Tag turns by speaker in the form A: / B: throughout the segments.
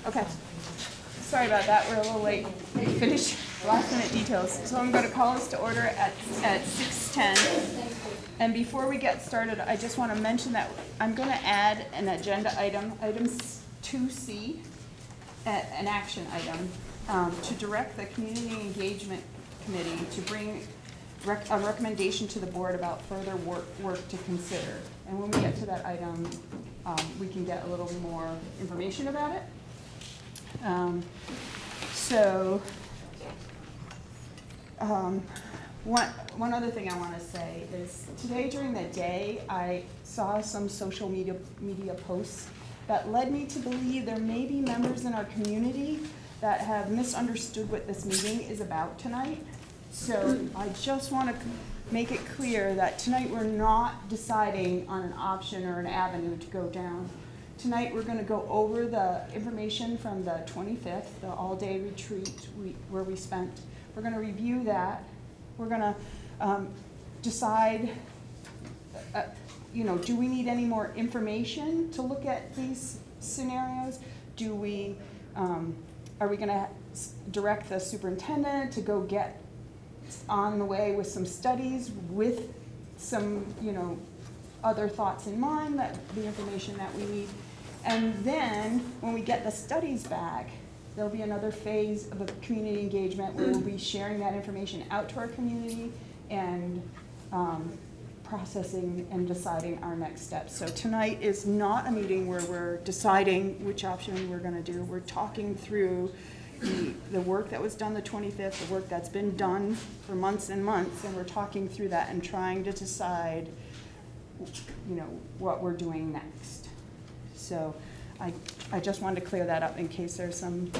A: Okay. Sorry about that. We're a little late. We finished last minute details. So I'm going to call us to order at 6:10. And before we get started, I just want to mention that I'm going to add an agenda item 2C, an action item, to direct the Community Engagement Committee to bring a recommendation to the board about further work to consider. And when we get to that item, we can get a little more information about it. One other thing I want to say is today during the day, I saw some social media posts that led me to believe there may be members in our community that have misunderstood what this meeting is about tonight. So I just want to make it clear that tonight we're not deciding on an option or an avenue to go down. Tonight we're going to go over the information from the 25th, the all-day retreat where we spent. We're going to review that. We're going to decide, do we need any more information to look at these scenarios? Are we going to direct the superintendent to go get on the way with some studies with some, other thoughts in mind, that the information that we need? And then when we get the studies back, there'll be another phase of a community engagement where we'll be sharing that information out to our community and processing and deciding our next steps. So tonight is not a meeting where we're deciding which option we're going to do. We're talking through the work that was done the 25th, the work that's been done for months and months, and we're talking through that and trying to decide, what we're doing next. So I just wanted to clear that up in case there's some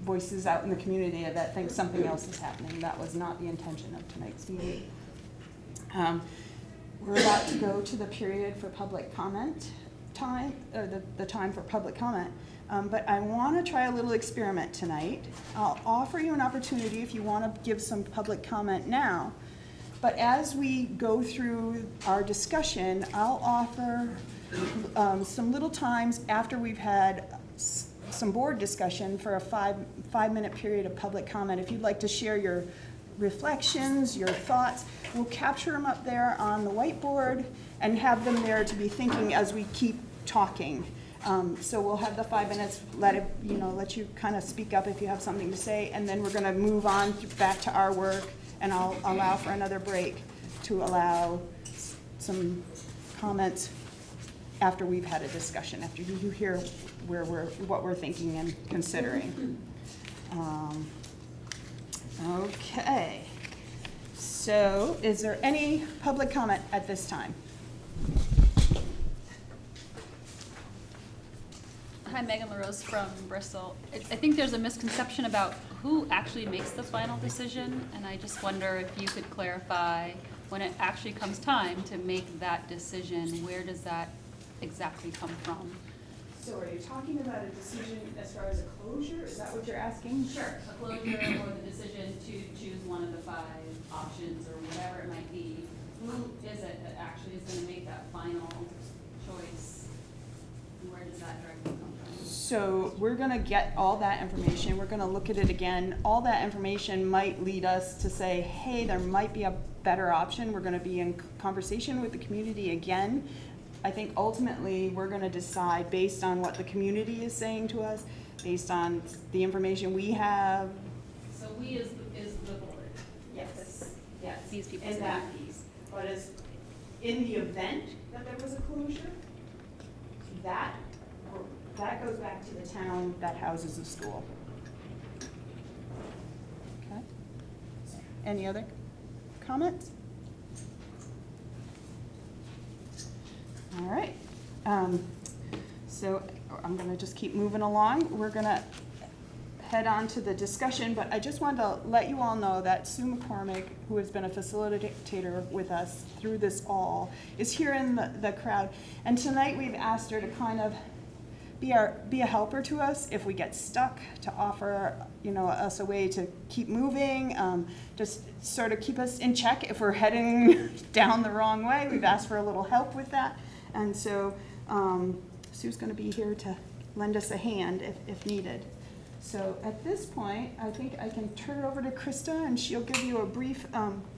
A: voices out in the community that think something else is happening. That was not the intention of tonight's meeting. We're about to go to the period for public comment time, or the time for public comment. But I want to try a little experiment tonight. I'll offer you an opportunity if you want to give some public comment now. But as we go through our discussion, I'll offer some little times after we've had some board discussion for a five-minute period of public comment. If you'd like to share your reflections, your thoughts, we'll capture them up there on the whiteboard and have them there to be thinking as we keep talking. So we'll have the 5 minutes, let you kind of speak up if you have something to say, and then we're going to move on back to our work, and I'll allow for another break to allow some comments after we've had a discussion, after you hear what we're thinking and considering. Okay. So is there any public comment at this time?
B: Hi, Megan LaRose from Bristol. I think there's a misconception about who actually makes the final decision, and I just wonder if you could clarify when it actually comes time to make that decision, where does that exactly come from?
A: So are you talking about a decision as far as a closure? Is that what you're asking?
B: Sure, a closure or the decision to choose one of the 5 options or whatever it might be. Who is it that actually is going to make that final choice? And where does that directly come from?
A: So we're going to get all that information. We're going to look at it again. All that information might lead us to say, hey, there might be a better option. We're going to be in conversation with the community again. I think ultimately we're going to decide based on what the community is saying to us, based on the information we have.
B: So we is the board.
A: Yes. Yes.
B: These people.
A: In that piece. But as in the event that there was a closure, that goes back to the town that houses the school. Okay. Any other comments? All right. So I'm going to just keep moving along. We're going to head on to the discussion, but I just wanted to let you all know that Sue McCormick, who has been a facilitator with us through this all, is here in the crowd. And tonight we've asked her to kind of be a helper to us if we get stuck, to offer, you know, us a way to keep moving, just sort of keep us in check if we're heading down the wrong way. We've asked for a little help with that. And so Sue's going to be here to lend us a hand if needed. So at this point, I think I can turn it over to Krista, and she'll give you a brief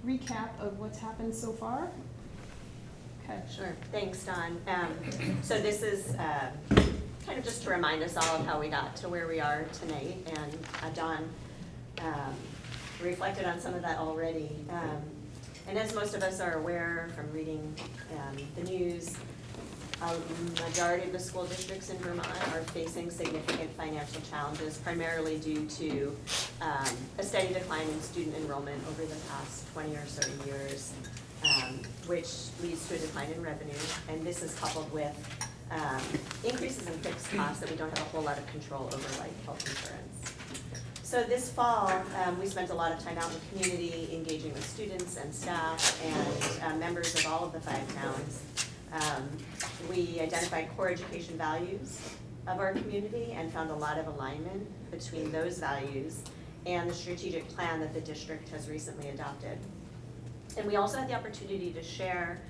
A: recap of what's happened so far. Okay.
C: Sure. Thanks, Dawn. So this is kind of just to remind us all of how we got to where we are tonight, and Dawn reflected on some of that already. And as most of us are aware from reading the news, a majority of the school districts in Vermont are facing significant financial challenges, primarily due to a steady decline in student enrollment over the past 20 or so years, which leads to a decline in revenue. And this is coupled with increases in fixed costs that we don't have a whole lot of control over, like health insurance. So this fall, we spent a lot of time out in the community engaging with students and staff and members of all of the 5 towns. We identified core education values of our community and found a lot of alignment between those values and the strategic plan that the district has recently adopted. And we also had the opportunity to share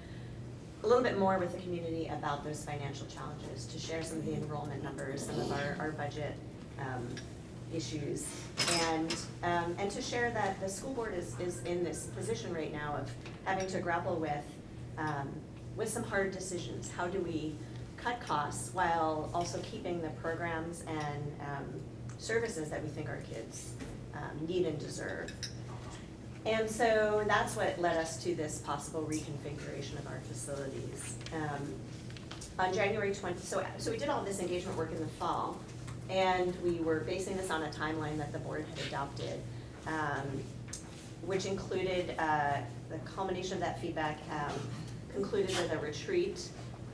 C: a little bit more with the community about those financial challenges, to share some of the enrollment numbers, some of our budget issues, and to share that the school board is in this position right now of having to grapple with some hard decisions. How do we cut costs while also keeping the programs and services that we think our kids need and deserve? And so that's what led us to this possible reconfiguration of our facilities. On January 20th, so we did all this engagement work in the fall, and we were basing this on a timeline that the board had adopted, which included the culmination of that feedback concluded with a retreat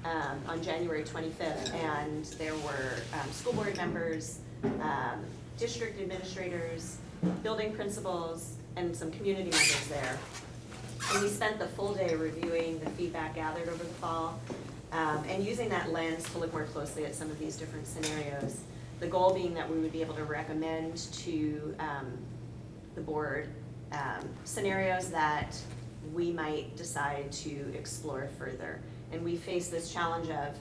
C: on January 25th, and there were school board members, district administrators, building principals, and some community members there. And we spent the full day reviewing the feedback gathered over the fall and using that lens to look more closely at some of these different scenarios. The goal being that we would be able to recommend to the board scenarios that we might decide to explore further. And we face this challenge of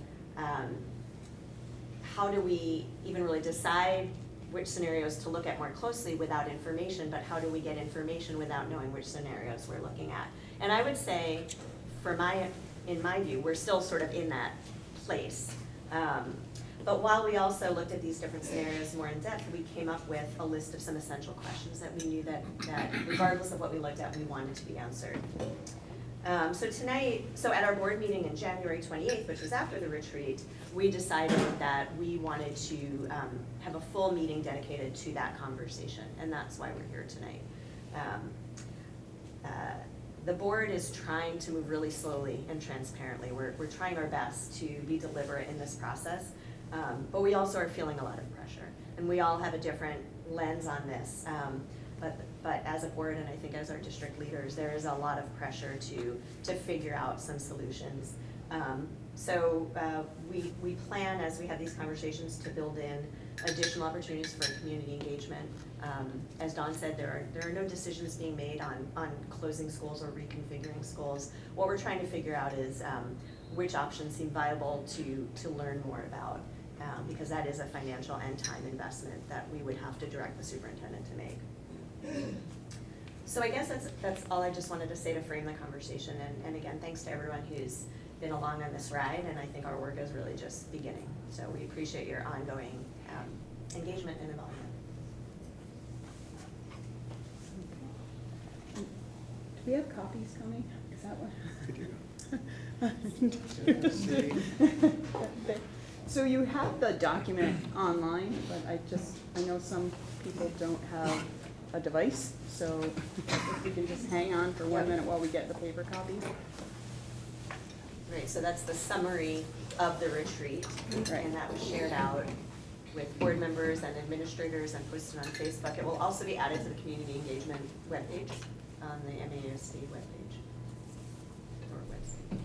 C: how do we even really decide which scenarios to look at more closely without information, but how do we get information without knowing which scenarios we're looking at? And I would say, in my view, we're still sort of in that place. But while we also looked at these different scenarios more in depth, we came up with a list of some essential questions that we knew that regardless of what we looked at, we wanted to be answered. So at our board meeting in January 28th, which was after the retreat, we decided that we wanted to have a full meeting dedicated to that conversation, and that's why we're here tonight. The board is trying to move really slowly and transparently. We're trying our best to be deliberate in this process, but we also are feeling a lot of pressure, and we all have a different lens on this. But as a board, and I think as our district leaders, there is a lot of pressure to figure out some solutions. So we plan, as we have these conversations, to build in additional opportunities for community engagement. As Dawn said, there are no decisions being made on closing schools or reconfiguring schools. What we're trying to figure out is which options seem viable to learn more about, because that is a financial and time investment that we would have to direct the superintendent to make. So I guess that's all I just wanted to say to frame the conversation. And again, thanks to everyone who's been along on this ride, and I think our work is really just beginning. So we appreciate your ongoing engagement and involvement.
A: Do we have copies coming? Is that what? So you have the document online, but I know some people don't have a device, so if we can just hang on for 1 minute while we get the paper copies.
C: Right, so that's the summary of the retreat,
A: Right.
C: and that was shared out with board members and administrators and posted on Facebook. It will also be added to the community engagement webpage on the MAUSD webpage or website.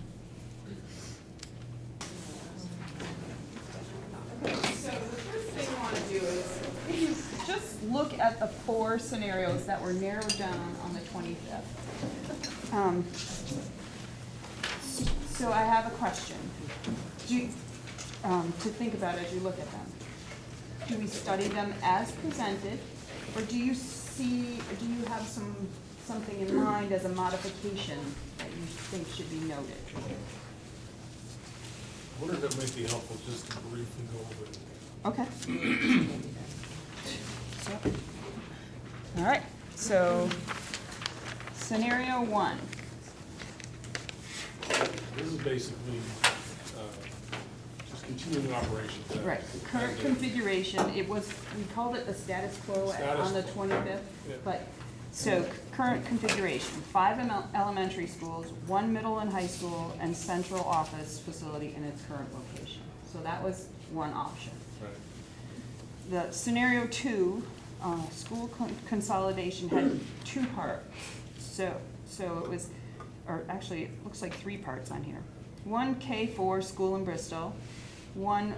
A: Okay, so at the 4 scenarios that were narrowed down on the 25th. So I have a question. Do you, to think about as you look at them. Do we study them as presented, or do you have something in mind as a modification that you think should be noted?
D: I wonder if it might be helpful just to briefly go over it.
A: Okay. All right, so scenario 1.
D: This is basically just continuing operations.
A: Right, the current configuration, we called it the status quo on the 25th,
D: Yeah.
A: but, so current configuration, 5 elementary schools, 1 middle and high school, and central office facility in its current location. So that was one option.
D: Right.
A: The scenario 2, school consolidation had 2 parts. So it was, or actually, it looks like 3 parts on here. 1 K4 school in Bristol, 1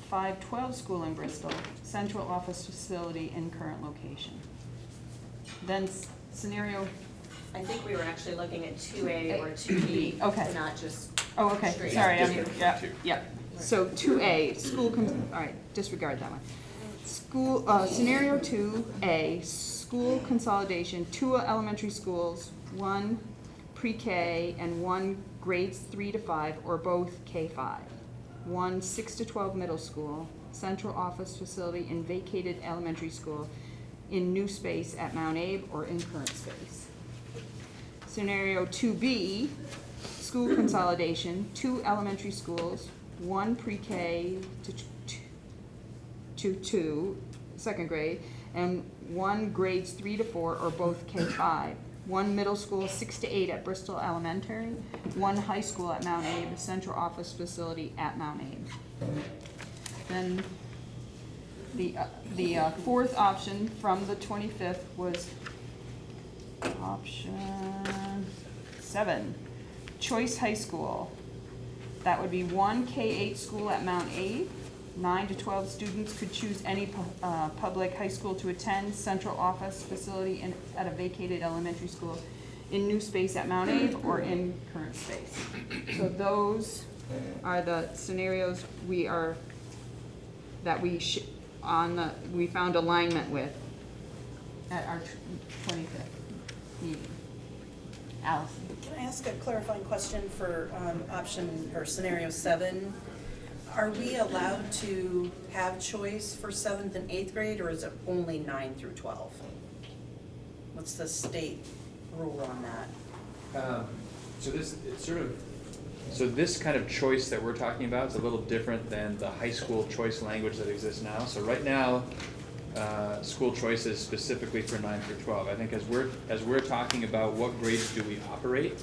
A: 512 school in Bristol, central office facility in current location. Then scenario,
C: I think we were actually looking at 2A or 2B.
A: Okay.
C: Not just
A: oh, okay,
C: straight.
A: sorry,
E: District
A: yeah,
E: two.
A: yeah. So 2A, all right, disregard that one. School, scenario 2A, school consolidation, 2 elementary schools, 1 pre-K and 1 grades 3 to 5 or both K5. 1 6 to 12 middle school, central office facility in vacated elementary school in new space at Mount Abe or in current space. Scenario 2B, school consolidation, 2 elementary schools, 1 pre-K to 2, second grade, and 1 grades 3 to 4 or both K5. 1 middle school, 6 to 8 at Bristol Elementary, 1 high school at Mount Abe, central office facility at Mount Abe. Then the fourth option from the 25th was option 7, Choice High School. That would be 1 K-8 school at Mount Abe. 9 to 12 students could choose any public high school to attend, central office facility at a vacated elementary school in new space at Mount Abe or in current space. So those are the scenarios we found alignment with at our 25th meeting. Allison.
F: Can I ask a clarifying question for option or scenario 7? Are we allowed to have choice for 7th and 8th grade, or is it only 9 through 12? What's the state rule on that?
E: So this kind of choice that we're talking about is a little different than the high school choice language that exists now. So right now, school choice is specifically for 9 through 12. I think as we're talking about what grades do we operate,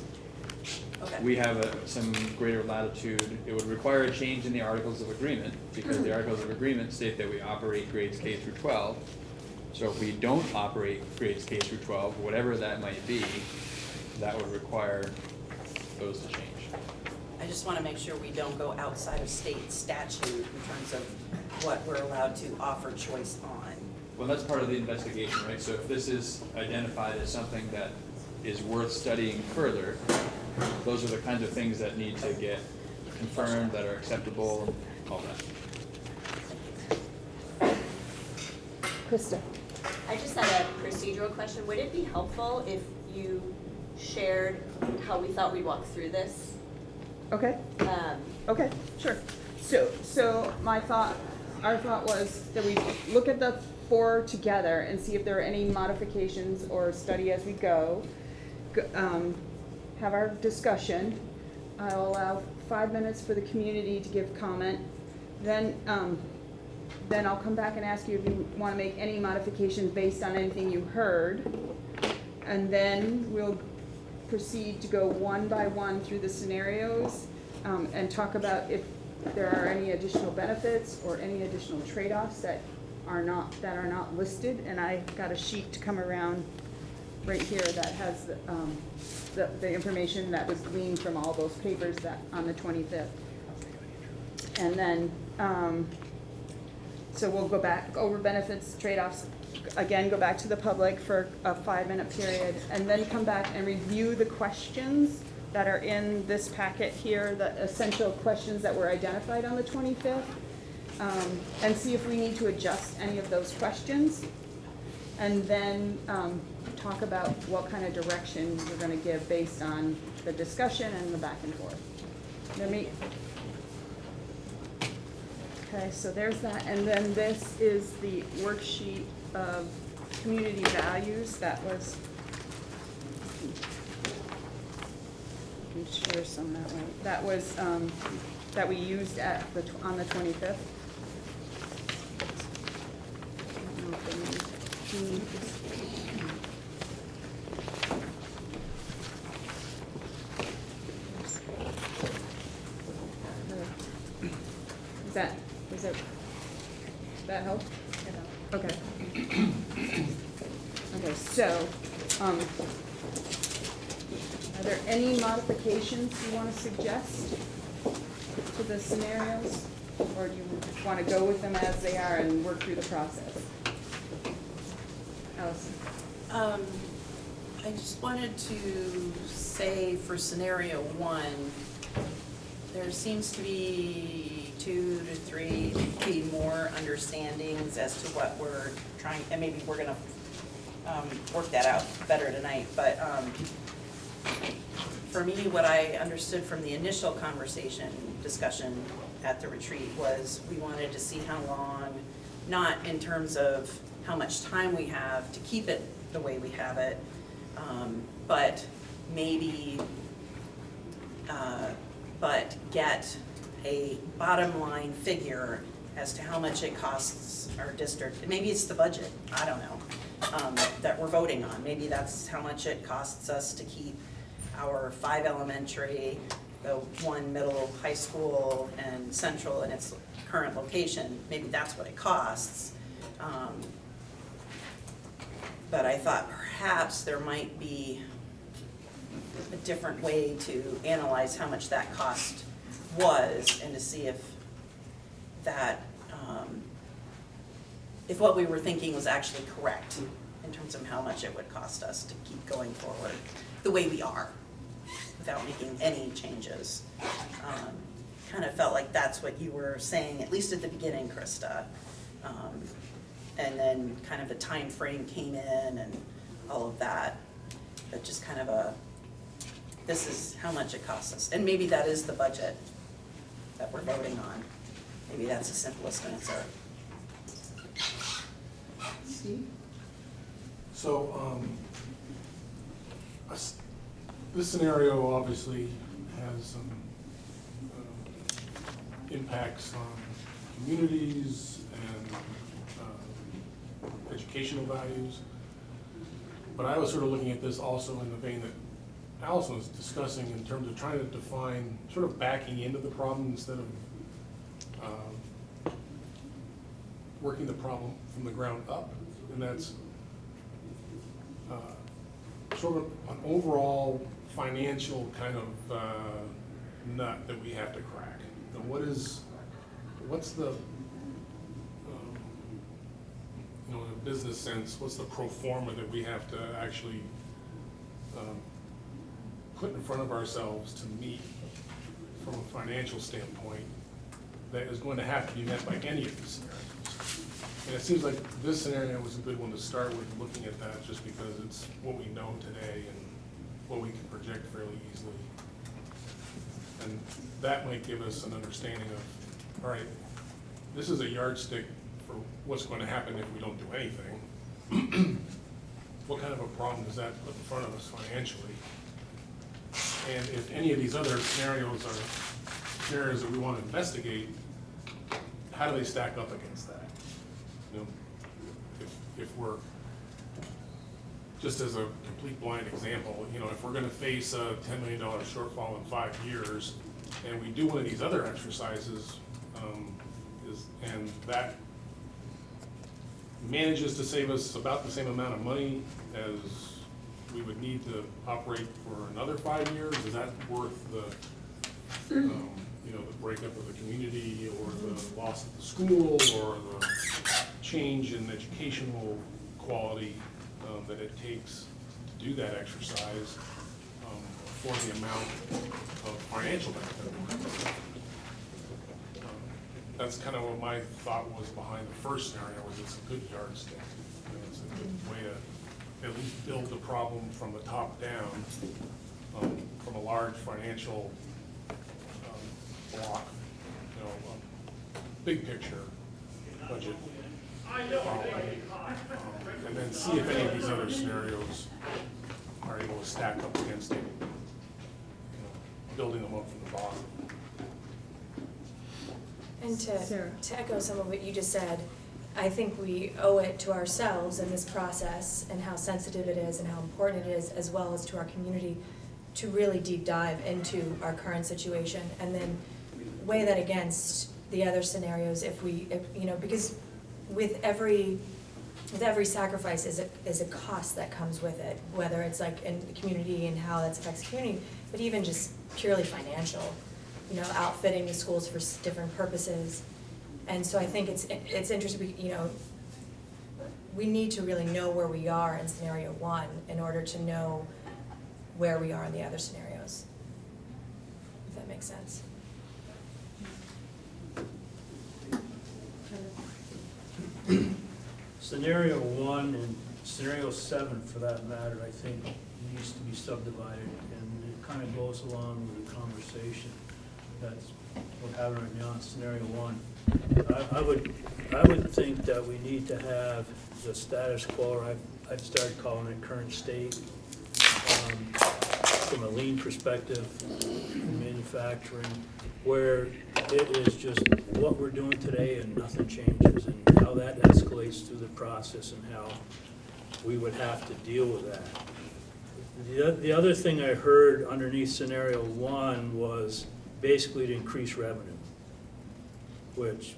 F: Okay.
E: we have some greater latitude. It would require a change in the Articles of Agreement, because the Articles of Agreement state that we operate grades K through 12. So if we don't operate grades K through 12, whatever that might be, that would require those to change.
F: I just want to make sure we don't go outside of state statute in terms of what we're allowed to offer choice on.
E: Well, that's part of the investigation, right? So if this is identified as something that is worth studying further, those are the kinds of things that need to get confirmed, that are acceptable, all that.
A: Krista.
C: I just had a procedural question. Would it be helpful if you shared how we thought we'd walk through this?
A: Okay. Okay, sure. So our thought was that we look at the 4 together and see if there are any modifications or study as we go. Have our discussion. I'll allow 5 minutes for the community to give comment. Then I'll come back and ask you if you want to make any modifications based on anything you heard. And then we'll proceed to go one by one through the scenarios and talk about if there are any additional benefits or any additional trade-offs that are not listed. And I got a sheet to come around right here that has the information that was gleaned from all those papers that on the 25th. And then so we'll go back over benefits, trade-offs, again, go back to the public for a 5-minute period, and then come back and review the questions that are in this packet here, the essential questions that were identified on the 25th, and see if we need to adjust any of those questions, and then talk about what kind of direction we're going to give based on the discussion and the back and forth. Okay, so there's that, and then this is the worksheet of community values that was, I'm sure some that way, that was, that we used at the, on the 25th. I don't know if they need this. Does that help? Okay. Okay, so, are there any modifications you want to suggest to the scenarios? Or do you want to go with them as they are and work through the process? Allison?
F: I just wanted to say for scenario 1, there seems to be 2 to 3, maybe more understandings as to what we're trying, and maybe we're gonna work that out better tonight, but for me, what I understood from the initial discussion at the retreat was we wanted to see how long, not in terms of how much time we have to keep it the way we have it, but maybe but get a bottom line figure as to how much it costs our district. Maybe it's the budget, I don't know, that we're voting on. Maybe that's how much it costs us to keep our 5 elementary, the 1 middle high school, and central in its current location. Maybe that's what it costs. But I thought perhaps there might be a different way to analyze how much that cost was and to see if that, if what we were thinking was actually correct in terms of how much it would cost us to keep going forward the way we are without making any changes. Kind of felt like that's what you were saying, at least at the beginning, Krista. And then kind of the time frame came in and all of that, but just kind of this is how much it costs us. And maybe that is the budget that we're voting on. Maybe that's the simplest answer.
A: Steve?
D: So, this scenario obviously has some impacts on communities and educational values. But I was sort of looking at this also in the vein that Allison was discussing in terms of trying to define, sort of backing into the problem instead of working the problem from the ground up. And that's sort of an overall financial kind of nut that we have to crack. And what's the, in a business sense, what's the pro forma that we have to actually put in front of ourselves to meet from a financial standpoint that is going to have to be met by any of these scenarios. And it seems like this scenario was a good one to start with, looking at that, just because it's what we know today and what we can project fairly easily. And that might give us an understanding of, all right, this is a yardstick for what's going to happen if we don't do anything. What kind of a problem does that put in front of us financially? And if any of these other scenarios are scenarios that we want to investigate, how do they stack up against that? You know, if we're, just as a complete blind example, you know, if we're going to face a $10 million shortfall in 5 years, and we do one of these other exercises, and that manages to save us about the same amount of money as we would need to operate for another 5 years, is that worth the, you know, the breakup of the community, or the loss of the school, or the change in educational quality that it takes to do that exercise for the amount of financial benefit. That's kind of what my thought was behind the first scenario, was it's a good yardstick. You know, it's a good way to at least build the problem from the top down, from a large financial block, you know, big picture budget problem, and then see if any of these other scenarios are able to stack up against it, you know, building them up from the bottom.
G: And
A: Sarah.
G: to echo some of what you just said, I think we owe it to ourselves in this process and how sensitive it is and how important it is, as well as to our community, to really deep dive into our current situation and then weigh that against the other scenarios if you know, because with every sacrifice is a cost that comes with it, whether it's like in the community and how that affects the community, but even just purely financial, you know, outfitting the schools for different purposes. And so I think it's interesting, you know, we need to really know where we are in scenario one in order to know where we are in the other scenarios, if that makes sense.
H: Scenario 1 and scenario 7, for that matter, I think needs to be subdivided, and it kind of goes along with the conversation that's we're having right now in scenario 1. I would think that we need to have the status quo, or I've started calling it current state, from a lean perspective in manufacturing, where it is just what we're doing today and nothing changes, and how that escalates through the process and how we would have to deal with that. The other thing I heard underneath scenario 1 was basically to increase revenue, which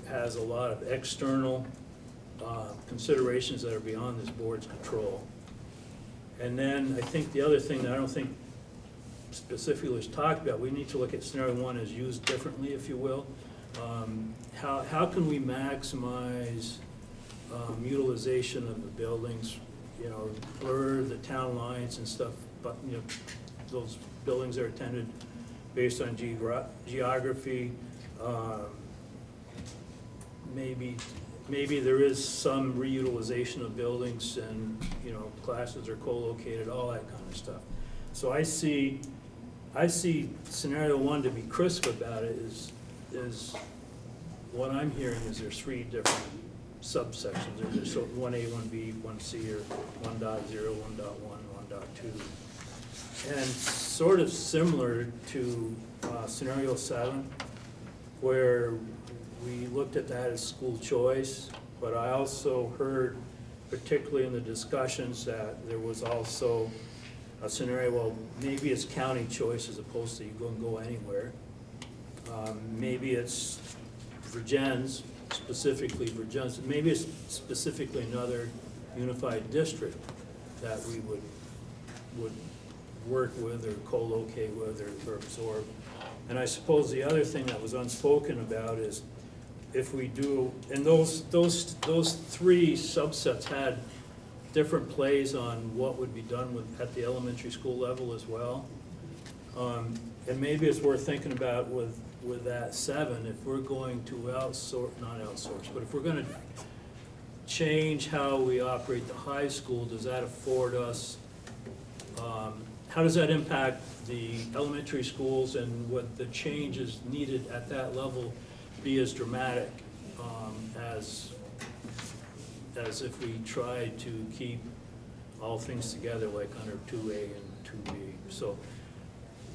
H: has a lot of external considerations that are beyond this board's control. And then I think the other thing that I don't think specifically was talked about, we need to look at scenario 1 as used differently, if you will. How can we maximize utilization of the buildings, you know, blur the town lines and stuff, but, you know, those buildings are attended based on geography. Maybe there is some reutilization of buildings and, you know, classes are co-located, all that kind of stuff. So I see scenario 1 to be crisp about it is what I'm hearing is there's 3 different subsections. There's 1A, 1B, 1C, or 1.0, 1.1, 1.2. And sort of similar to scenario 7, where we looked at that as school choice, but I also heard, particularly in the discussions, that there was also a scenario, well, maybe it's county choice as opposed to you go anywhere. Maybe it's Virgins, specifically Virgins, maybe it's specifically another unified district that we would work with or co-locate with or absorb. And I suppose the other thing that was unspoken about is if we do, and those 3 subsets had different plays on what would be done at the elementary school level as well. And maybe it's worth thinking about with that 7, if we're going to not outsource, but if we're gonna change how we operate the high school, does that afford us, how does that impact the elementary schools, and would the changes needed at that level be as dramatic as if we tried to keep all things together like under 2A and 2B. So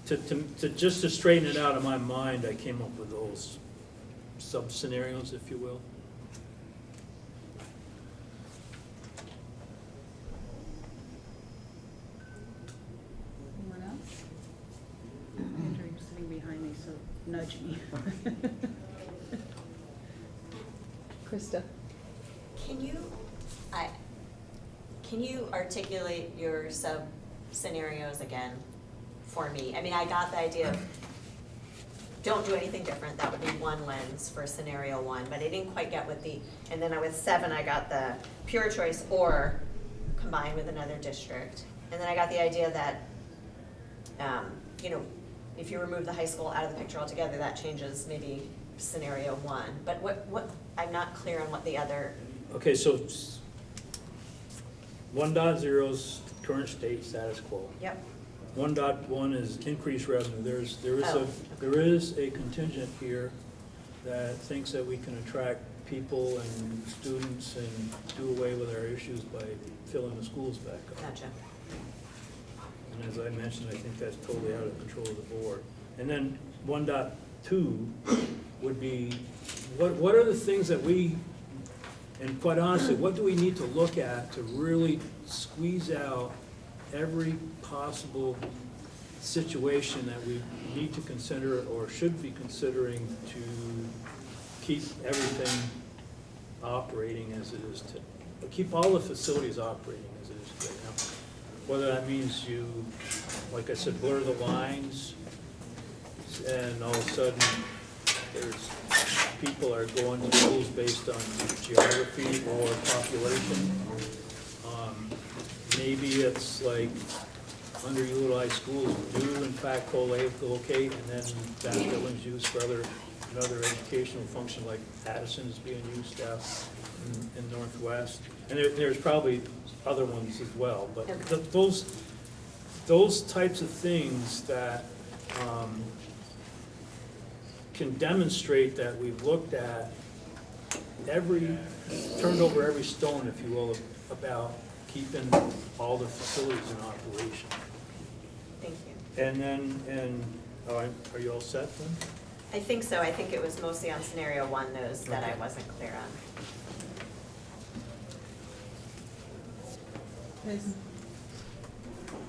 H: to straighten it out in my mind, I came up with those sub-scenarios, if you will.
I: Anyone else? Andrew's sitting behind me, so nudge me.
A: Krista?
C: Can you articulate your sub-scenarios again for me? I mean, I got the idea of don't do anything different, that would be one lens for scenario one, but I didn't quite get what and then with 7, I got the pure choice or combined with another district. And then I got the idea that, if you remove the high school out of the picture altogether, that changes maybe scenario one. But what, I'm not clear on what the other,
H: Okay, so 1.0's current state status quo.
C: yep,
H: 1.1 is increased revenue.
C: Oh.
H: There is a contingent here that thinks that we can attract people and students and do away with our issues by filling the schools back up.
C: gotcha.
H: And as I mentioned, I think that's totally out of control of the board. And then 1.2 would be, what are the things that we, and quite honestly, what do we need to look at to really squeeze out every possible situation that we need to consider or should be considering to keep everything operating as it is keep all the facilities operating as it is right now. Whether that means you, like I said, blur the lines, and all of a sudden, people are going to schools based on geography or population. Maybe it's like underutilized schools do in fact co-locate, and then that building's used for another educational function, like Addison is being used out in Northwest. And there's probably other ones as well, but
C: Okay.
H: those types of things that can demonstrate that we've looked at turned over every stone, if you will, about keeping all the facilities in operation.
C: Thank you.
H: And then, are you all set then?
C: I think so. I think it was mostly on scenario one, those that I
H: Okay.
C: wasn't clear on.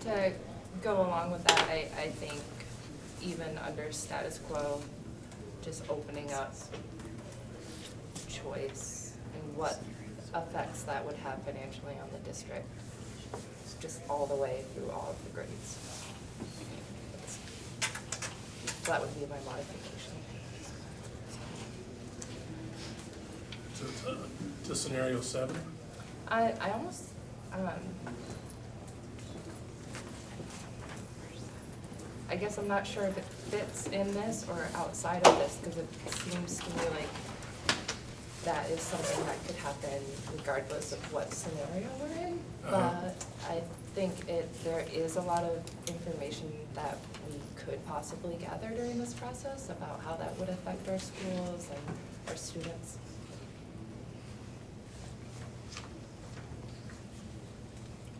J: To go along with that, I think even under status quo, just opening up choice and what effects that would have financially on the district, just all the way through all of the grades. So that would be my modification.
D: To scenario 7?
J: I almost, I guess I'm not sure if it fits in this or outside of this, because it seems to me like that is something that could happen regardless of what scenario we're in. But I think there is a lot of information that we could possibly gather during this process about how that would affect our schools and our students.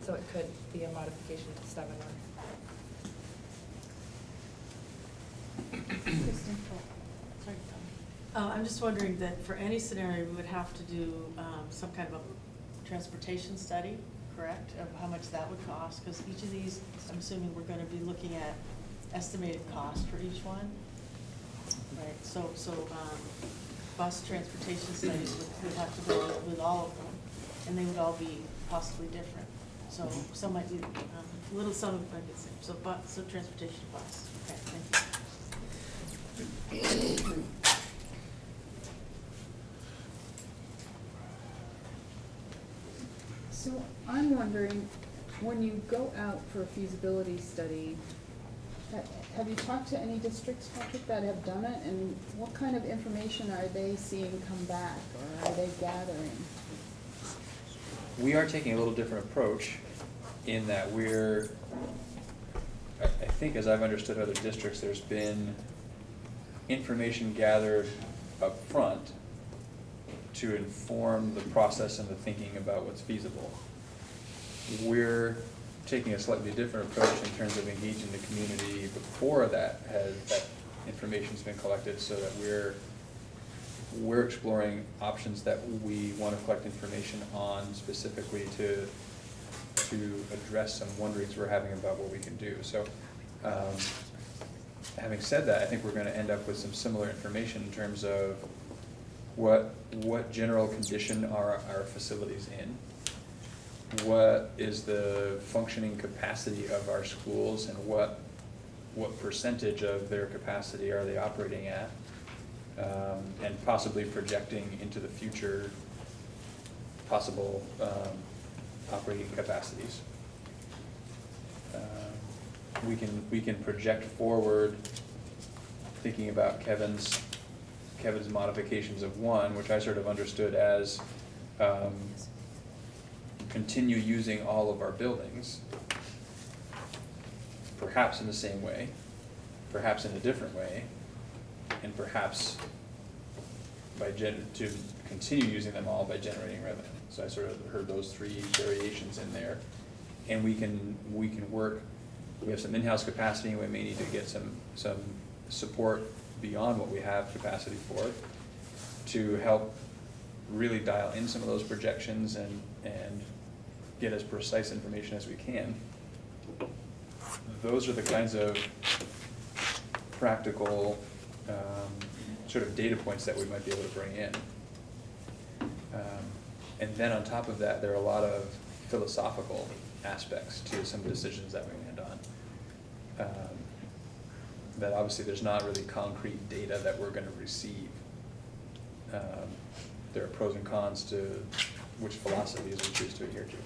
J: So it could be a modification to 7 or.
I: I'm just wondering that for any scenario, we would have to do some kind of a transportation study, correct? Of how much that would cost, because each of these, I'm assuming we're gonna be looking at estimated cost for each one. Right, so bus transportation studies would have to go with all of them, and they would all be possibly different. So some might be little, some might be the same. So transportation bus, okay, thank you.
K: So I'm wondering, when you go out for a feasibility study, have you talked to any districts, Patrick, that have done it? And what kind of information are they seeing come back, or are they gathering?
E: We are taking a little different approach in that I think as I've understood other districts, there's been information gathered up front to inform the process and the thinking about what's feasible. We're taking a slightly different approach in terms of engaging the community before that information's been collected, so that we're exploring options that we want to collect information on specifically to address some wonderings we're having about what we can do. So having said that, I think we're going to end up with some similar information in terms of what general condition are our facilities in, what is the functioning capacity of our schools, and what what percentage of their capacity are they operating at, and possibly projecting into the future possible operating capacities. We can project forward, thinking about Kevin's modifications of 1, which I sort of understood as continue using all of our buildings, perhaps in the same way, perhaps in a different way, and perhaps to continue using them all by generating revenue. So I sort of heard those 3 variations in there. And we can work, we have some in-house capacity, and we may need to get some support beyond what we have capacity for to help really dial in some of those projections and get as precise information as we can. Those are the kinds of practical sort of data points that we might be able to bring in. And then on top of that, there are a lot of philosophical aspects to some decisions that we land on. That obviously there's not really concrete data that we're gonna receive. There are pros and cons to which philosophies we choose to adhere to.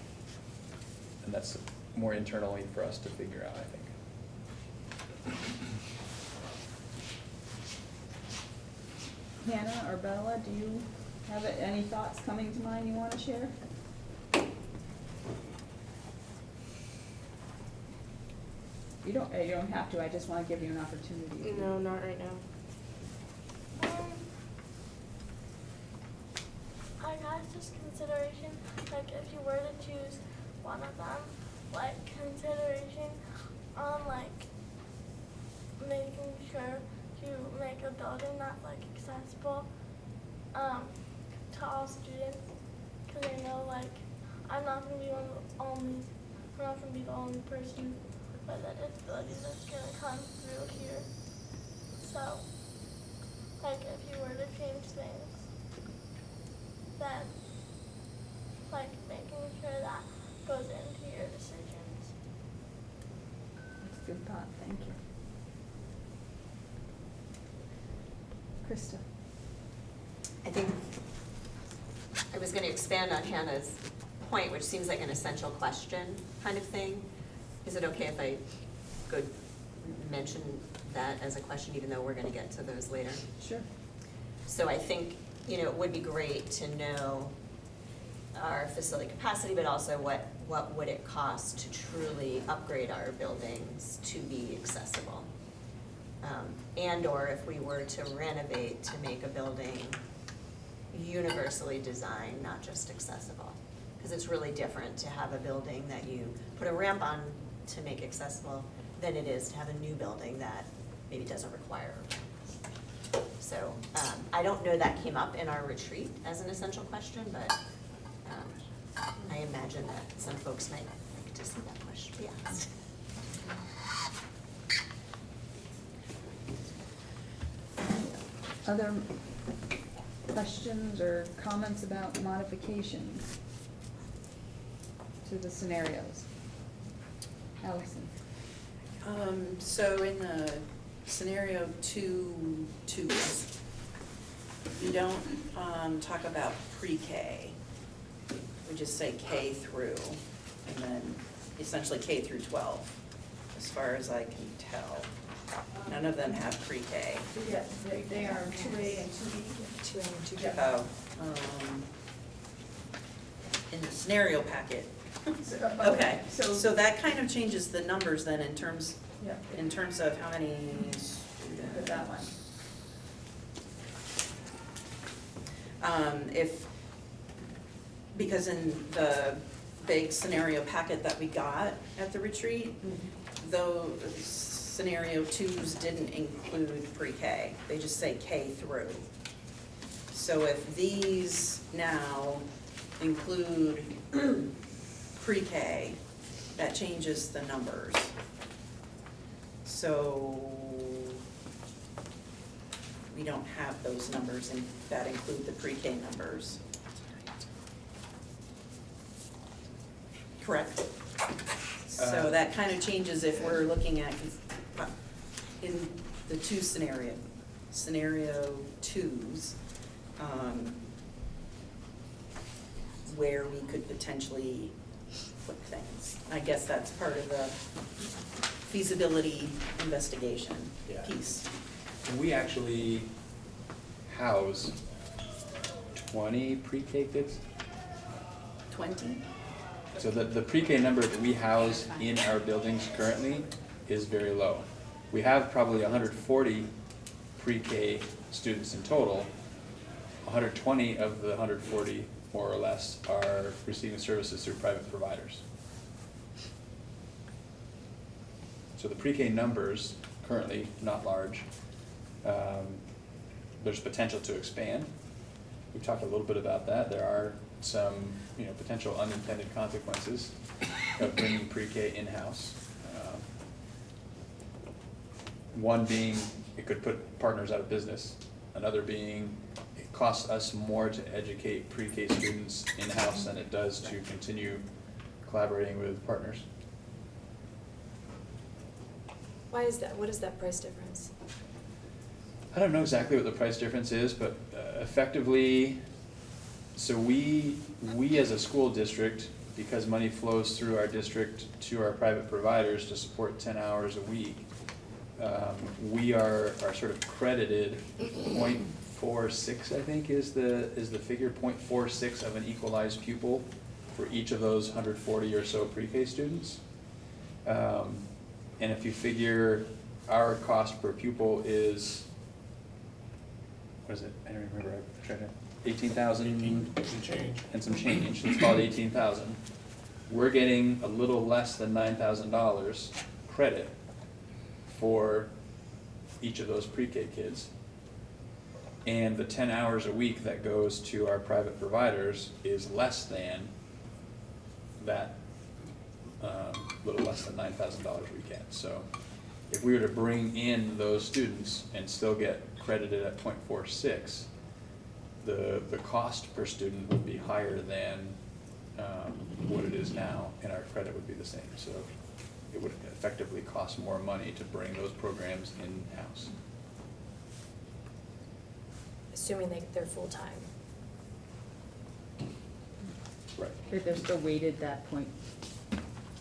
E: And that's more internally for us to figure out, I think.
K: Hannah or Bella, do you have any thoughts coming to mind you want to share? You don't have to, I just want to give you an opportunity.
L: No, not right now.
M: I guess just consideration, like if you were to choose one of them, like consideration on like making sure to make a building that's like accessible to all students, because I know like I'm not gonna be I'm not gonna be the only person with a disability that's gonna come through here. So like if you were to change things, then like making sure that goes into your decisions.
K: That's a good thought, thank you. Krista?
C: I think I was going to expand on Hannah's point, which seems like an essential question kind of thing. Is it okay if I could mention that as a question, even though we're going to get to those later?
K: Sure.
C: So I think, it would be great to know our facility capacity, but also what would it cost to truly upgrade our buildings to be accessible? And/or if we were to renovate to make a building universally designed, not just accessible. Because it's really different to have a building that you put a ramp on to make accessible than it is to have a new building that maybe doesn't require a ramp. So I don't know that came up in our retreat as an essential question, but I imagine that some folks might like to see that question be asked.
K: Other questions or comments about modifications to the scenarios? Allison?
F: So in the scenario 2, you don't talk about pre-K. We just say K through, and then essentially K through 12, as far as I can tell. None of them have pre-K.
K: Yes, they are 2A and 2B.
G: 2A and 2B.
F: Oh, in the scenario packet. Okay, so that kind of changes the numbers then in terms of how many students.
K: Put that one.
F: Because in the big scenario packet that we got at the retreat, those scenario 2s didn't include pre-K, they just say K through. So if these now include pre-K, that changes the numbers. So we don't have those numbers that include the pre-K numbers. Correct? So that kind of changes if we're looking at in the two scenario twos, where we could potentially put things. I guess that's part of the feasibility investigation
E: Yeah.
F: piece.
E: We actually house 20 pre-K kids.
F: 20?
E: So the pre-K number that we house in our buildings currently is very low. We have probably 140 pre-K students in total. 120 of the 140, more or less, are receiving services through private providers. So the pre-K numbers, currently not large. There's potential to expand. We've talked a little bit about that. There are some, potential unintended consequences of bringing pre-K in-house. One being, it could put partners out of business. Another being, it costs us more to educate pre-K students in-house than it does to continue collaborating with partners.
G: Why is that? What is that price difference?
E: I don't know exactly what the price difference is, but effectively, so we as a school district, because money flows through our district to our private providers to support 10 hours a week, we are sort of credited 0.46, I think is the figure, 0.46 of an equalized pupil for each of those 140 or so pre-K students. And if you figure our cost per pupil is, what is it? I don't remember. I tried to 18,000 and some change. It's called 18,000. We're getting a little less than $9,000 credit for each of those pre-K kids. And the 10 hours a week that goes to our private providers is less than that, little less than $9,000 we get. So if we were to bring in those students and still get credited at 0.46, the cost per student would be higher than what it is now, and our credit would be the same. So it would effectively cost more money to bring those programs in-house.
G: Assuming they're full-time.
E: Right.
K: They're still weighted that point.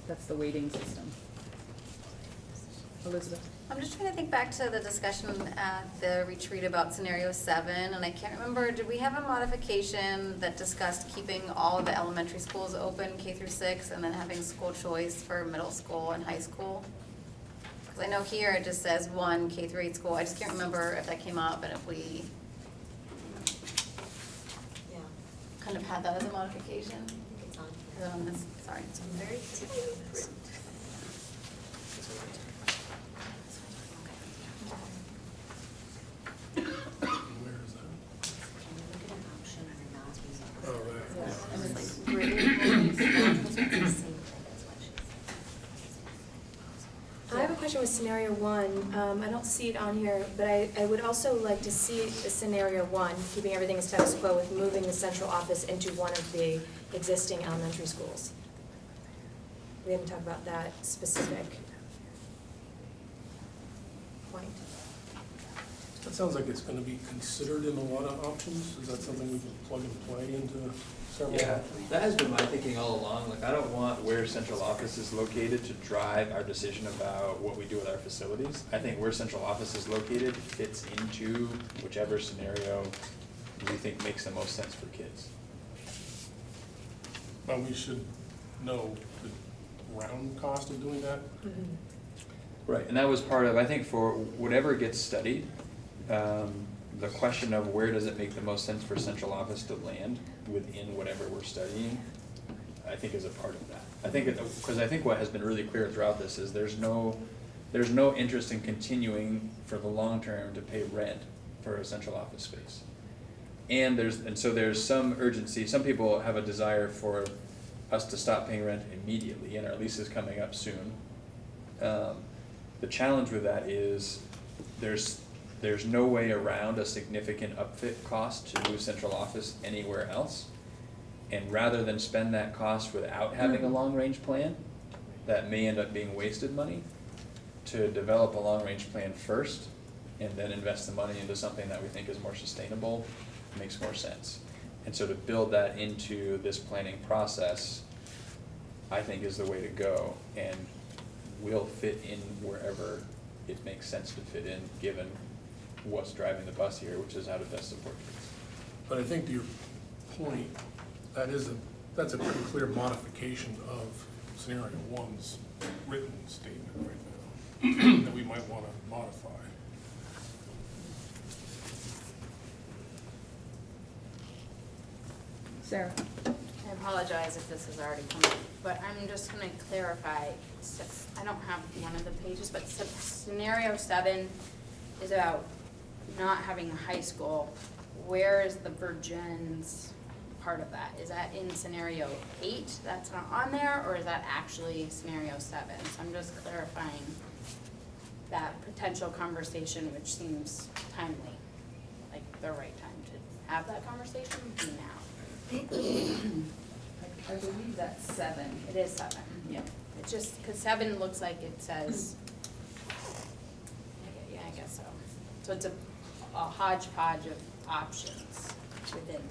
K: That's the weighting system. Elizabeth?
N: I'm just trying to think back to the discussion at the retreat about scenario 7, and I can't remember, did we have a modification that discussed keeping all of the elementary schools open, K through 6, and then having school choice for middle school and high school? Because I know here it just says 1 K through 8 school, I just can't remember if that came up and if we
C: Yeah,
N: kind of had that as a modification.
C: it's on
N: Is
C: here.
N: it on this? Sorry.
C: It's very tiny print.
D: Where is that?
C: Look at an option under MAUSD's.
D: Oh, right.
N: And it's like graded.
G: I have a question with scenario 1. I don't see it on here, but I would also like to see the scenario 1, keeping everything as status quo with moving the central office into one of the existing elementary schools. We haven't talked about that specific point.
D: That sounds like it's gonna be considered in a lot of options. Is that something we can plug and play into several
E: Yeah,
D: options?
E: that has been my thinking all along. Like, I don't want where central office is located to drive our decision about what we do with our facilities. I think where central office is located fits into whichever scenario we think makes the most sense for kids.
D: But we should know the round cost of doing that.
E: Right, and that was part of, I think for whatever gets studied, the question of where does it make the most sense for central office to land within whatever we're studying, I think is a part of that. I think, because I think what has been really clear throughout this is there's no interest in continuing for the long term to pay rent for a central office space. And so there's some urgency. Some people have a desire for us to stop paying rent immediately, and our lease is coming up soon. The challenge with that is there's no way around a significant upfit cost to move central office anywhere else. And rather than spend that cost without having a long-range plan, that may end up being wasted money. to develop a long-range plan first and then invest the money into something that we think is more sustainable makes more sense. And so to build that into this planning process, I think is the way to go, and will fit in wherever it makes sense to fit in, given what's driving the bus here, which is how to best support kids.
D: But I think to your point, that's a pretty clear modification of scenario one's written statement right now, that we might want to modify.
K: Sarah?
L: I apologize if this has already come up, but I'm just gonna clarify, I don't have one of the pages, but scenario 7 is about not having a high school. Where is the Virgins part of that? Is that in scenario 8 that's not on there, or is that actually scenario 7? So I'm just clarifying that potential conversation, which seems timely, like the right time to have that conversation would be now.
K: I believe that's 7.
L: It is 7.
K: Yeah.
L: It's just, because 7 looks like it says, yeah, I guess so. So it's a hodgepodge of options within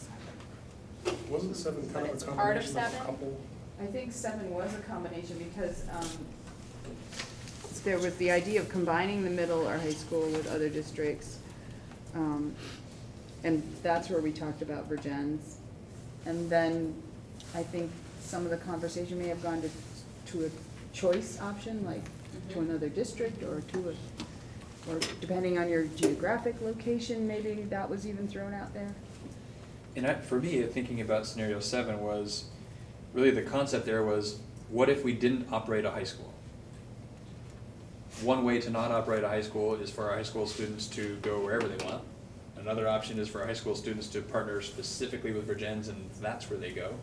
L: 7.
D: Wasn't 7 kind
L: But
D: of a
L: it's part of
D: combination of a
L: 7?
D: couple?
K: I think 7 was a combination because there was the idea of combining the middle or high school with other districts. And that's where we talked about Virgins. And then I think some of the conversation may have gone to a choice option, like to another district or or depending on your geographic location, maybe that was even thrown out there.
E: And for me, thinking about scenario 7 was, really the concept there was, what if we didn't operate a high school? One way to not operate a high school is for our high school students to go wherever they want. Another option is for our high school students to partner specifically with Virgins, and that's where they go.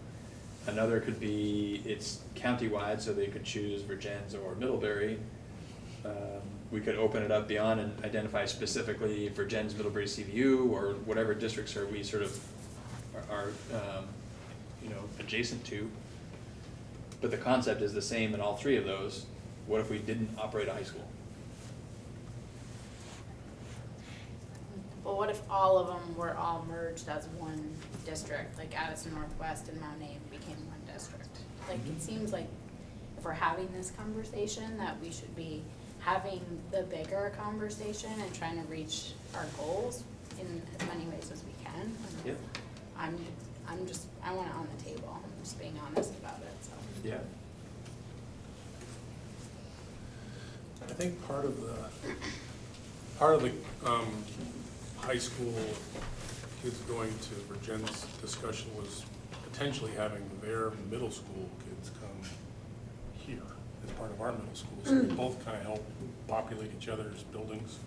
E: Another could be, it's countywide, so they could choose Virgins or Middlebury. We could open it up beyond and identify specifically Virgins, Middlebury, CVU, or whatever districts we sort of are adjacent to. But the concept is the same in all 3 of those. What if we didn't operate a high school?
L: Well, what if all of them were all merged as one district, like Addison Northwest and Mount Airy became one district? Like, it seems like if we're having this conversation, that we should be having the bigger conversation and trying to reach our goals in as many ways as we can.
E: Yep.
L: I want it on the table, I'm just being honest about it, so.
E: Yeah.
D: I think part of the high school kids going to Virgin's discussion was potentially having their middle school kids come here as part of our middle school. So we both kind of help populate each other's buildings.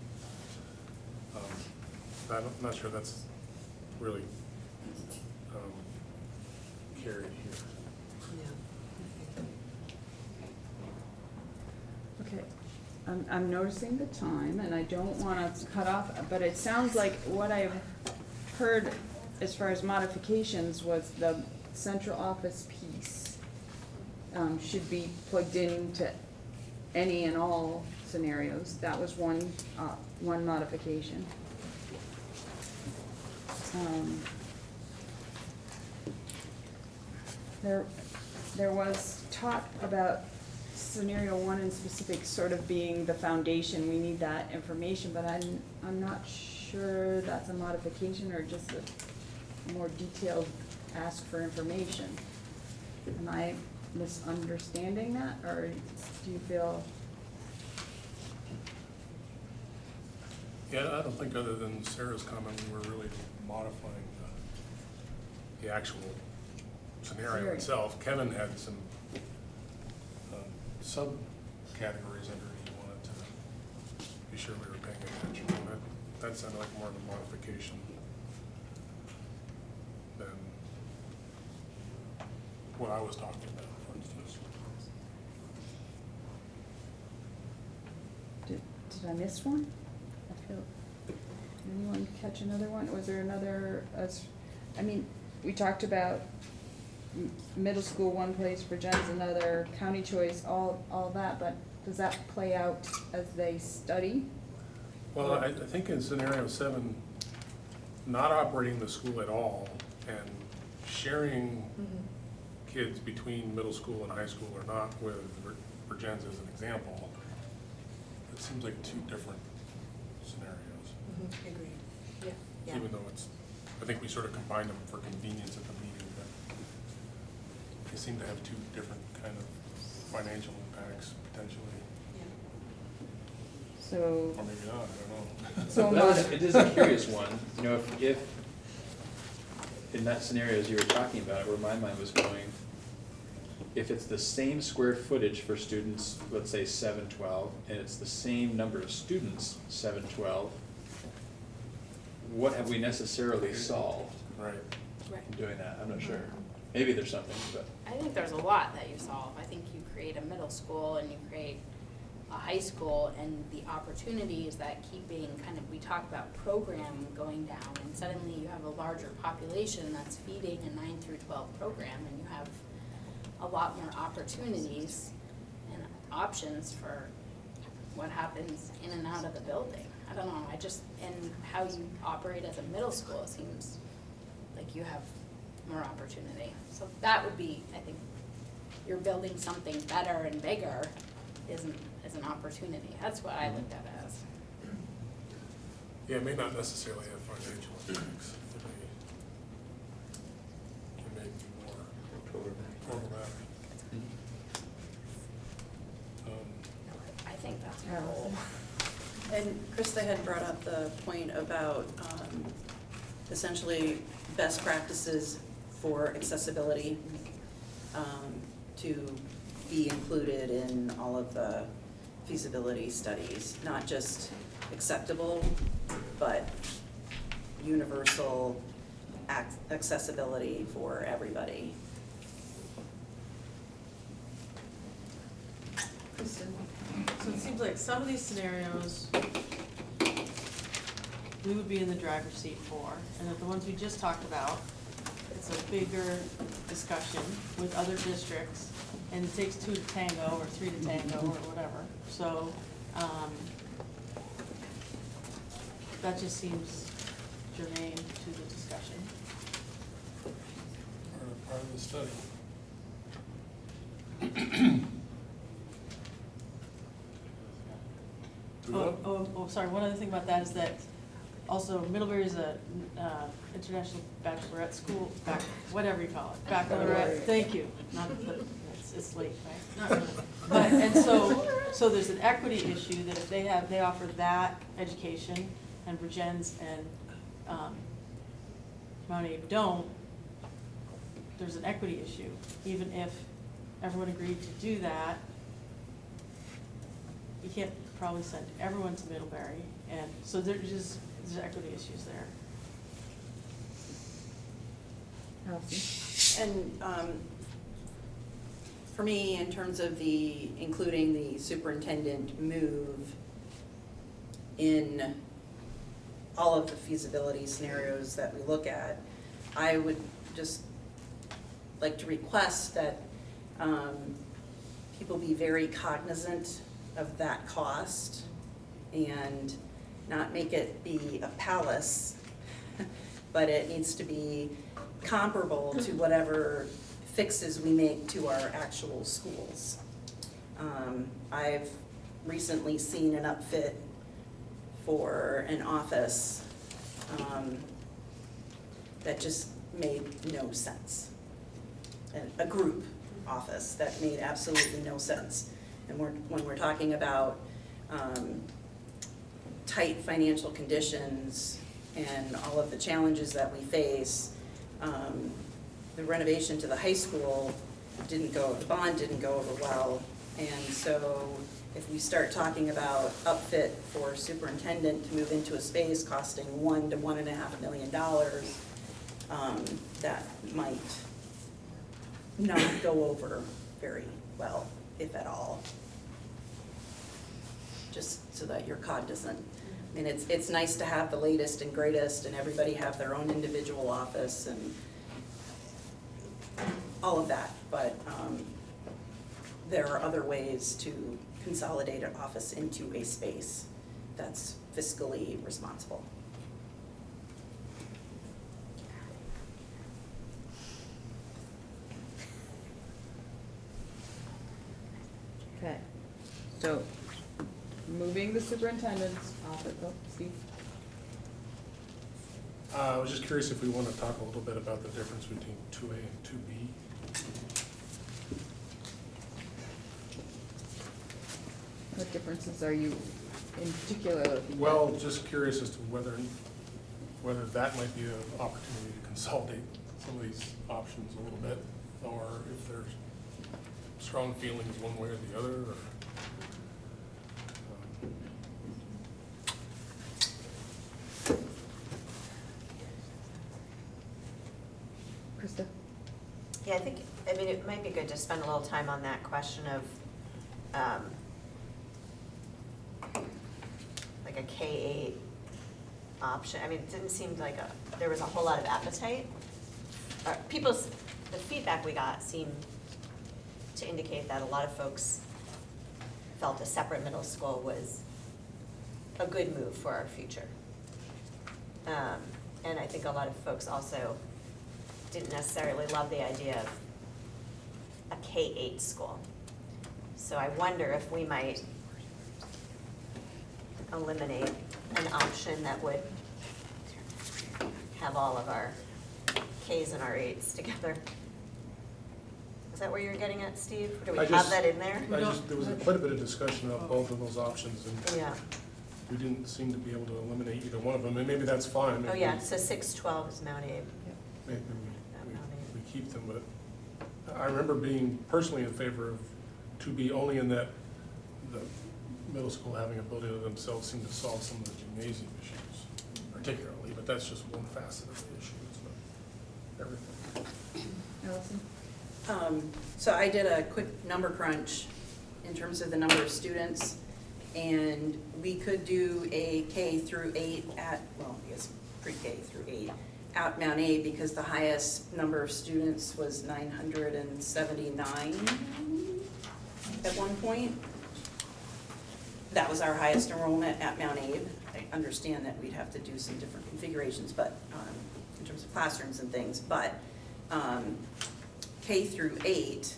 D: I'm not sure that's really carried here.
K: Okay, I'm noticing the time, and I don't want to cut off, but it sounds like what I've heard as far as modifications was the central office piece should be plugged into any and all scenarios. That was one modification. There was talk about scenario 1 in specific sort of being the foundation. We need that information, but I'm not sure that's a modification or just a more detailed ask for information. Am I misunderstanding that, or do you feel?
D: Yeah, I don't think other than Sarah's comment, we were really modifying the actual scenario itself. Kevin had some subcategories under it he wanted to be sure we were paying attention to. That sounded like more of a modification than what I was talking about, for instance.
K: Did I miss one? I feel, did anyone catch another one? Was there another, we talked about middle school one place, Virgins another, county choice, all that, but Does that play out as they study?
D: Well, I think in scenario 7, not operating the school at all and sharing kids between middle school and high school or not with Virgins as an example, it seems like 2 different scenarios.
F: Agreed. Yeah.
D: Even though I think we sort of combined them for convenience at the meeting, but they seem to have 2 different kind of financial impacts potentially.
K: So,
D: Or maybe not, I don't know.
K: so
E: It is a curious one, you know, if, in that scenario as you were talking about, where my mind was going, if it's the same square footage for students, let's say 712, and it's the same number of students, 712, what have we necessarily solved
D: Right.
E: in doing that? I'm not sure. Maybe there's something, but.
L: I think there's a lot that you solve. I think you create a middle school and you create a high school, and the opportunities that keep being kind of, we talk about program going down, and suddenly you have a larger population that's feeding a 9 through 12 program, and you have a lot more opportunities and options for what happens in and out of the building. I don't know, and how you operate as a middle school, it seems like you have more opportunity. So that would be, I think, you're building something better and bigger is an opportunity. That's what I looked at it as.
D: Yeah, it may not necessarily have financial impacts. It may be more programmatic.
L: I think that's our goal.
F: And Krista had brought up the point about essentially best practices for accessibility to be included in all of the feasibility studies, not just acceptable, but universal accessibility for everybody.
I: So it seems like some of these scenarios we would be in the driver's seat for, and that the ones we just talked about, it's a bigger discussion with other districts, and it takes 2 to tango or 3 to tango or whatever. So that just seems germane to the discussion.
D: Part of the study.
I: Sorry, one other thing about that is that also Middlebury is a international bachelorette school, whatever you call it, baccalaureate, thank you. Not the, it's late, right? Not really. But, and so there's an equity issue that if they offer that education and Virgins and Mount Abe don't, there's an equity issue. Even if everyone agreed to do that, you can't probably send everyone to Middlebury, and so there's equity issues there.
F: And for me, in terms of including the superintendent move in all of the feasibility scenarios that we look at, I would just like to request that people be very cognizant of that cost and not make it be a palace, but it needs to be comparable to whatever fixes we make to our actual schools. I've recently seen an upfit for an office that just made no sense. A group office that made absolutely no sense. And when we're talking about tight financial conditions and all of the challenges that we face, the renovation to the high school the bond didn't go over well. And so if we start talking about upfit for superintendent to move into a space costing $1 to $1.5 million, that might not go over very well, if at all. Just so that you're cognizant. I mean, it's nice to have the latest and greatest and everybody have their own individual office and all of that, but there are other ways to consolidate an office into a space that's fiscally responsible.
K: Okay, so moving the superintendent's office, oh, Steve?
D: I was just curious if we want to talk a little bit about the difference between 2A and 2B.
K: What differences are you in particular looking at?
D: Well, just curious as to whether that might be an opportunity to consolidate some of these options a little bit, or if there's strong feelings one way or the other, or.
K: Krista?
C: Yeah, I think, I mean, it might be good to spend a little time on that question of, like a K-8 option. I mean, it didn't seem like there was a whole lot of appetite. The feedback we got seemed to indicate that a lot of folks felt a separate middle school was a good move for our future. And I think a lot of folks also didn't necessarily love the idea of a K-8 school. So I wonder if we might eliminate an option that would have all of our Ks and our 8s together. Is that where you're getting at, Steve? Do we have that in there?
D: There was quite a bit of discussion about both of those options, and
C: Yeah.
D: we didn't seem to be able to eliminate either one of them, and maybe that's fine.
C: Oh, yeah, so 6-12 is Mount Abe.
D: Maybe we keep them, but I remember being personally in favor of 2B only in that the middle school having a building to themselves seemed to solve some of the gymnasium issues particularly, but that's just one facet of the issue, it's not everything.
K: Allison?
F: So I did a quick number crunch in terms of the number of students, and we could do a K through 8 at, well, I guess pre-K through 8 at Mount A, because the highest number of students was 979 at one point. That was our highest enrollment at Mount Abe. I understand that we'd have to do some different configurations, but in terms of classrooms and things, but K through 8,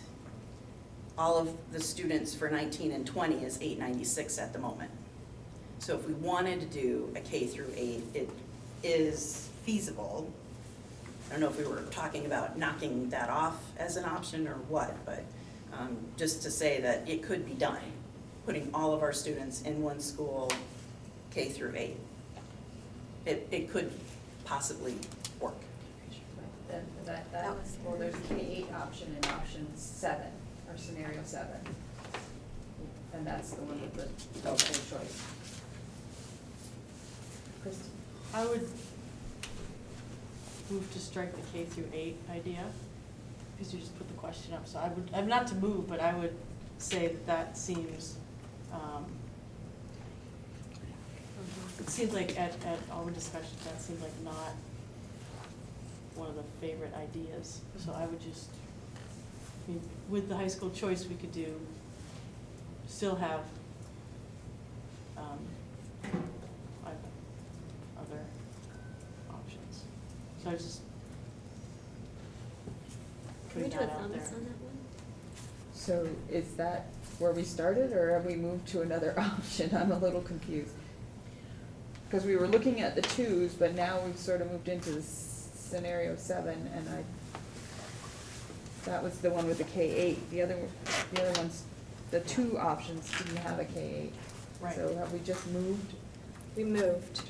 F: all of the students for 19 and 20 is 896 at the moment. So if we wanted to do a K through 8, it is feasible. I don't know if we were talking about knocking that off as an option or what, but just to say that it could be done, putting all of our students in one school, K through 8. It could possibly work.
K: That was, well, there's a K-8 option and option 7, or scenario 7. And that's the one with the choice. Krista?
I: I would move to strike the K through 8 idea, because you just put the question up. So I'm not to move, but I would say that seems, it seems like at all the discussions, that seems like not one of the favorite ideas. So I would just, I mean, with the high school choice, we could do, still have other options. So I just putting that out there.
K: So is that where we started, or have we moved to another option? I'm a little confused. Because we were looking at the 2s, but now we've sort of moved into the scenario 7, and that was the one with the K-8. The other ones, the 2 options didn't have a K-8.
I: Right.
K: So have we just moved?
G: We moved.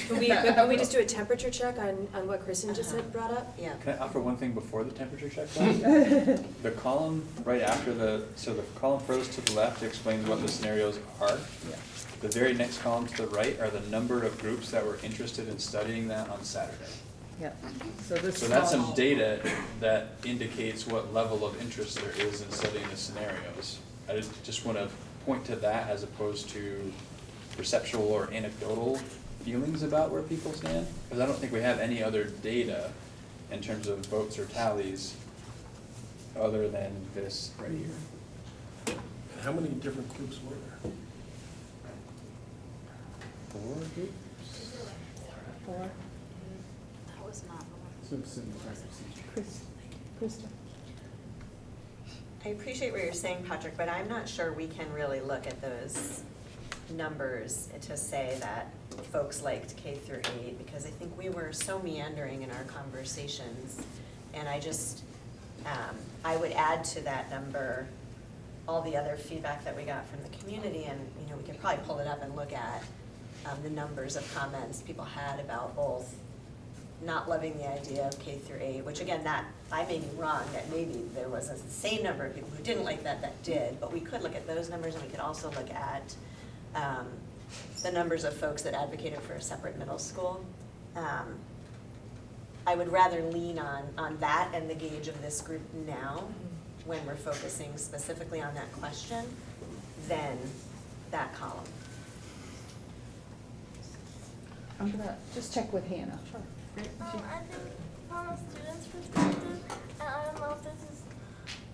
G: But we just do a temperature check on what Kristen just had brought up?
C: Yeah.
E: Can I offer one thing before the temperature check? The column right after the column furthest to the left explains what the scenarios are.
K: Yeah.
E: The very next column to the right are the number of groups that were interested in studying that on Saturday.
K: Yeah. So this.
E: So that's some data that indicates what level of interest there is in studying the scenarios. I just want to point to that as opposed to perceptual or anecdotal feelings about where people stand, because I don't think we have any other data in terms of votes or tallies other than this right here.
D: How many different groups were there?
E: 4 groups?
K: 4.
L: That was not the one.
K: Krista?
C: I appreciate what you're saying, Patrick, but I'm not sure we can really look at those numbers to say that folks liked K through 8, because I think we were so meandering in our conversations. And I just, I would add to that number all the other feedback that we got from the community, and, you know, we could probably pull it up and look at the numbers of comments people had about both not loving the idea of K through 8, which again, that, I may be wrong, that maybe there was a same number of people who didn't like that did, but we could look at those numbers, and we could also look at the numbers of folks that advocated for a separate middle school. I would rather lean on that and the gauge of this group now, when we're focusing specifically on that question, than that column.
K: I'm gonna just check with Hannah. Sure.
M: I think from a student's perspective, and I don't know if this is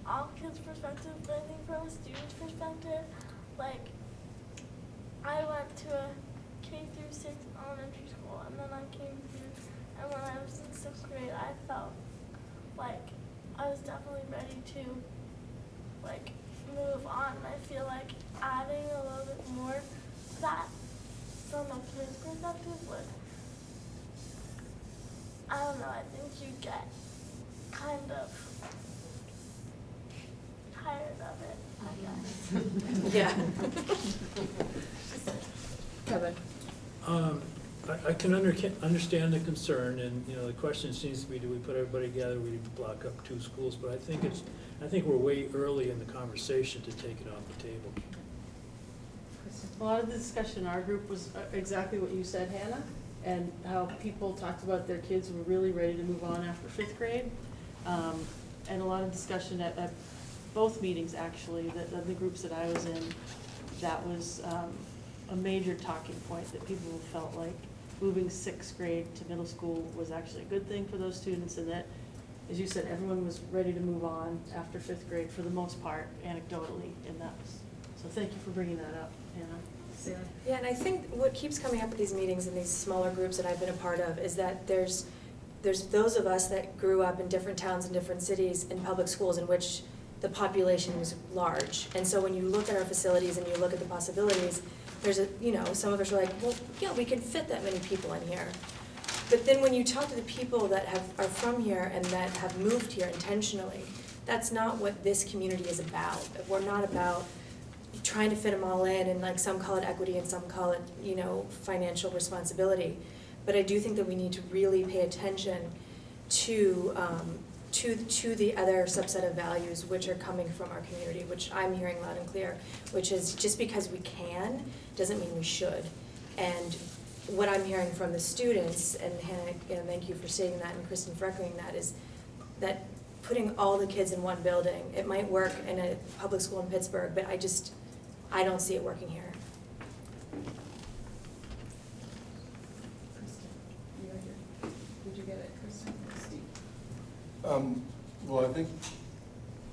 M: all kids' perspective, but I think from a student's perspective, like, I went to a K through 6 elementary school, and then I came here, and when I was in 6th grade, I felt like I was definitely ready to, like, move on. And I feel like adding a little bit more to that from a kid's perspective would, I don't know, I think you get kind of tired of it, I guess.
F: Yeah.
K: Kevin?
H: I can understand the concern, and, you know, the question seems to be, do we put everybody together, we block up 2 schools, but I think we're way early in the conversation to take it off the table.
I: A lot of the discussion in our group was exactly what you said, Hannah, and how people talked about their kids were really ready to move on after 5th grade. And a lot of discussion at both meetings, actually, the groups that I was in, that was a major talking point, that people felt like moving 6th grade to middle school was actually a good thing for those students, and that, as you said, everyone was ready to move on after 5th grade for the most part, anecdotally, and that was, so thank you for bringing that up, Hannah. Sarah?
G: Yeah, and I think what keeps coming up at these meetings and these smaller groups that I've been a part of is that there's those of us that grew up in different towns and different cities in public schools in which the population was large. And so when you look at our facilities and you look at the possibilities, there's some of us are like, well, yeah, we can fit that many people in here. But then when you talk to the people that are from here and that have moved here intentionally, that's not what this community is about. We're not about trying to fit them all in, and like some call it equity and some call it, financial responsibility. But I do think that we need to really pay attention to the other subset of values which are coming from our community, which I'm hearing loud and clear, which is just because we can doesn't mean we should. And what I'm hearing from the students, and Hannah, again, thank you for stating that, and Kristen for echoing that, is that putting all the kids in one building, it might work in a public school in Pittsburgh, but I don't see it working here.
K: Kristen, you were here. Did you get it, Kristen? Steve?
D: Well, I think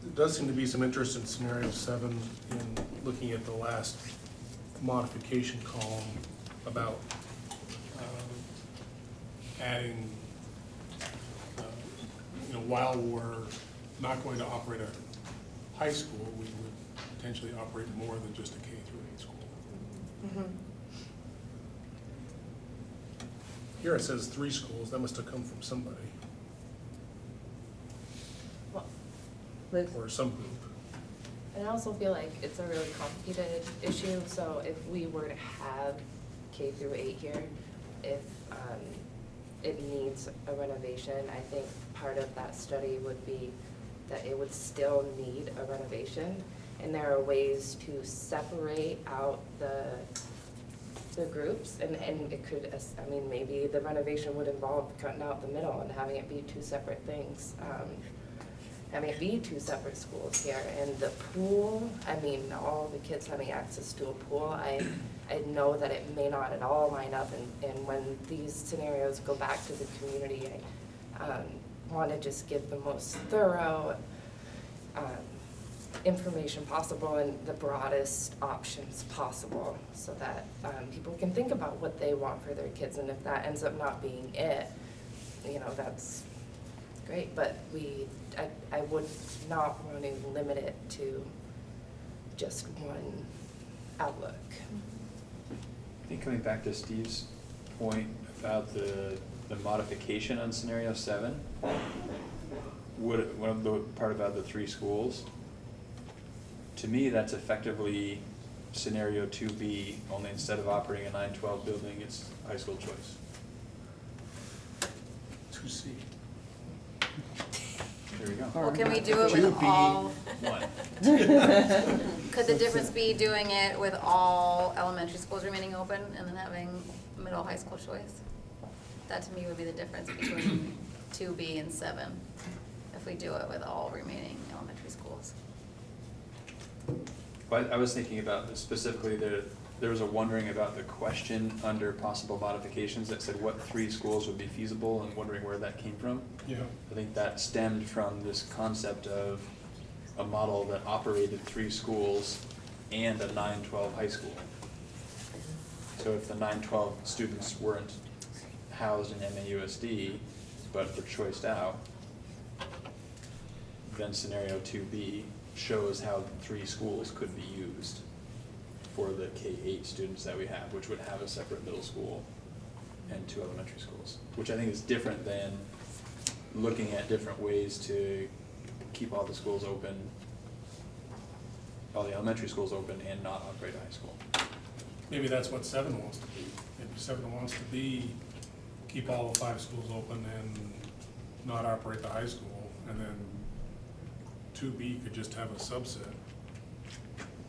D: there does seem to be some interest in scenario 7 in looking at the last modification column about adding, while we're not going to operate a high school, we would potentially operate more than just a K through 8 school.
G: Mm-hmm.
D: Here it says 3 schools, that must have come from somebody,
K: Liz?
D: or some group.
J: And I also feel like it's a really complicated issue, so if we were to have K through 8 here, if it needs a renovation, I think part of that study would be that it would still need a renovation, and there are ways to separate out the groups, and it could, maybe the renovation would involve cutting out the middle and having it be 2 separate things. Having it be 2 separate schools here, and the pool, all the kids having access to a pool, I know that it may not at all line up, and when these scenarios go back to the community, I want to just give the most thorough information possible and the broadest options possible so that people can think about what they want for their kids, and if that ends up not being it, you know, that's great, but I would not want to limit it to just one outlook.
E: I think coming back to Steve's point about the modification on scenario 7, one of the part about the 3 schools, to me that's effectively scenario 2B, only instead of operating a 9-12 building, it's high school choice.
D: 2C.
E: There we go.
A: Or-
N: Well, can we do it with
D: 2B.
N: all?
E: 1.
N: Could the difference be doing it with all elementary schools remaining open and then having middle high school choice? That to me would be the difference between 2B and 7, if we do it with all remaining elementary schools.
E: But I was thinking about specifically there was a wondering about the question under possible modifications that said what 3 schools would be feasible, and wondering where that came from.
D: Yeah.
E: I think that stemmed from this concept of a model that operated 3 schools and a 9-12 high school. So if the 9-12 students weren't housed in MAUSD, but were choiced out, then scenario 2B shows how 3 schools could be used for the K-8 students that we have, which would have a separate middle school and 2 elementary schools, which I think is different than looking at different ways to keep all the schools open, all the elementary schools open, and not operate a high school.
D: Maybe that's what 7 wants to be. Maybe 7 wants to be, keep all the 5 schools open and not operate the high school, and then 2B could just have a subset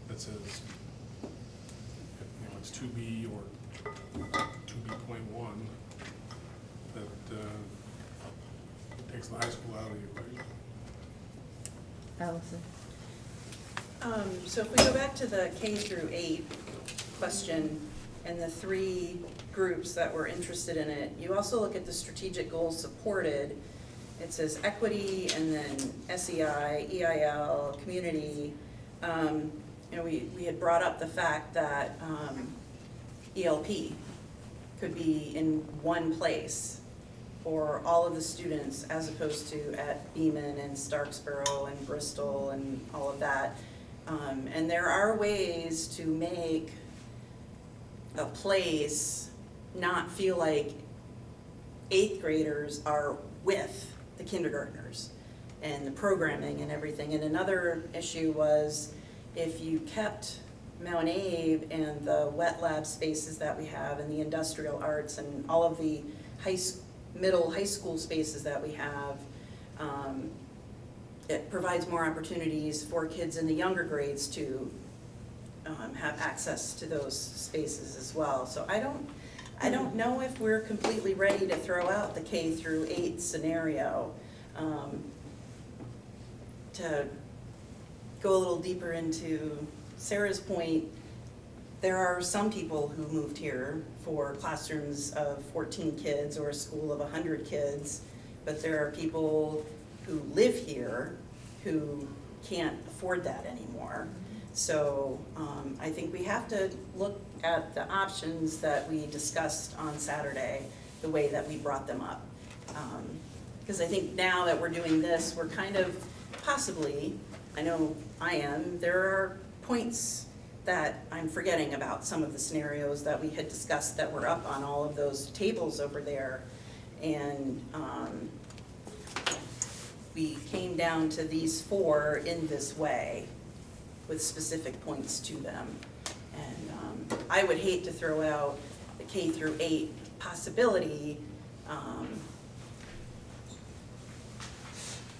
D: that says, you know, it's 2B or 2B.1 that takes the high school out of the equation.
K: Allison?
F: So if we go back to the K through 8 question and the 3 groups that were interested in it, you also look at the strategic goals supported. It says equity and then SEI, EIL, community. You know, we had brought up the fact that ELP could be in one place for all of the students as opposed to at Beeman and Starksboro and Bristol and all of that. And there are ways to make a place not feel like 8th graders are with the kindergartners and the programming and everything. And another issue was if you kept Mount Abe and the wet lab spaces that we have and the industrial arts and all of the middle high school spaces that we have, it provides more opportunities for kids in the younger grades to have access to those spaces as well. So I don't know if we're completely ready to throw out the K through 8 scenario. To go a little deeper into Sarah's point, there are some people who moved here for classrooms of 14 kids or a school of 100 kids, but there are people who live here who can't afford that anymore. So I think we have to look at the options that we discussed on Saturday, the way that we brought them up. Because I think now that we're doing this, we're kind of possibly, I know I am, there are points that I'm forgetting about some of the scenarios that we had discussed that were up on all of those tables over there. And we came down to these 4 in this way with specific points to them. And I would hate to throw out the K through 8 possibility,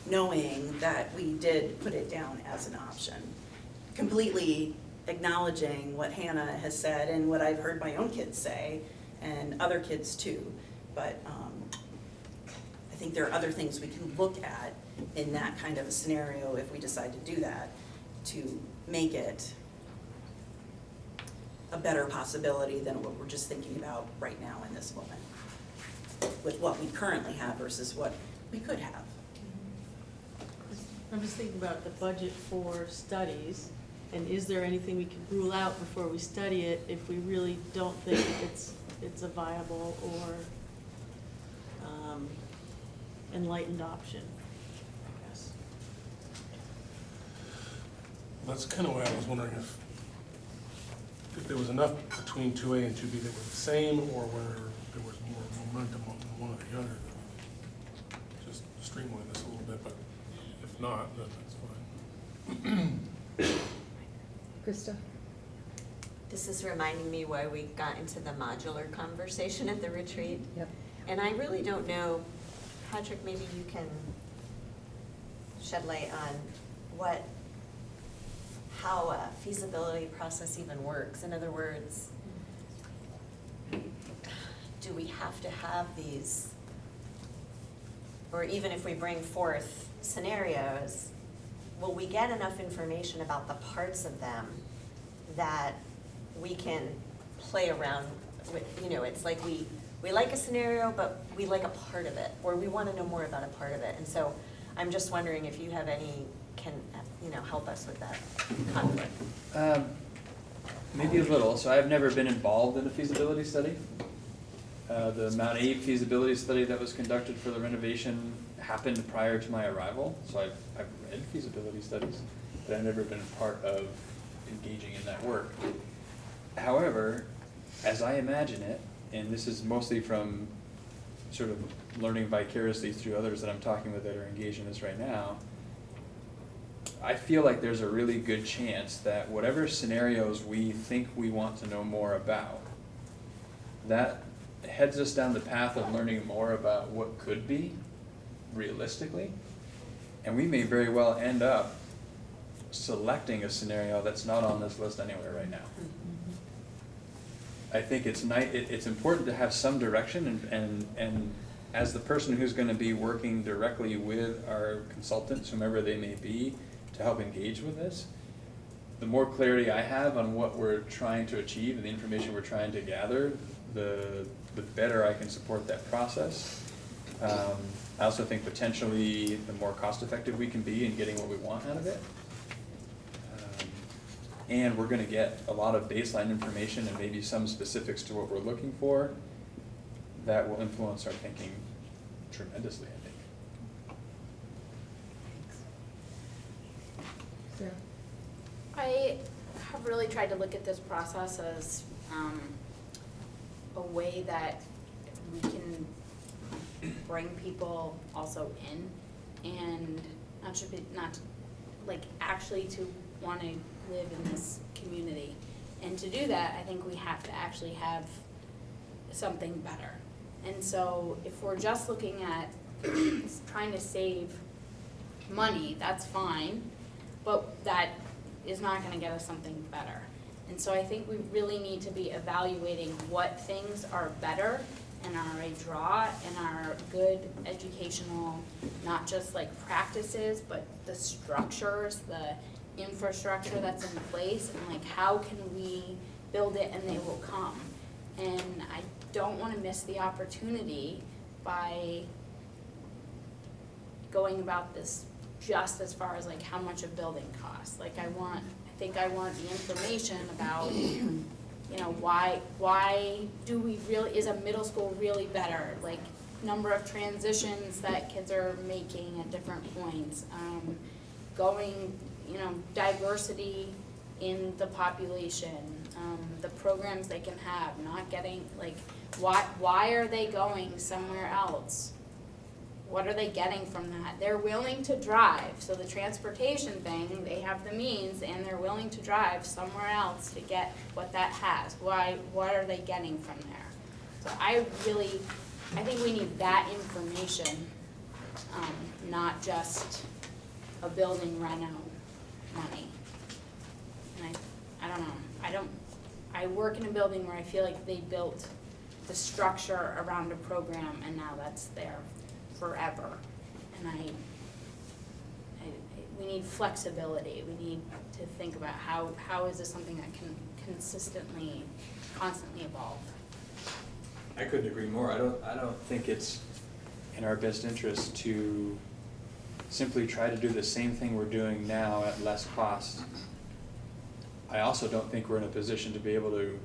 F: knowing that we did put it down as an option. Completely acknowledging what Hannah has said and what I've heard my own kids say, and other kids too. But I think there are other things we can look at in that kind of a scenario if we decide to do that, to make it a better possibility than what we're just thinking about right now in this moment, with what we currently have versus what we could have.
I: I'm just thinking about the budget for studies, and is there anything we can rule out before we study it if we really don't think it's a viable or enlightened option, I guess.
D: That's kind of why I was wondering if there was enough between 2A and 2B that were the same, or whether there was more momentum on one or the other. Just streamline this a little bit, but if not, then that's fine.
K: Krista?
C: This is reminding me why we got into the modular conversation at the retreat.
K: Yep.
C: And I really don't know, Patrick, maybe you can shed light on how a feasibility process even works. In other words, do we have to have these, or even if we bring forth scenarios, will we get enough information about the parts of them that we can play around with? You know, it's like we like a scenario, but we like a part of it, or we want to know more about a part of it. And so I'm just wondering if you have any, can, help us with that conflict.
E: Maybe a little. So I've never been involved in a feasibility study. The Mount A feasibility study that was conducted for the renovation happened prior to my arrival. So I've read feasibility studies, but I've never been a part of engaging in that work. However, as I imagine it, and this is mostly from sort of learning vicariously through others that I'm talking with that are engaged in this right now, I feel like there's a really good chance that whatever scenarios we think we want to know more about, that heads us down the path of learning more about what could be realistically, and we may very well end up selecting a scenario that's not on this list anywhere right now. I think it's important to have some direction, and as the person who's going to be working directly with our consultants, whomever they may be, to help engage with this, the more clarity I have on what we're trying to achieve and the information we're trying to gather, the better I can support that process. I also think potentially the more cost-effective we can be in getting what we want out of it. And we're going to get a lot of baseline information and maybe some specifics to what we're looking for that will influence our thinking tremendously, I think.
K: Sarah?
L: I have really tried to look at this process as a way that we can bring people also in, and actually to want to live in this community. And to do that, I think we have to actually have something better. And so if we're just looking at trying to save money, that's fine, but that is not going to get us something better. And so I think we really need to be evaluating what things are better and are a draw and are good educational, not just like practices, but the structures, the infrastructure that's in place, and like how can we build it and they will come. And I don't want to miss the opportunity by going about this just as far as like how much a building costs. Like I think I want the information about, why do we really, is a middle school really better? Like number of transitions that kids are making at different points, diversity in the population, the programs they can have, not getting, like, why are they going somewhere else? What are they getting from that? They're willing to drive, so the transportation thing, they have the means and they're willing to drive somewhere else to get what that has. What are they getting from there? So I think we need that information, not just a building reno money. And I don't know, I work in a building where I feel like they built the structure around a program and now that's there forever. And we need flexibility. We need to think about how is this something that can constantly evolve.
E: I couldn't agree more. I don't think it's in our best interest to simply try to do the same thing we're doing now at less cost, I also don't think we're in a position to be able to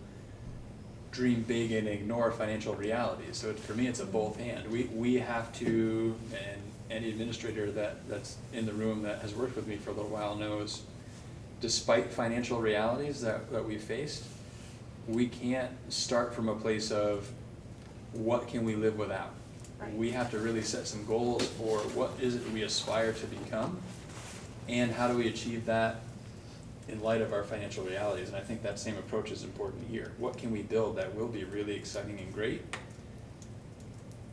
E: dream big and ignore financial realities. So for me, it's a both and. We have to, and any administrator that's in the room that has worked with me for a little while knows, despite financial realities that we faced, we can't start from a place of what can we live without.
C: Right.
E: We have to really set some goals for what is it we aspire to become, and how do we achieve that in light of our financial realities. And I think that same approach is important here. What can we build that will be really exciting and great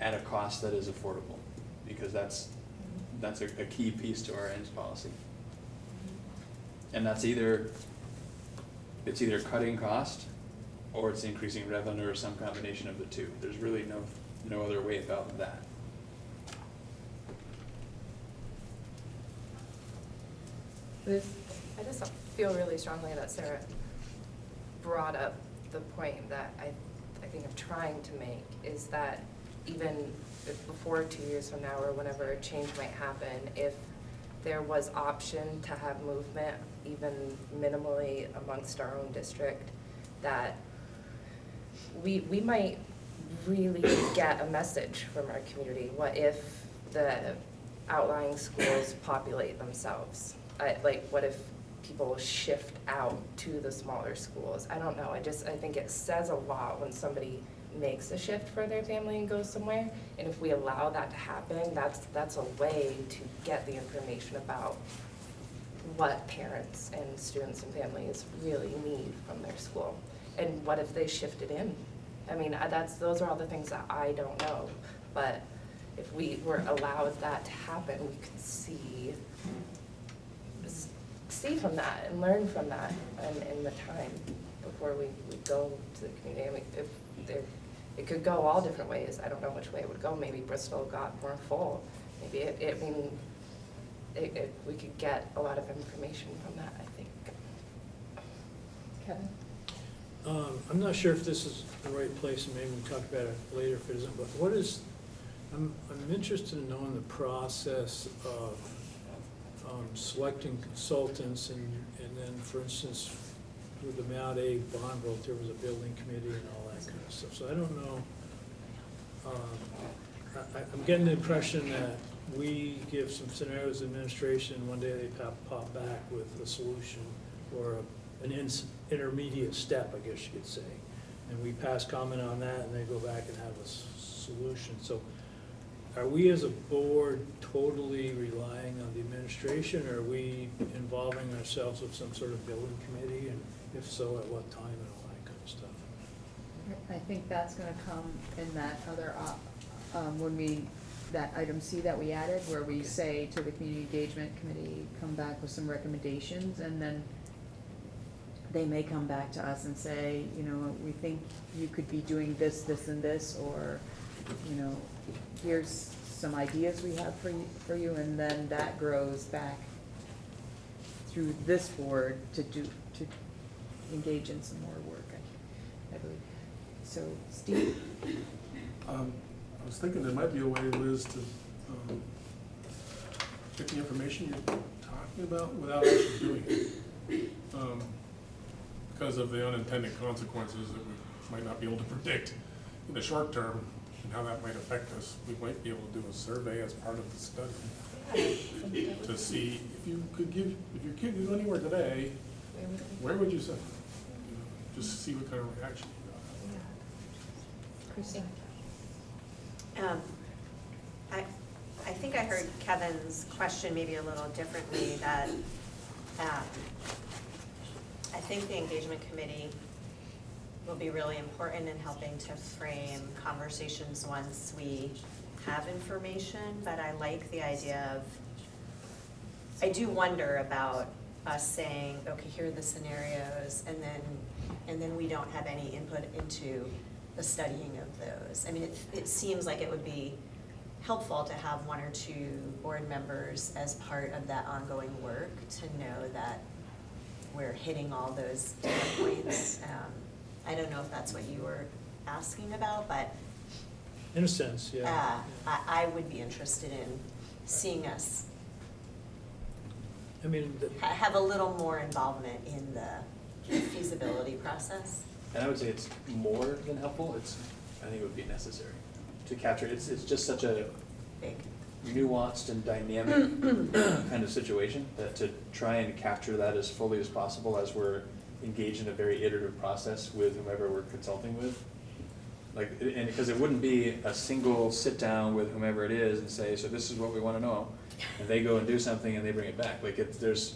E: at a cost that is affordable? Because that's a key piece to our ends policy. And that's either cutting cost or it's increasing revenue or some combination of the two. There's really no other way about that.
K: Liz?
J: I just feel really strongly that Sarah brought up the point that I think I'm trying to make, is that even before 2 years from now or whenever a change might happen, if there was option to have movement, even minimally amongst our own district, that we might really get a message from our community. What if the outlying schools populate themselves? Like, what if people shift out to the smaller schools? I don't know. I think it says a lot when somebody makes a shift for their family and goes somewhere. And if we allow that to happen, that's a way to get the information about what parents and students and families really need from their school. And what if they shifted in? I mean, those are all the things that I don't know. But if we were allowed that to happen, we could see from that and learn from that in the time before we go to the community. I mean, it could go all different ways. I don't know which way it would go. Maybe Bristol got more full. Maybe we could get a lot of information from that, I think.
K: Kevin?
H: I'm not sure if this is the right place, and maybe we'll talk about it later if it isn't, but I'm interested in knowing the process of selecting consultants, and then, for instance, with the MAUSD bond vote, there was a building committee and all that kind of stuff. So I don't know. I'm getting the impression that we give some scenarios to administration, and one day they pop back with a solution or an intermediate step, I guess you could say. And we pass comment on that, and they go back and have a solution. So are we as a board totally relying on the administration, or are we involving ourselves with some sort of building committee, and if so, at what time and all that kind of stuff?
K: I think that's gonna come in that other, that item C that we added, where we say to the community engagement committee, come back with some recommendations, and then they may come back to us and say, we think you could be doing this, this, and this, or, here's some ideas we have for you, and then that grows back through this board to engage in some more work, I believe. So, Steve?
D: I was thinking there might be a way, Liz, to get the information you're talking about without actually doing it. Because of the unintended consequences that we might not be able to predict in the short term and how that might affect us. We might be able to do a survey as part of the study to see if your kid could go anywhere today, where would you send them? Just see what kind of reaction you got.
K: Christine?
C: I think I heard Kevin's question maybe a little differently, that I think the engagement committee will be really important in helping to frame conversations once we have information, but I like the idea of, I do wonder about us saying, okay, here are the scenarios, and then we don't have any input into the studying of those. I mean, it seems like it would be helpful to have one or two board members as part of that ongoing work to know that we're hitting all those data points. I don't know if that's what you were asking about, but
H: In a sense, yeah.
C: I would be interested in seeing us
H: I mean,
C: have a little more involvement in the feasibility process.
E: And I would say it's more than helpful, I think it would be necessary to capture, it's just such a
C: Big.
E: nuanced and dynamic kind of situation that to try and capture that as fully as possible as we're engaged in a very iterative process with whomever we're consulting with. Like, and because it wouldn't be a single sit down with whomever it is and say, so this is what we want to know, and they go and do something and they bring it back. Like, there's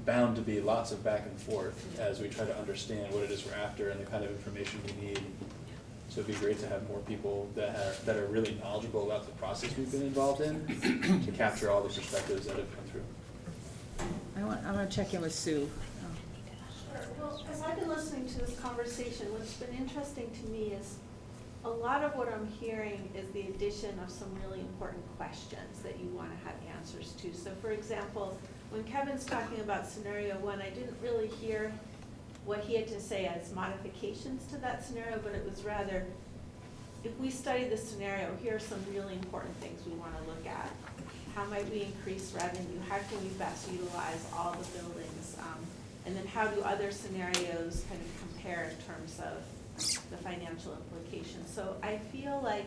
E: bound to be lots of back and forth as we try to understand what it is we're after and the kind of information we need. So it'd be great to have more people that are really knowledgeable about the process we've been involved in to capture all the perspectives that have come through.
K: I want to check in with Sue.
O: Sure. Well, as I've been listening to this conversation, what's been interesting to me is a lot of what I'm hearing is the addition of some really important questions that you want to have answers to. So for example, when Kevin's talking about scenario 1, I didn't really hear what he had to say as modifications to that scenario, but it was rather, if we study this scenario, here are some really important things we want to look at. How might we increase revenue? How can we best utilize all the buildings? And then how do other scenarios kind of compare in terms of the financial implications? So I feel like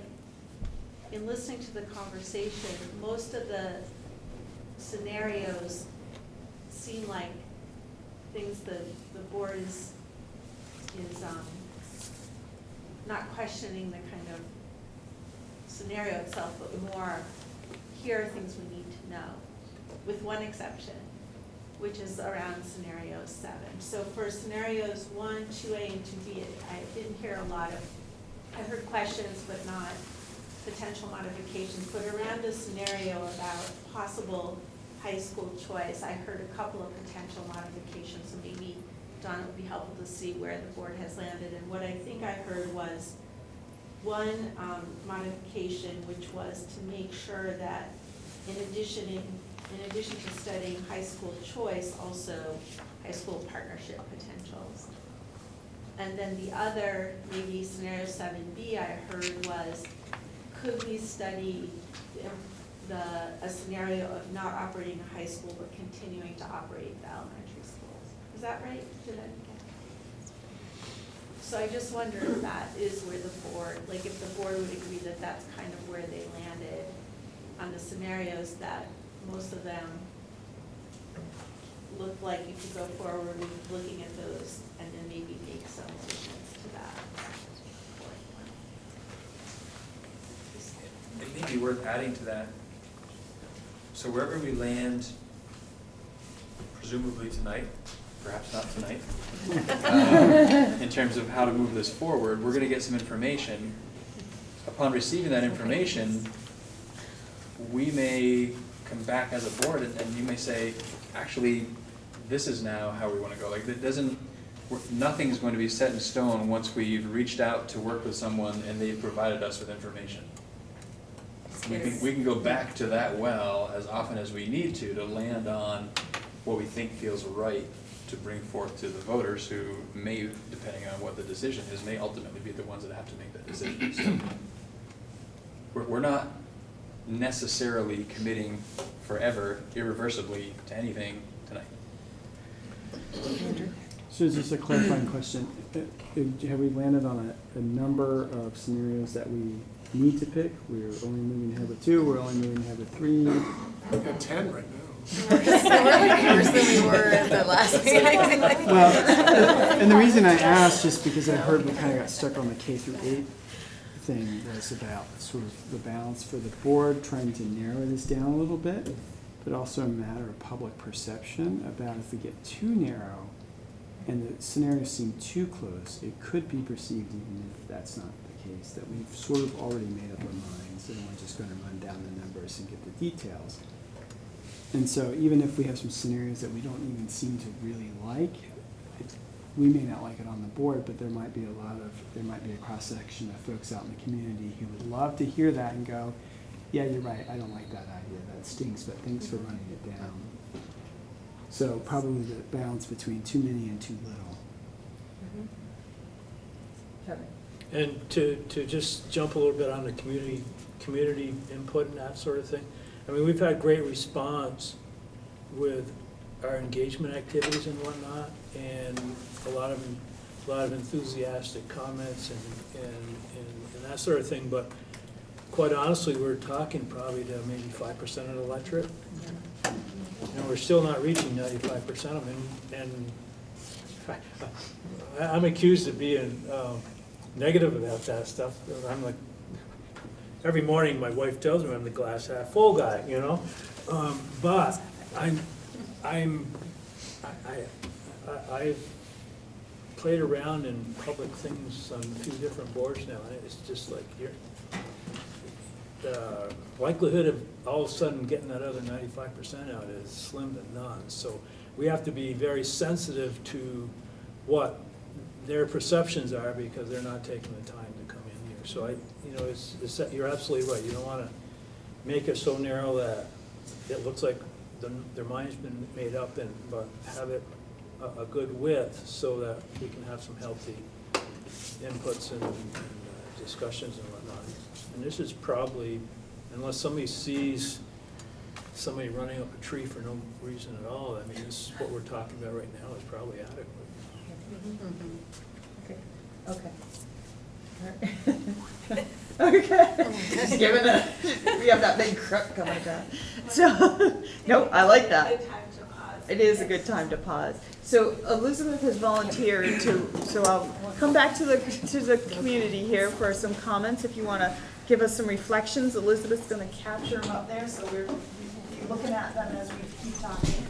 O: in listening to the conversation, most of the scenarios seem like things the board is not questioning the kind of scenario itself, but more, here are things we need to know, with one exception, which is around scenario 7. So for scenarios 1, 2A, and 2B, I didn't hear a lot of, I heard questions but not potential modifications. But around the scenario about possible high school choice, I heard a couple of potential modifications. So maybe, Donna, it would be helpful to see where the board has landed. And what I think I heard was one modification, which was to make sure that in addition to studying high school choice, also high school partnership potentials. And then the other, maybe scenario 7B I heard was, could we study a scenario of not operating a high school but continuing to operate the elementary schools? Is that right? Did I get that? So I just wonder if that is where the board, like if the board would agree that that's kind of where they landed on the scenarios, that most of them look like you could go forward with looking at those and then maybe make some additions to that.
E: It may be worth adding to that. So wherever we land, presumably tonight, perhaps not tonight, in terms of how to move this forward, we're going to get some information. Upon receiving that information, we may come back as a board and you may say, actually, this is now how we want to go. Like, it doesn't, nothing's going to be set in stone once we've reached out to work with someone and they've provided us with information. We can go back to that well as often as we need to land on what we think feels right to bring forth to the voters who may, depending on what the decision is, may ultimately be the ones that have to make that decision. So we're not necessarily committing forever, irreversibly to anything tonight.
P: So just a clarifying question. Have we landed on a number of scenarios that we need to pick? We're only moving ahead with 2, we're only moving ahead with 3.
D: We've got 10 right now.
N: Worse than we were at the last meeting.
P: Well, and the reason I asked, just because I heard we kind of got stuck on the K through 8 thing, was about sort of the balance for the board, trying to narrow this down a little bit, but also a matter of public perception about if we get too narrow and the scenarios seem too close, it could be perceived, even if that's not the case, that we've sort of already made up our minds and we're just going to run down the numbers and get the details. And so even if we have some scenarios that we don't even seem to really like, we may not like it on the board, but there might be a cross-section of folks out in the community who would love to hear that and go, yeah, you're right, I don't like that idea, that stinks, but thanks for running it down. So probably the balance between too many and too little.
K: Kevin?
H: And to just jump a little bit on the community input and that sort of thing. I mean, we've had great response with our engagement activities and whatnot, and a lot of enthusiastic comments and that sort of thing, but quite honestly, we're talking probably to maybe 5% of the electorate. And we're still not reaching 95% of them, and I'm accused of being negative about that stuff. I'm like, every morning my wife tells me I'm the glass half full guy, you know? But I've played around in public things on a few different boards now, and it's just like, the likelihood of all of a sudden getting that other 95% out is slim to none. So we have to be very sensitive to what their perceptions are, because they're not taking the time to come in here. So you're absolutely right. You don't want to make it so narrow that it looks like their mind's been made up, but have it a good width so that we can have some healthy inputs and discussions and whatnot. And this is probably, unless somebody sees somebody running up a tree for no reason at all, I mean, this, what we're talking about right now is probably adequate.
A: Okay. Okay. Just giving we have that big crook coming down. So, no, I like that.
O: Good time to pause.
A: It is a good time to pause. So Elizabeth has volunteered so I'll come back to the community here for some comments. If you want to give us some reflections, Elizabeth's going to capture them up there, so we'll be looking at them as we keep talking.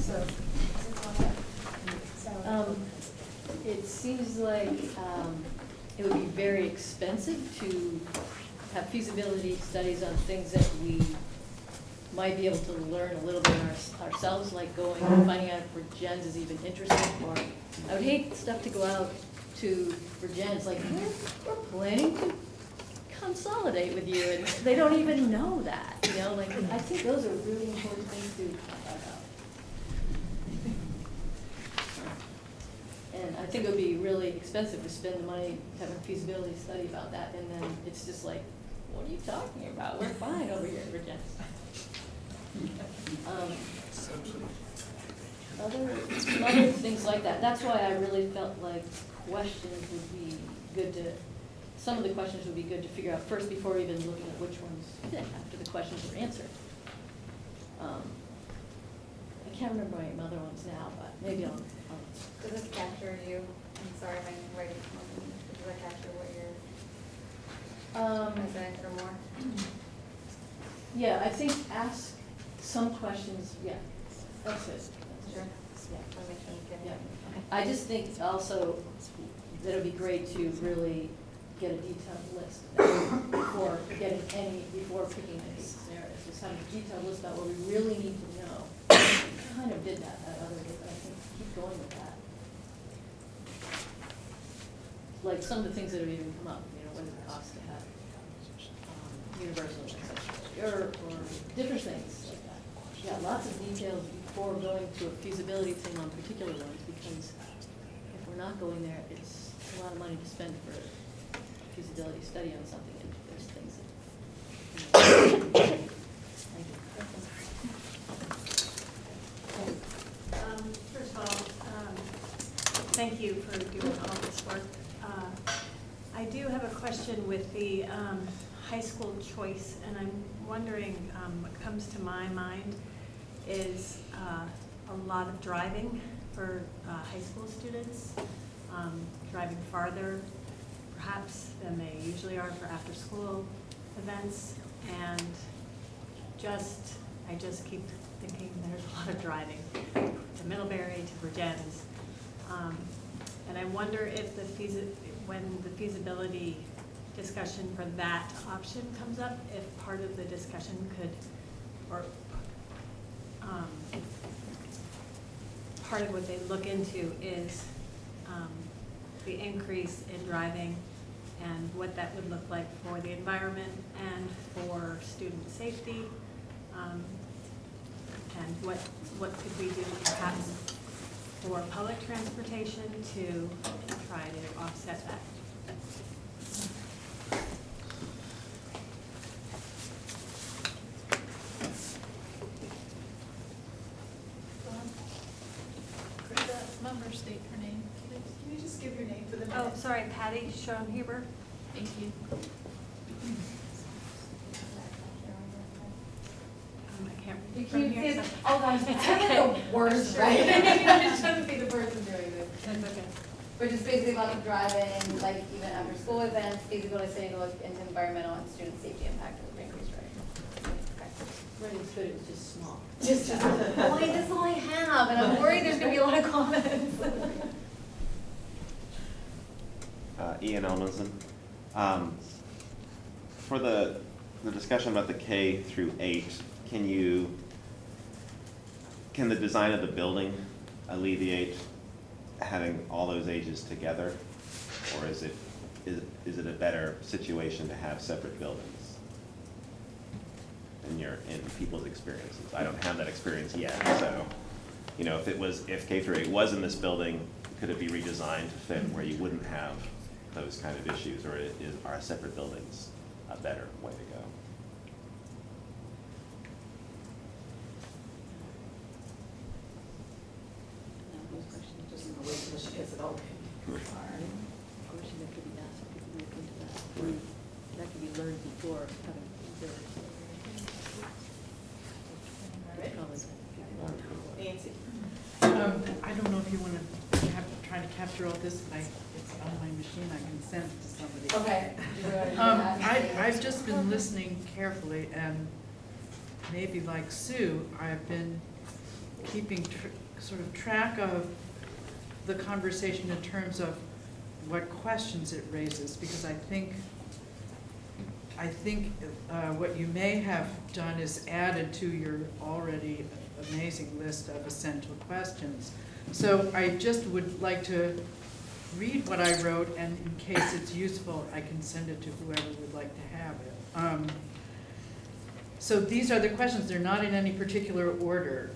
A: So,
Q: it seems like it would be very expensive to have feasibility studies on things that we might be able to learn a little bit ourselves, like going and finding out if Virgins is even interested. Or I would hate stuff to go out to Virgins, like, we're planning to consolidate with you, and they don't even know that, you know, like, I think those are really important things to find out. And I think it would be really expensive to spend the money to have a feasibility study about that, and then it's just like, what are you talking about? We're fine over here at Virginia. Other things like that. That's why I really felt like questions would be good to, some of the questions would be good to figure out first before even looking at which ones fit after the questions were answered. I can't remember my other ones now, but maybe I'll
N: Does this capture you? I'm sorry, I'm writing something. Does that capture what you're saying or more?
Q: Yeah, I think ask some questions, yeah, that's it.
N: Sure.
Q: Yeah.
N: I'll make sure you get
Q: Yeah.
N: it.
Q: I just think also that it would be great to really get a detailed list before picking any scenarios. Just have a detailed list about what we really need to know. I kind of did that other day, but I think keep going with that. Like some of the things that have even come up, you know, what does it cost to have universal accessibility or different things like that. Yeah, lots of details before going to a feasibility thing on particular ones, because if we're not going there, it's a lot of money to spend for a feasibility study on something, and there's things that, Thank you.
O: First of all, thank you for doing all this work. I do have a question with the high school choice, and I'm wondering, what comes to my mind is a lot of driving for high school students, driving farther perhaps than they usually are for after-school events, and I just keep thinking there's a lot of driving to Middlebury, to Virgins, and I wonder if when the feasibility discussion for that option comes up, if part of the discussion could, or part of what they look into is the increase in driving and what that would look like for the environment and for student safety, and what could we do perhaps for public transportation to try to offset that.
B: or state her name, please?
K: Can you just give your name for the
B: Oh, sorry, Patty Schoenhuber. Thank you. I can't
G: You
B: read from
G: can't
B: here.
G: see it.
B: so-
G: Oh gosh,
B: It's
G: I
B: okay.
G: have the words right. It shouldn't be the person doing this.
B: That's okay.
N: Which is basically about the driving, like even after school events, feasibility study to look into environmental and student safety impact of the increased driving.
Q: Right, it's good, it's just small.
N: Just, boy, this is all I have, and I'm worried there's gonna be a lot of comments.
R: Ian Elmanson. For the discussion about the K through 8, can the design of the building alleviate having all those ages together, or is it a better situation to have separate buildings in people's experiences? I don't have that experience yet, so if K through 8 was in this building, could it be redesigned to fit where you wouldn't have those kind of issues, or are separate buildings a better way to go?
Q: Those questions just wait until she gets it open. Question that could be asked, we could look into that. That could be learned before having the.
F: Nancy.
I: I don't know if you want to try to capture all this, but it's on my machine, I can send it to somebody.
N: Okay.
I: I've just been listening carefully, and maybe like Sue, I've been keeping sort of track of the conversation in terms of what questions it raises, because I think what you may have done is added to your already amazing list of essential questions. So I just would like to read what I wrote, and in case it's useful, I can send it to whoever would like to have it. So these are the questions. They're not in any particular order.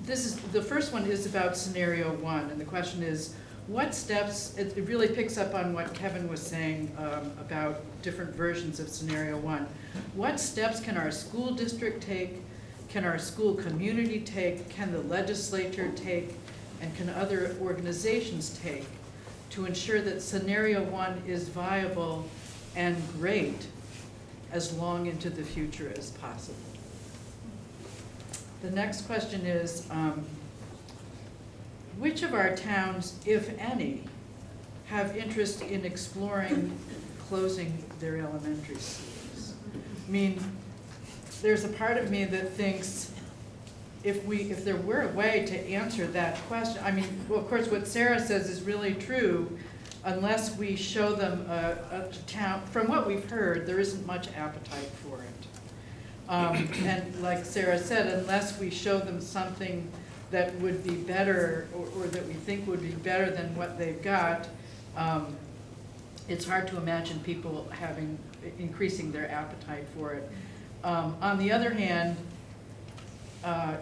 I: The first one is about scenario 1, and the question is, what steps, it really picks up on what Kevin was saying about different versions of scenario 1. What steps can our school district take? Can our school community take? Can the legislature take? And can other organizations take to ensure that scenario 1 is viable and great as long into the future as possible? The next question is, which of our towns, if any, have interest in exploring closing their elementary schools? I mean, there's a part of me that thinks if there were a way to answer that question, I mean, well, of course, what Sarah says is really true, unless we show them a town, from what we've heard, there isn't much appetite for it. And like Sarah said, unless we show them something that would be better, or that we think would be better than what they've got, it's hard to imagine people increasing their appetite for it. On the other hand,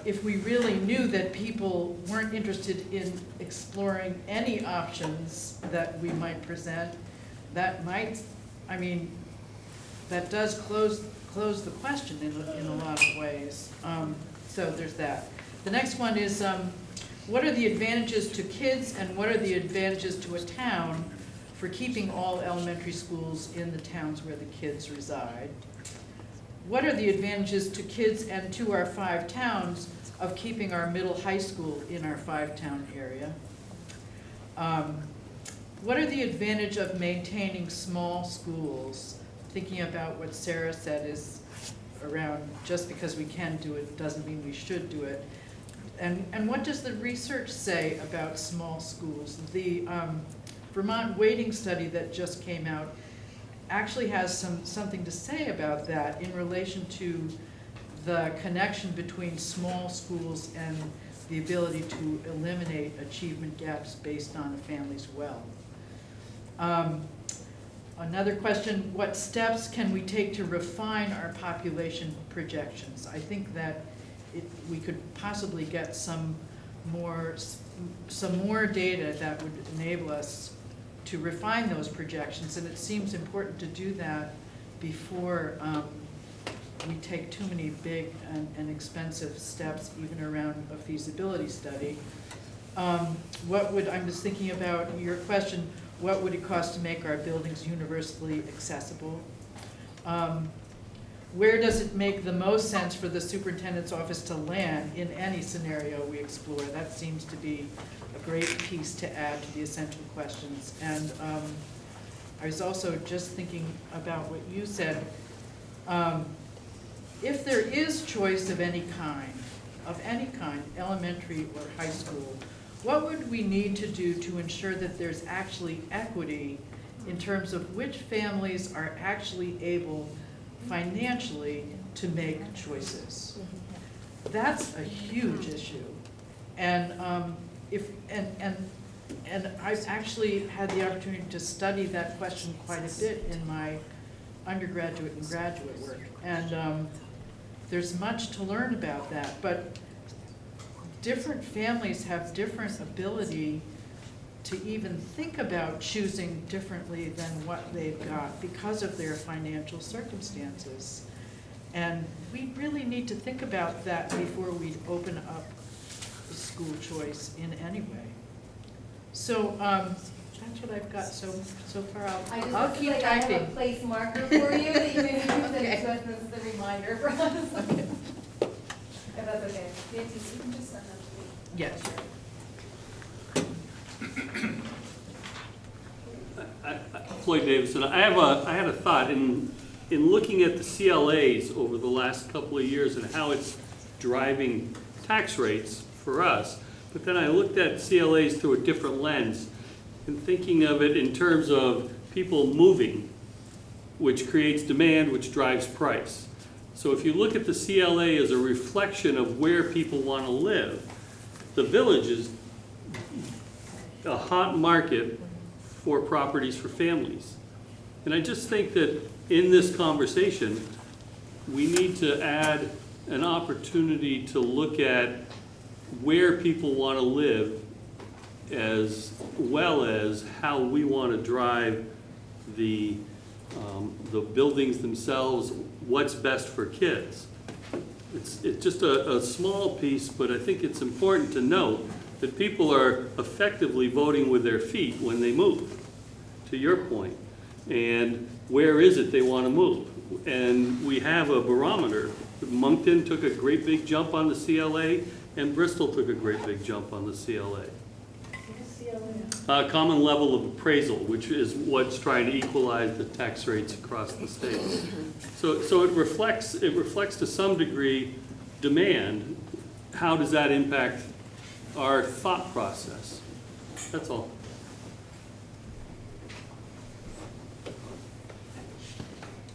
I: if we really knew that people weren't interested in exploring any options that we might present, that does close the question in a lot of ways. So there's that. The next one is, what are the advantages to kids and what are the advantages to a town for keeping all elementary schools in the towns where the kids reside? What are the advantages to kids and to our 5 towns of keeping our middle high school in our 5-town area? What are the advantages of maintaining small schools? Thinking about what Sarah said is around, just because we can do it doesn't mean we should do it. And what does the research say about small schools? The Vermont weighting study that just came out actually has something to say about that in relation to the connection between small schools and the ability to eliminate achievement gaps based on a family's wealth. Another question, what steps can we take to refine our population projections? I think that we could possibly get some more data that would enable us to refine those projections, and it seems important to do that before we take too many big and expensive steps, even around a feasibility study.
S: I'm just thinking about your question, what would it cost to make our buildings universally accessible? Where does it make the most sense for the superintendent's office to land in any scenario we explore? That seems to be a great piece to add to the essential questions. And I was also just thinking about what you said. If there is choice of any kind, elementary or high school, what would we need to do to ensure that there's actually equity in terms of which families are actually able financially to make choices? That's a huge issue. And I've actually had the opportunity to study that question quite a bit in my undergraduate and graduate work. And there's much to learn about that, but different families have different ability to even think about choosing differently than what they've got because of their financial circumstances. And we really need to think about that before we open up school choice in any way. So that's what I've got so far. I'll keep typing.
G: I have a place marker for you that you can use as the reminder for us.
S: Okay.
G: If that's okay. Nancy, you can just send them to me.
S: Yes.
T: Floyd Davison. I had a thought in looking at the CLAs over the last couple of years and how it's driving tax rates for us. But then I looked at CLAs through a different lens and thinking of it in terms of people moving, which creates demand, which drives price. So if you look at the CLA as a reflection of where people want to live, the Village is a hot market for properties for families. And I just think that in this conversation, we need to add an opportunity to look at where people want to live as well as how we want to drive the buildings themselves, what's best for kids. It's just a small piece, but I think it's important to note that people are effectively voting with their feet when they move, to your point. And where is it they want to move? And we have a barometer. Moncton took a great big jump on the CLA, and Bristol took a great big jump on the CLA. Common level of appraisal, which is what's trying to equalize the tax rates across the state. So it reflects to some degree demand. How does that impact our thought process? That's all.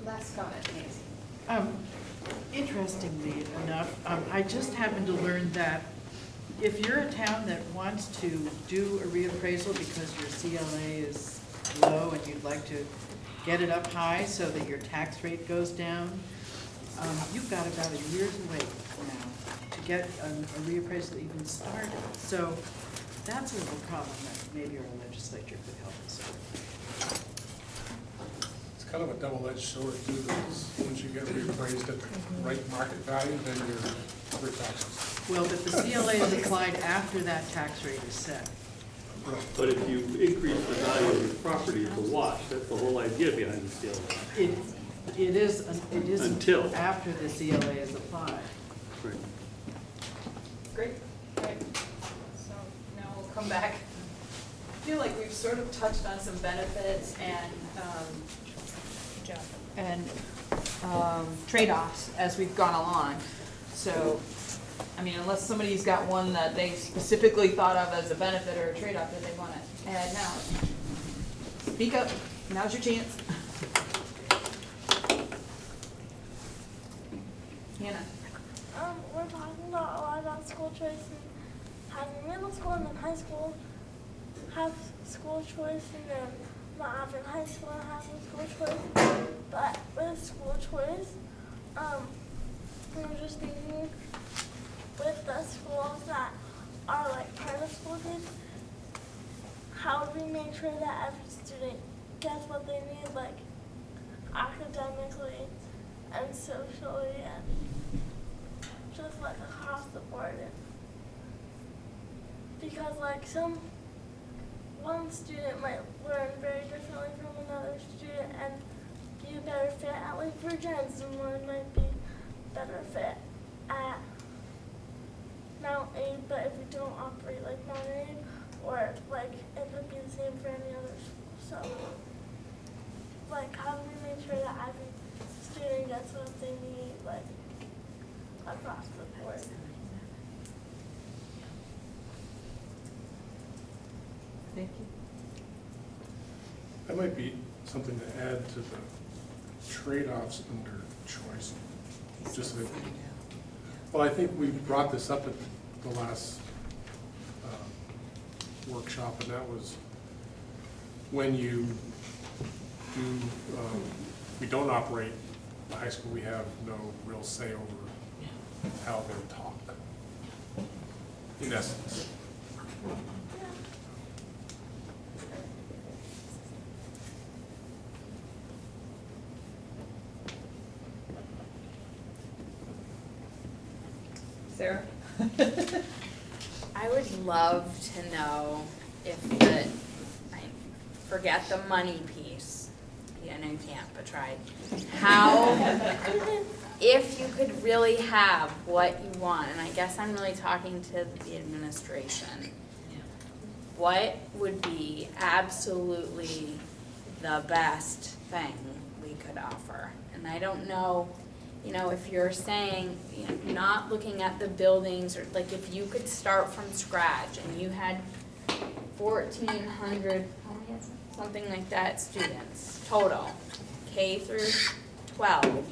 G: Last comment, Nancy.
S: Interestingly enough, I just happened to learn that if you're a town that wants to do a reappraisal because your CLA is low and you'd like to get it up high so that your tax rate goes down, you've got about a year's wait now to get a reappraisal even started. So that's a little problem that maybe our legislature could help us with.
D: It's kind of a double-edged sword too, because once you get reappraised at the right market value, then your taxes.
S: Well, but the CLA is applied after that tax rate is set.
T: But if you increase the value of your property, it's a wash. That's the whole idea behind the CLA.
S: It is
T: Until.
S: after the CLA is applied.
T: Right.
F: Great. So now we'll come back. I feel like we've sort of touched on some benefits and trade-offs as we've gone along. So, I mean, unless somebody's got one that they specifically thought of as a benefit or a trade-off that they want to add now, speak up. Now's your chance. Hannah.
M: We're talking a lot about school choice and having middle school and then high school have school choice and then not having high school and having school choice. But with school choice, I'm just thinking with the schools that are like private school kids, how do we make sure that every student gets what they need, like academically and socially and just like across the board? because like one student might learn very differently from another student and be a better fit at like Virgins, and one might be better fit at Mount Aid, but if we don't operate like Mount Aid, or like it could be the same for any other school. So like how do we make sure that every student gets what they need like across the board?
S: Thank you.
D: That might be something to add to the trade-offs under choice. Just that, well, I think we brought this up at the last workshop, and that was when you do, we don't operate the high school, we have no real say over how they're taught, in essence.
S: Sarah?
L: I would love to know if I forget the money piece, I know you can't, but try, how, if you could really have what you want, and I guess I'm really talking to the administration, what would be absolutely the best thing we could offer? And I don't know, you know, if you're saying, you know, not looking at the buildings, or like if you could start from scratch and you had 1,400, something like that, students total, K through 12,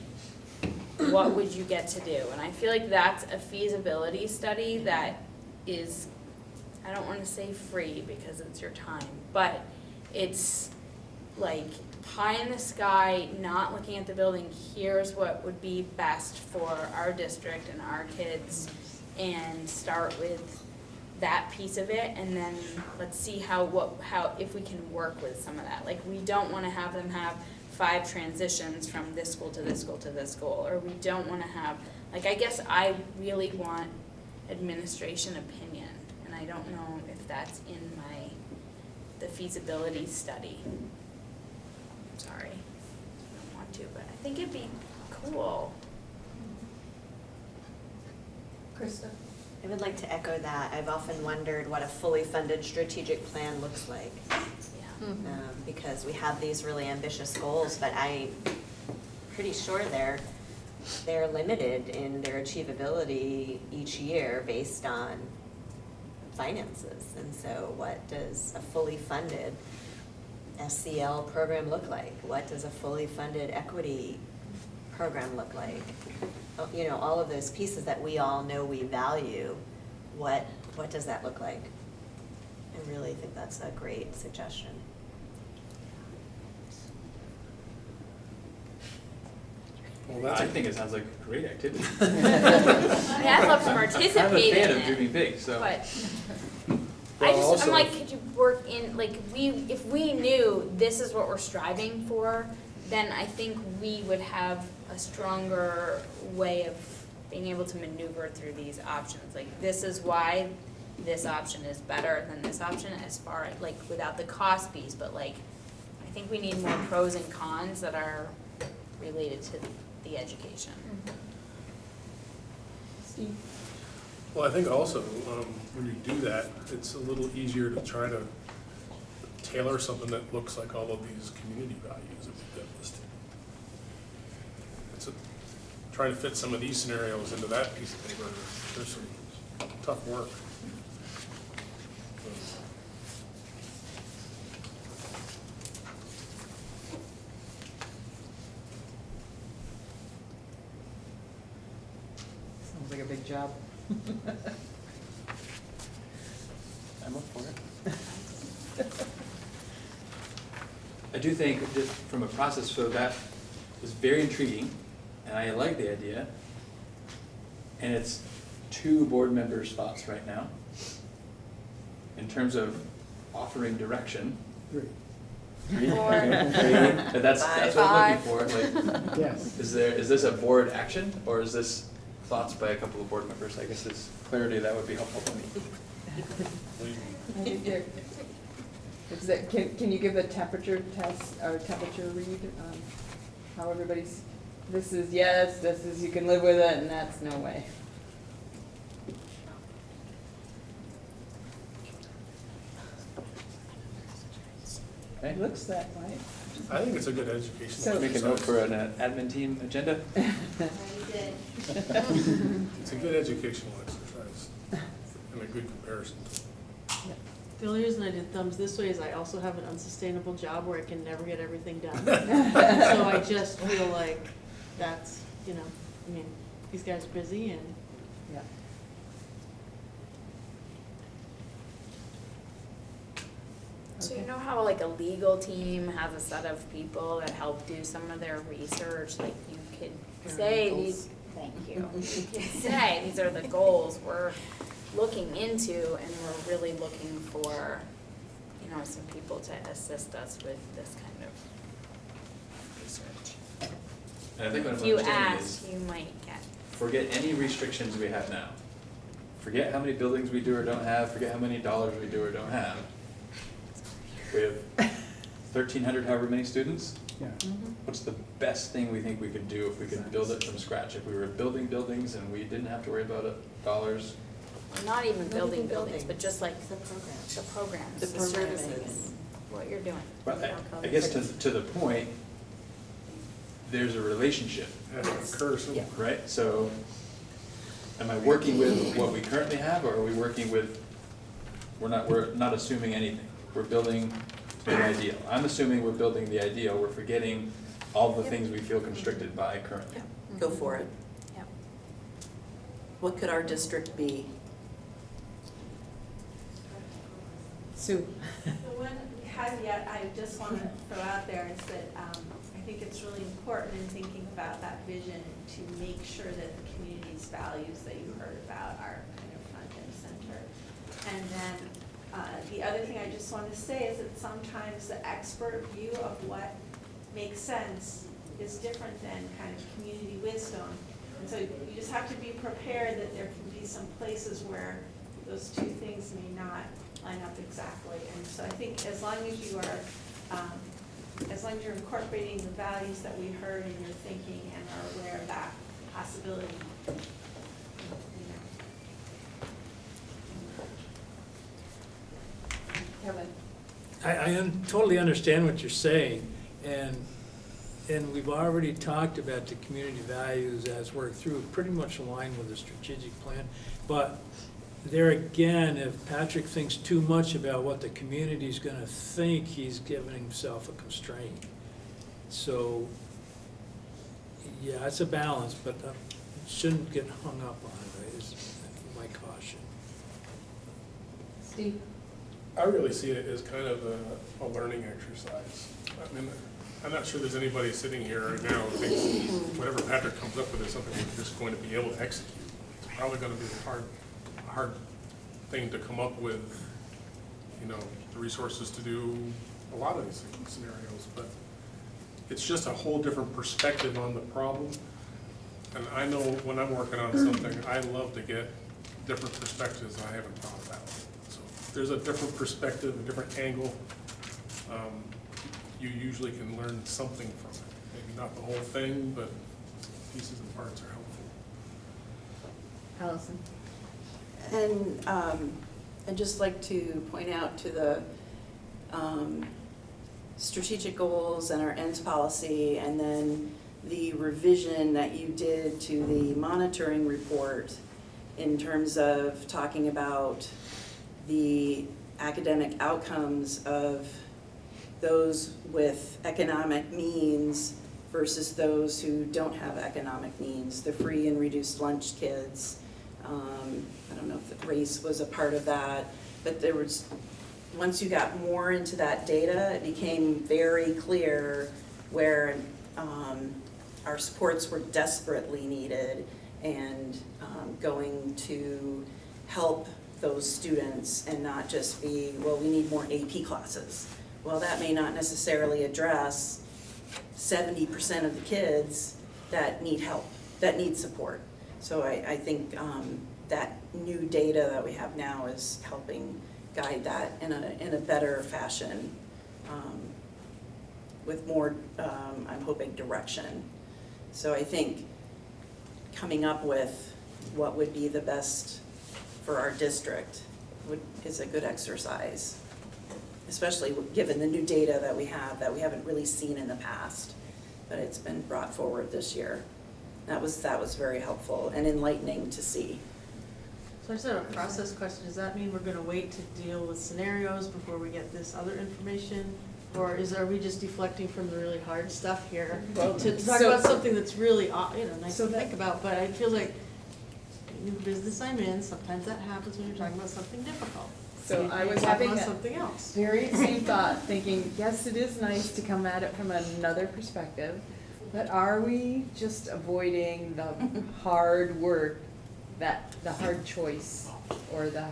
L: what would you get to do? And I feel like that's a feasibility study that is, I don't want to say free because it's your time, but it's like pie in the sky, not looking at the building, here's what would be best for our district and our kids, and start with that piece of it, and then let's see how if we can work with some of that. Like, we don't want to have them have 5 transitions from this school to this school to this school, or we don't want to have, like, I guess I really want administration opinion, and I don't know if that's in the feasibility study. Sorry, I don't want to, but I think it'd be cool.
C: Krista? I would like to echo that. I've often wondered what a fully funded strategic plan looks like.
L: Yeah.
C: Because we have these really ambitious goals, but I'm pretty sure they're limited in their achievability each year based on finances. And so what does a fully funded SCL program look like? What does a fully funded equity program look like? You know, all of those pieces that we all know we value, what does that look like? I really think that's a great suggestion.
E: Well, I think it sounds like a great activity.
L: I mean, I'd love to participate
E: I'm a fan
L: in
E: of dreaming big, so.
L: But
D: Well,
L: I'm like, could you work in, like, if we knew this is what we're striving for, then I think we would have a stronger way of being able to maneuver through these options. Like, this is why this option is better than this option, as far as, like, without the cost piece, but like, I think we need more pros and cons that are related to the education.
K: Steve?
D: Well, I think also, when you do that, it's a little easier to try to tailor something that looks like all of these community values that we've got listed. It's trying to fit some of these scenarios into that piece of paper. There's some tough work.
S: Sounds like a big job.
E: I'm up for it. I do think that from a process, so that is very intriguing, and I like the idea. And it's 2 board members' thoughts right now. In terms of offering direction.
P: 3.
E: 3?
L: 4.
E: That's what I'm looking for. Like,
P: Yes.
E: is this a board action, or is this thoughts by a couple of board members? I guess it's clarity that would be helpful to me.
K: Can you give a temperature test or temperature read? How everybody's, this is yes, this is you can live with it, and that's no way. It looks that way.
D: I think it's a good educational
K: So-
E: Make a note for an admin team agenda.
D: It's a good educational exercise and a good comparison.
I: The only reason I did thumbs this way is I also have an unsustainable job where I can never get everything done. So I just feel like that's, you know, I mean, these guys are busy and.
K: Yeah.
L: So you know how like a legal team has a set of people that help do some of their research, like you could say these, thank you. You could say, these are the goals we're looking into, and we're really looking for, you know, some people to assist us with this kind of research.
E: And I think what I'm
L: If you
E: understanding
L: ask,
E: is,
L: you might get.
E: forget any restrictions we have now. Forget how many buildings we do or don't have, forget how many dollars we do or don't have. We have 1,300, however many students.
P: Yeah.
E: What's the best thing we think we could do if we could build it from scratch? If we were building buildings and we didn't have to worry about dollars?
L: Not even building
C: building.
L: buildings, but just like
C: The program.
L: the programs,
C: The
L: the
C: programming.
L: services, what you're doing.
E: But
L: the
E: I
L: outcomes.
E: guess to the point, there's a relationship,
D: Has to occur somewhere.
E: right? So am I working with what we currently have, or are we working with, we're not assuming anything. We're building the ideal. I'm assuming we're building the ideal. We're forgetting all the things we feel constricted by currently.
F: Go for it.
L: Yep.
F: What could our district be?
K: Sue.
O: The one caveat I just want to throw out there is that I think it's really important in thinking about that vision to make sure that the community's values that you heard about are kind of front and center. And then the other thing I just want to say is that sometimes the expert view of what makes sense is different than kind of community wisdom. And so you just have to be prepared that there can be some places where those two things may not line up exactly. And so I think as long as you are, as long as you're incorporating the values that we heard in your thinking and are aware of that possibility, you know.
K: Kevin.
H: I totally understand what you're saying, and we've already talked about the community values as worked through, pretty much aligned with the strategic plan. But there again, if Patrick thinks too much about what the community's gonna think, he's giving himself a constraint. So, yeah, it's a balance, but shouldn't get hung up on it, is my caution.
K: Steve.
D: I really see it as kind of a learning exercise. I mean, I'm not sure there's anybody sitting here right now who thinks whatever Patrick comes up with is something we're just going to be able to execute. It's probably gonna be a hard thing to come up with, you know, the resources to do a lot of these scenarios, but it's just a whole different perspective on the problem. And I know when I'm working on something, I love to get different perspectives I haven't thought about. So if there's a different perspective, a different angle, you usually can learn something from it. Maybe not the whole thing, but pieces and parts are helpful.
K: Allison.
F: And I'd just like to point out to the strategic goals and our ends policy, and then the revision that you did to the monitoring report in terms of talking about the academic outcomes of those with economic means versus those who don't have economic means, the free and reduced lunch kids. I don't know if the race was a part of that, but there was, once you got more into that data, it became very clear where our supports were desperately needed and going to help those students and not just be, well, we need more AP classes. Well, that may not necessarily address 70% of the kids that need help, that need support. So I think that new data that we have now is helping guide that in a better fashion, with more, I'm hoping, direction. So I think coming up with what would be the best for our district is a good exercise, especially given the new data that we haven't really seen in the past, but it's been brought forward this year. That was very helpful and enlightening to see.
I: So I just have a process question. Does that mean we're gonna wait to deal with scenarios before we get this other information? Or are we just deflecting from the really hard stuff here to talk about something that's really, nice to think about? But I feel like new business I'm in, sometimes that happens when you're talking about something difficult.
K: So I was
I: Talk
K: having
I: about
K: that
I: something else.
K: very same thought, thinking, yes, it is nice to come at it from another perspective, but are we just avoiding the hard work, the hard choice, or the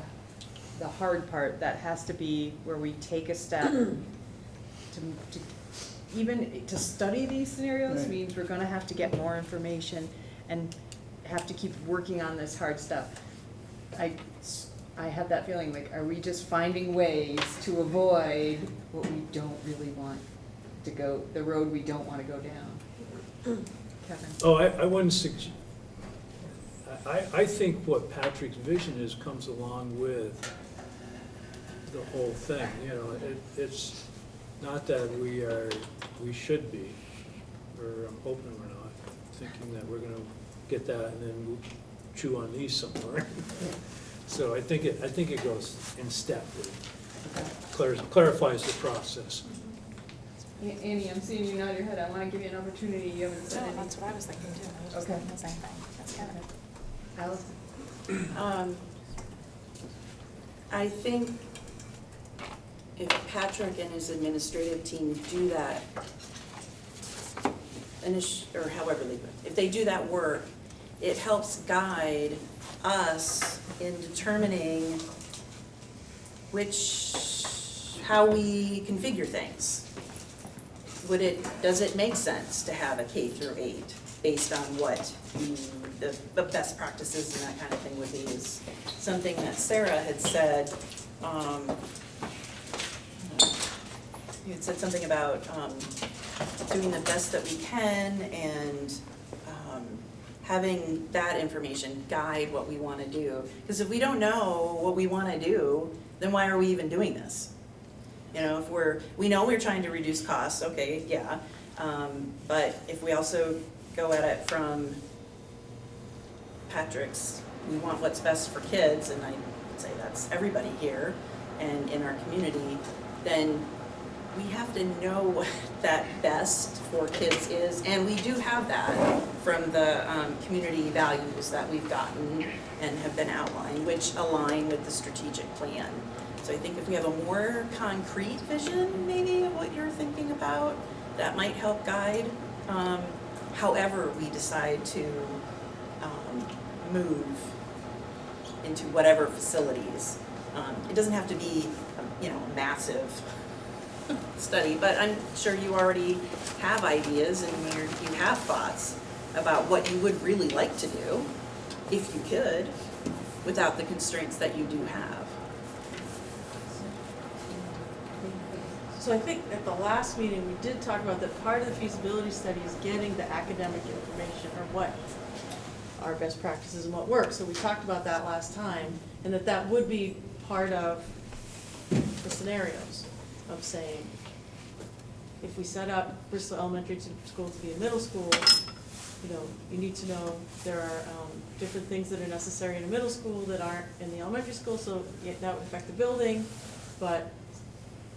K: hard part that has to be where we take a step to study these scenarios?
P: Right.
K: Means we're gonna have to get more information and have to keep working on this hard stuff. I have that feeling, like, are we just finding ways to avoid what we don't really want to go, the road we don't wanna go down? Kevin?
H: Oh, I wouldn't suggest, I think what Patrick's vision is comes along with the whole thing, it's not that we should be, or I'm hoping we're not, thinking that we're gonna get that and then we'll chew on these somewhere. So I think it goes in step with, clarifies the process.
K: Annie, I'm seeing you nod your head. I want to give you an opportunity. You haven't said anything.
J: That's what I was thinking too. I was just
K: Okay.
J: thinking the same thing. That's kind of
K: Allison?
F: I think if Patrick and his administrative team do that, or however they do it, if they do that work, it helps guide us in determining how we configure things. Does it make sense to have a K through 8 based on what the best practices and that kind of thing would be? Is something that Sarah had said. You had said something about doing the best that we can and having that information guide what we want to do. Because if we don't know what we want to do, then why are we even doing this? If we know we're trying to reduce costs, okay, yeah. But if we also go at it from Patrick's, we want what's best for kids, and I would say that's everybody here and in our community, then we have to know what that best for kids is, and we do have that from the community values that we've gotten and have been outlined, which align with the strategic plan. So I think if we have a more concrete vision, maybe, of what you're thinking about, that might help guide however we decide to move into whatever facilities. It doesn't have to be, a massive study, but I'm sure you already have ideas and you have thoughts about what you would really like to do, if you could, without the constraints that you do have.
I: So I think at the last meeting, we did talk about that part of the feasibility study is getting the academic information, or what our best practices and what works. So we talked about that last time, and that would be part of the scenarios of saying, if we set up Bristol Elementary School to be a middle school, you need to know there are different things that are necessary in a middle school that aren't in the elementary school, so that would affect the building, but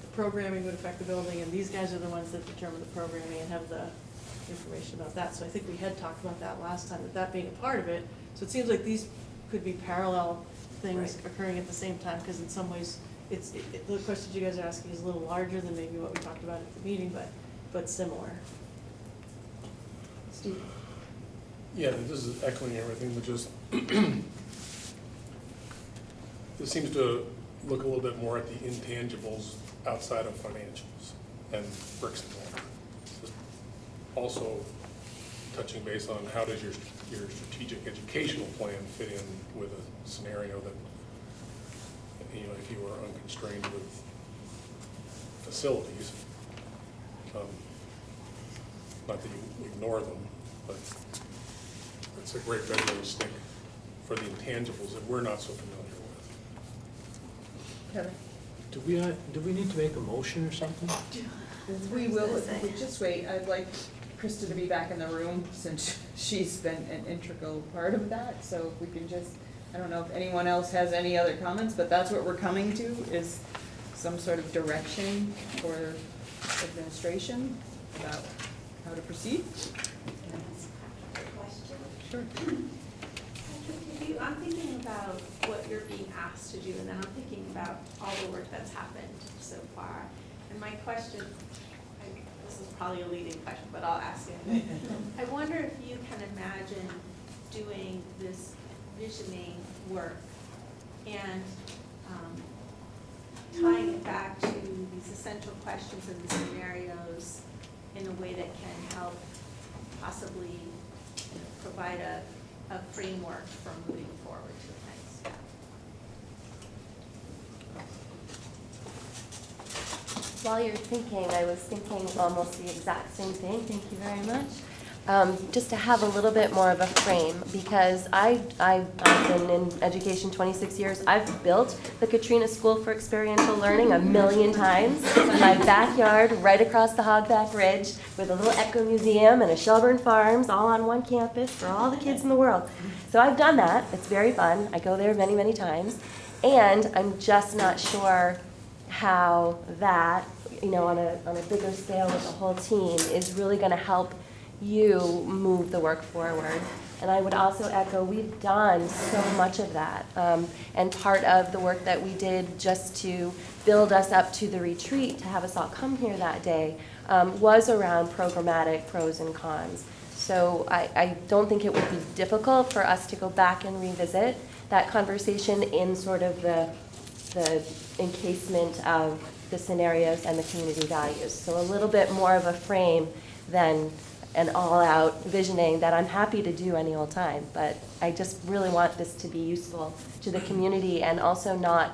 I: the programming would affect the building, and these guys are the ones that determine the programming and have the information about that. So I think we had talked about that last time, that being a part of it. So it seems like these could be parallel things occurring at the same time, because in some ways, the questions you guys are asking is a little larger than maybe what we talked about at the meeting, but similar.
K: Steve?
D: Yeah, this is echoing everything, but just, this seems to look a little bit more at the intangibles outside of financials and bricks and mortar. Also touching base on how does your your strategic educational plan fit in with a scenario that, if you were unconstrained with facilities, not that you ignore them, but it's a great measuring stick for the intangibles that we're not so familiar with.
K: Kevin?
H: Do we need to make a motion or something?
A: We will, if we just wait. I'd like Krista to be back in the room since she's been an integral part of that. So if we can just, I don't know if anyone else has any other comments, but that's what we're coming to, is some sort of direction for administration about how to proceed.
O: Question?
A: Sure.
O: I'm thinking about what you're being asked to do, and then I'm thinking about all the work that's happened so far. And my question, this is probably a leading question, but I'll ask it. I wonder if you can imagine doing this visioning work and tying it back to these essential questions and the scenarios in a way that can help possibly provide a framework for moving forward to the next step.
U: While you're thinking, I was thinking almost the exact same thing. Thank you very much. Just to have a little bit more of a frame, because I've been in education 26 years. I've built the Katrina School for Experiential Learning 1,000,000 times in my backyard, right across the Hogback Ridge, with a little Echo Museum and a Shelburne Farms, all on one campus for all the kids in the world. So I've done that. It's very fun. I go there many, many times. And I'm just not sure how that, on a bigger scale with the whole team, is really going to help you move the work forward. And I would also echo, we've done so much of that. And part of the work that we did just to build us up to the retreat, to have us all come here that day, was around programmatic pros and cons. So I don't think it would be difficult for us to go back and revisit that conversation in sort of the encasement of the scenarios and the community values. So a little bit more of a frame than an all-out visioning that I'm happy to do any old time. But I just really want this to be useful to the community and also not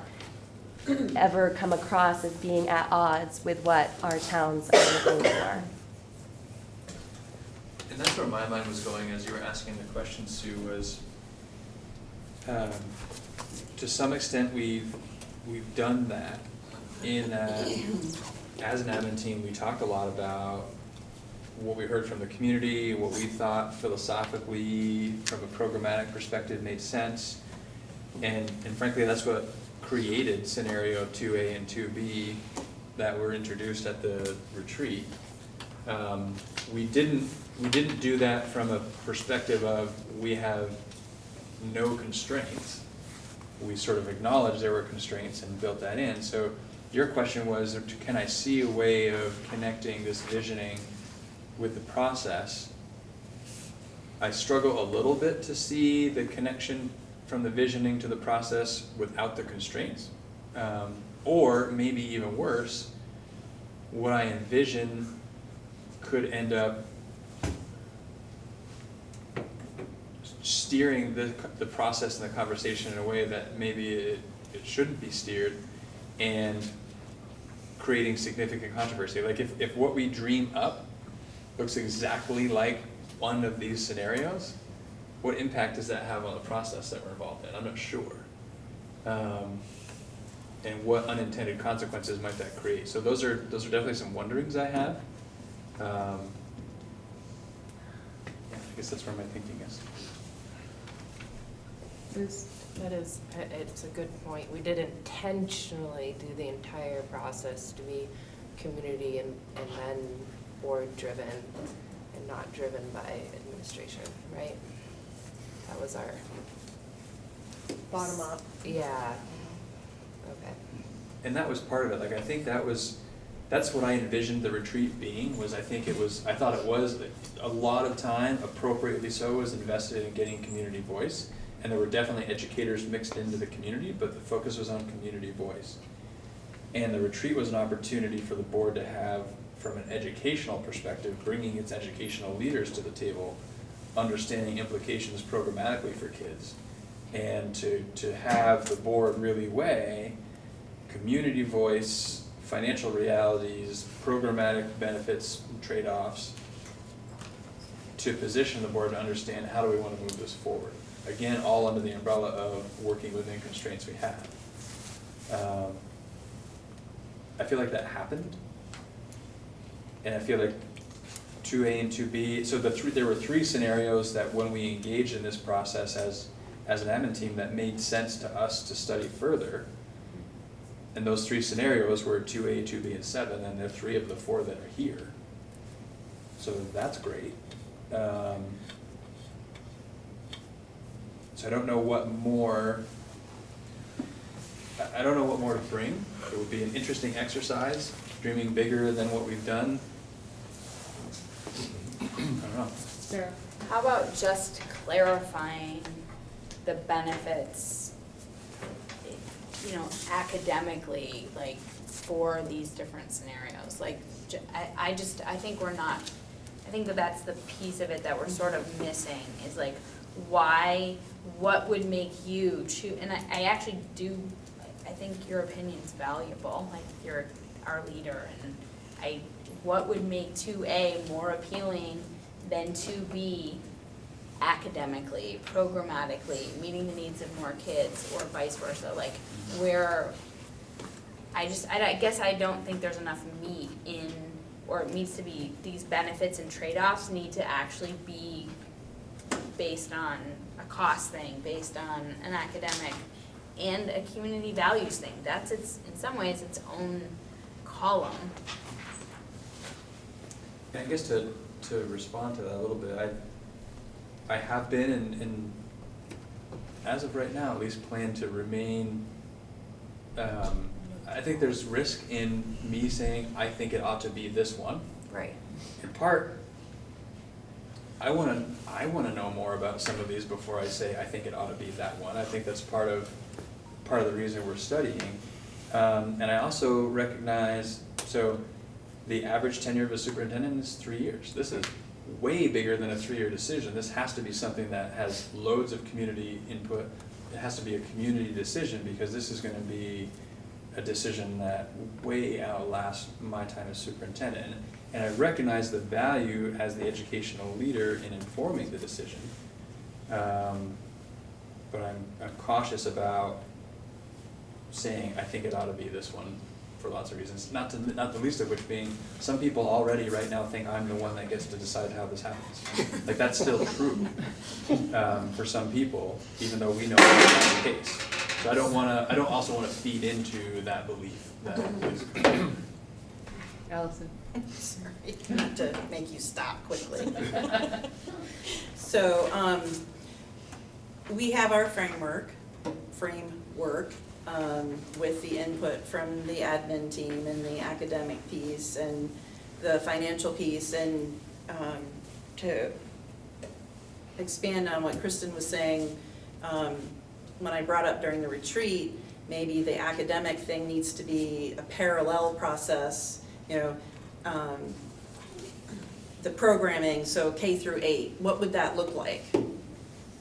U: ever come across as being at odds with what our towns are looking for.
E: And that's where my mind was going as you were asking the question, Sue, was to some extent we've done that in that as an admin team we talked a lot about what we heard from the community, what we thought philosophically from a programmatic perspective made sense, and frankly that's what created scenario 2A and 2B that were introduced at the retreat. We didn't do that from a perspective of we have no constraints. We sort of acknowledged there were constraints and built that in. So your question was, can I see a way of connecting this visioning with the process? I struggle a little bit to see the connection from the visioning to the process without the constraints. Or maybe even worse, what I envision could end up steering the process and the conversation in a way that maybe it shouldn't be steered, and creating significant controversy. Like if what we dream up looks exactly like one of these scenarios, what impact does that have on the process that we're involved in? I'm not sure. And what unintended consequences might that create? So those are definitely some wonderings I have. Yeah, I guess that's where my thinking is.
J: It's a good point. We did intentionally do the entire process to be community and then board driven and not driven by administration, right? That was our
I: Bottom up.
J: Yeah. Okay.
E: And that was part of it. Like I think that's what I envisioned the retreat being. I thought it was a lot of time, appropriately so, was invested in getting community voice. And there were definitely educators mixed into the community, but the focus was on community voice. And the retreat was an opportunity for the board to have, from an educational perspective, bringing its educational leaders to the table, understanding implications programmatically for kids, and to have the board really weigh community voice, financial realities, programmatic benefits, and trade-offs, to position the board to understand how do we want to move this forward. Again, all under the umbrella of working within constraints we have. I feel like that happened, and I feel like 2A and 2B, so there were 3 scenarios that when we engaged in this process as an admin team that made sense to us to study further. And those 3 scenarios were 2A, 2B, and 7, and they're 3 of the 4 that are here. So that's great. So I don't know what more, I don't know what more to bring. It would be an interesting exercise, dreaming bigger than what we've done. I don't know.
K: Sarah?
L: How about just clarifying the benefits, you know, academically, like, for these different scenarios? Like, I think we're not, I think that's the piece of it that we're sort of missing, is like, why, what would make you choose, and I actually do, I think your opinion's valuable, like, you're our leader, and what would make 2A more appealing than 2B academically, programmatically, meeting the needs of more kids, or vice versa, like, where, I guess I don't think there's enough meat in, or it needs to be, these benefits and trade-offs need to actually be based on a cost thing, based on an academic and a community values thing. That's in some ways its own column.
E: And I guess to respond to that a little bit, I have been and as of right now at least plan to remain, I think there's risk in me saying I think it ought to be this one.
L: Right.
E: In part, I wanna know more about some of these before I say I think it ought to be that one. I think that's part of the reason we're studying. And I also recognize, so the average tenure of a superintendent is 3 years. This is way bigger than a 3-year decision. This has to be something that has loads of community input. It has to be a community decision, because this is gonna be a decision that way outlasts my time as superintendent. And I recognize the value as the educational leader in informing the decision. But I'm cautious about saying I think it ought to be this one for lots of reasons, not the least of which being some people already right now think I'm the one that gets to decide how this happens. Like, that's still true for some people, even though we know that's not the case. So I don't also wanna feed into that belief that is.
K: Allison?
F: Sorry, not to make you stop quickly. So, we have our framework, with the input from the admin team and the academic piece and the financial piece, and to expand on what Kristen was saying, when I brought up during the retreat, maybe the academic thing needs to be a parallel process, you know, the programming, so K through 8, what would that look like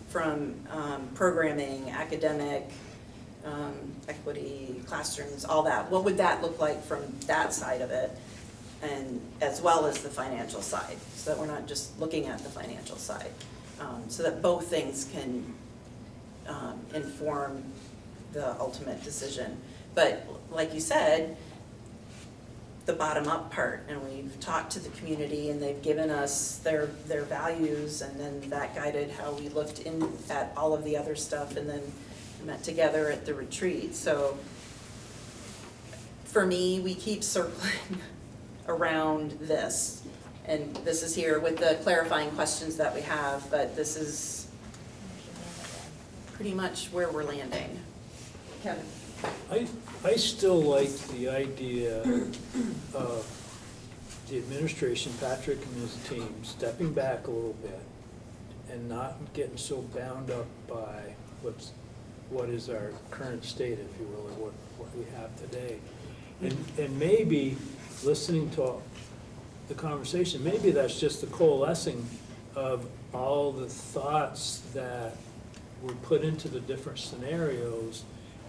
F: from programming, academic, equity, classrooms, all that? What would that look like from that side of it, and as well as the financial side, so that we're not just looking at the financial side, so that both things can inform the ultimate decision. But like you said, the bottom-up part, and we've talked to the community and they've given us their values, and then that guided how we looked at all of the other stuff, and then met together at the retreat. So for me, we keep circling around this, and this is here with the clarifying questions that we have, but this is pretty much where we're landing. Kevin?
H: I still like the idea of the administration, Patrick and his team, stepping back a little bit and not getting so bound up by what is our current state, if you will, or what we have today. And maybe listening to the conversation, maybe that's just the coalescing of all the thoughts that were put into the different scenarios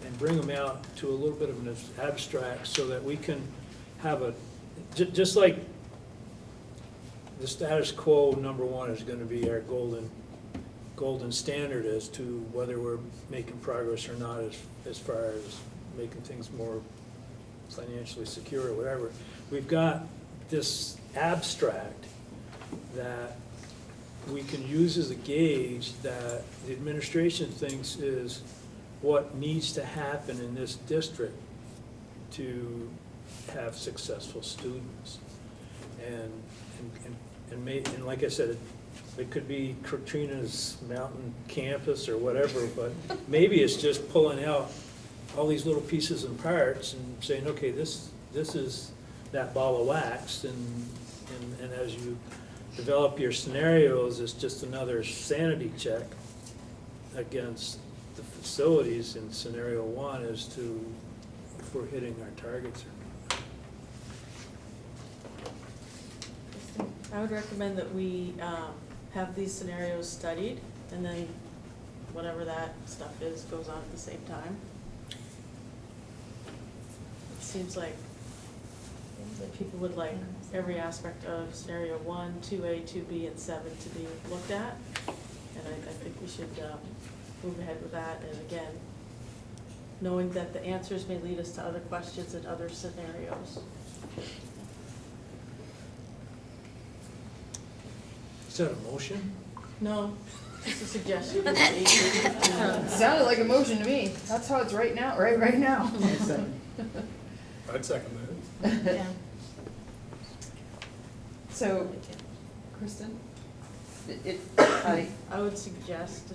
H: and bring them out to a little bit of an abstract so that we can have a, just like the status quo, number one, is gonna be our golden standard as to whether we're making progress or not as far as making things more financially secure or whatever. We've got this abstract that we can use as a gauge that the administration thinks is what needs to happen in this district to have successful students. And like I said, it could be Katrina's mountain campus or whatever, but maybe it's just pulling out all these little pieces and parts and saying, okay, this is that ball of wax, and as you develop your scenarios, it's just another sanity check against the facilities in scenario one as to if we're hitting our targets or not.
I: I would recommend that we have these scenarios studied, and then whatever that stuff is goes on at the same time. It seems like people would like every aspect of scenario 1, 2A, 2B, and 7 to be looked at. And I think we should move ahead with that. And again, knowing that the answers may lead us to other questions and other scenarios.
H: Is that a motion?
I: No, just a suggestion.
K: Sounded like a motion to me. That's how it's right now, right now.
D: I'd second that.
K: Yeah. So, Kristen,
I: I would suggest.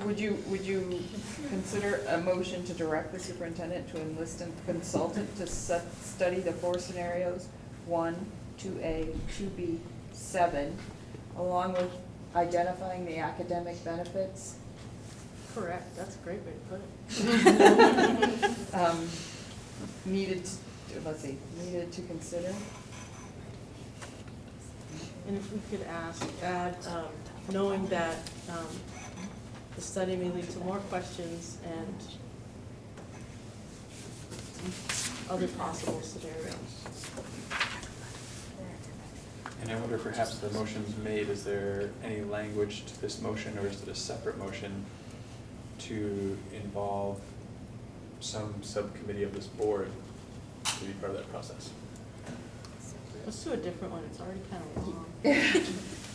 K: would you consider a motion to direct the superintendent to enlist a consultant to study the 4 scenarios, 1, 2A, 2B, 7, along with identifying the academic benefits?
I: Correct, that's a great way to put it.
K: Needed to consider?
I: And if we could add, knowing that the study may lead to more questions and other possible scenarios.
E: And I wonder if perhaps the motion's made, is there any language to this motion, or is it a separate motion to involve some subcommittee of this board to be part of that process?
I: Let's do a different one, it's already kind of long.
K: I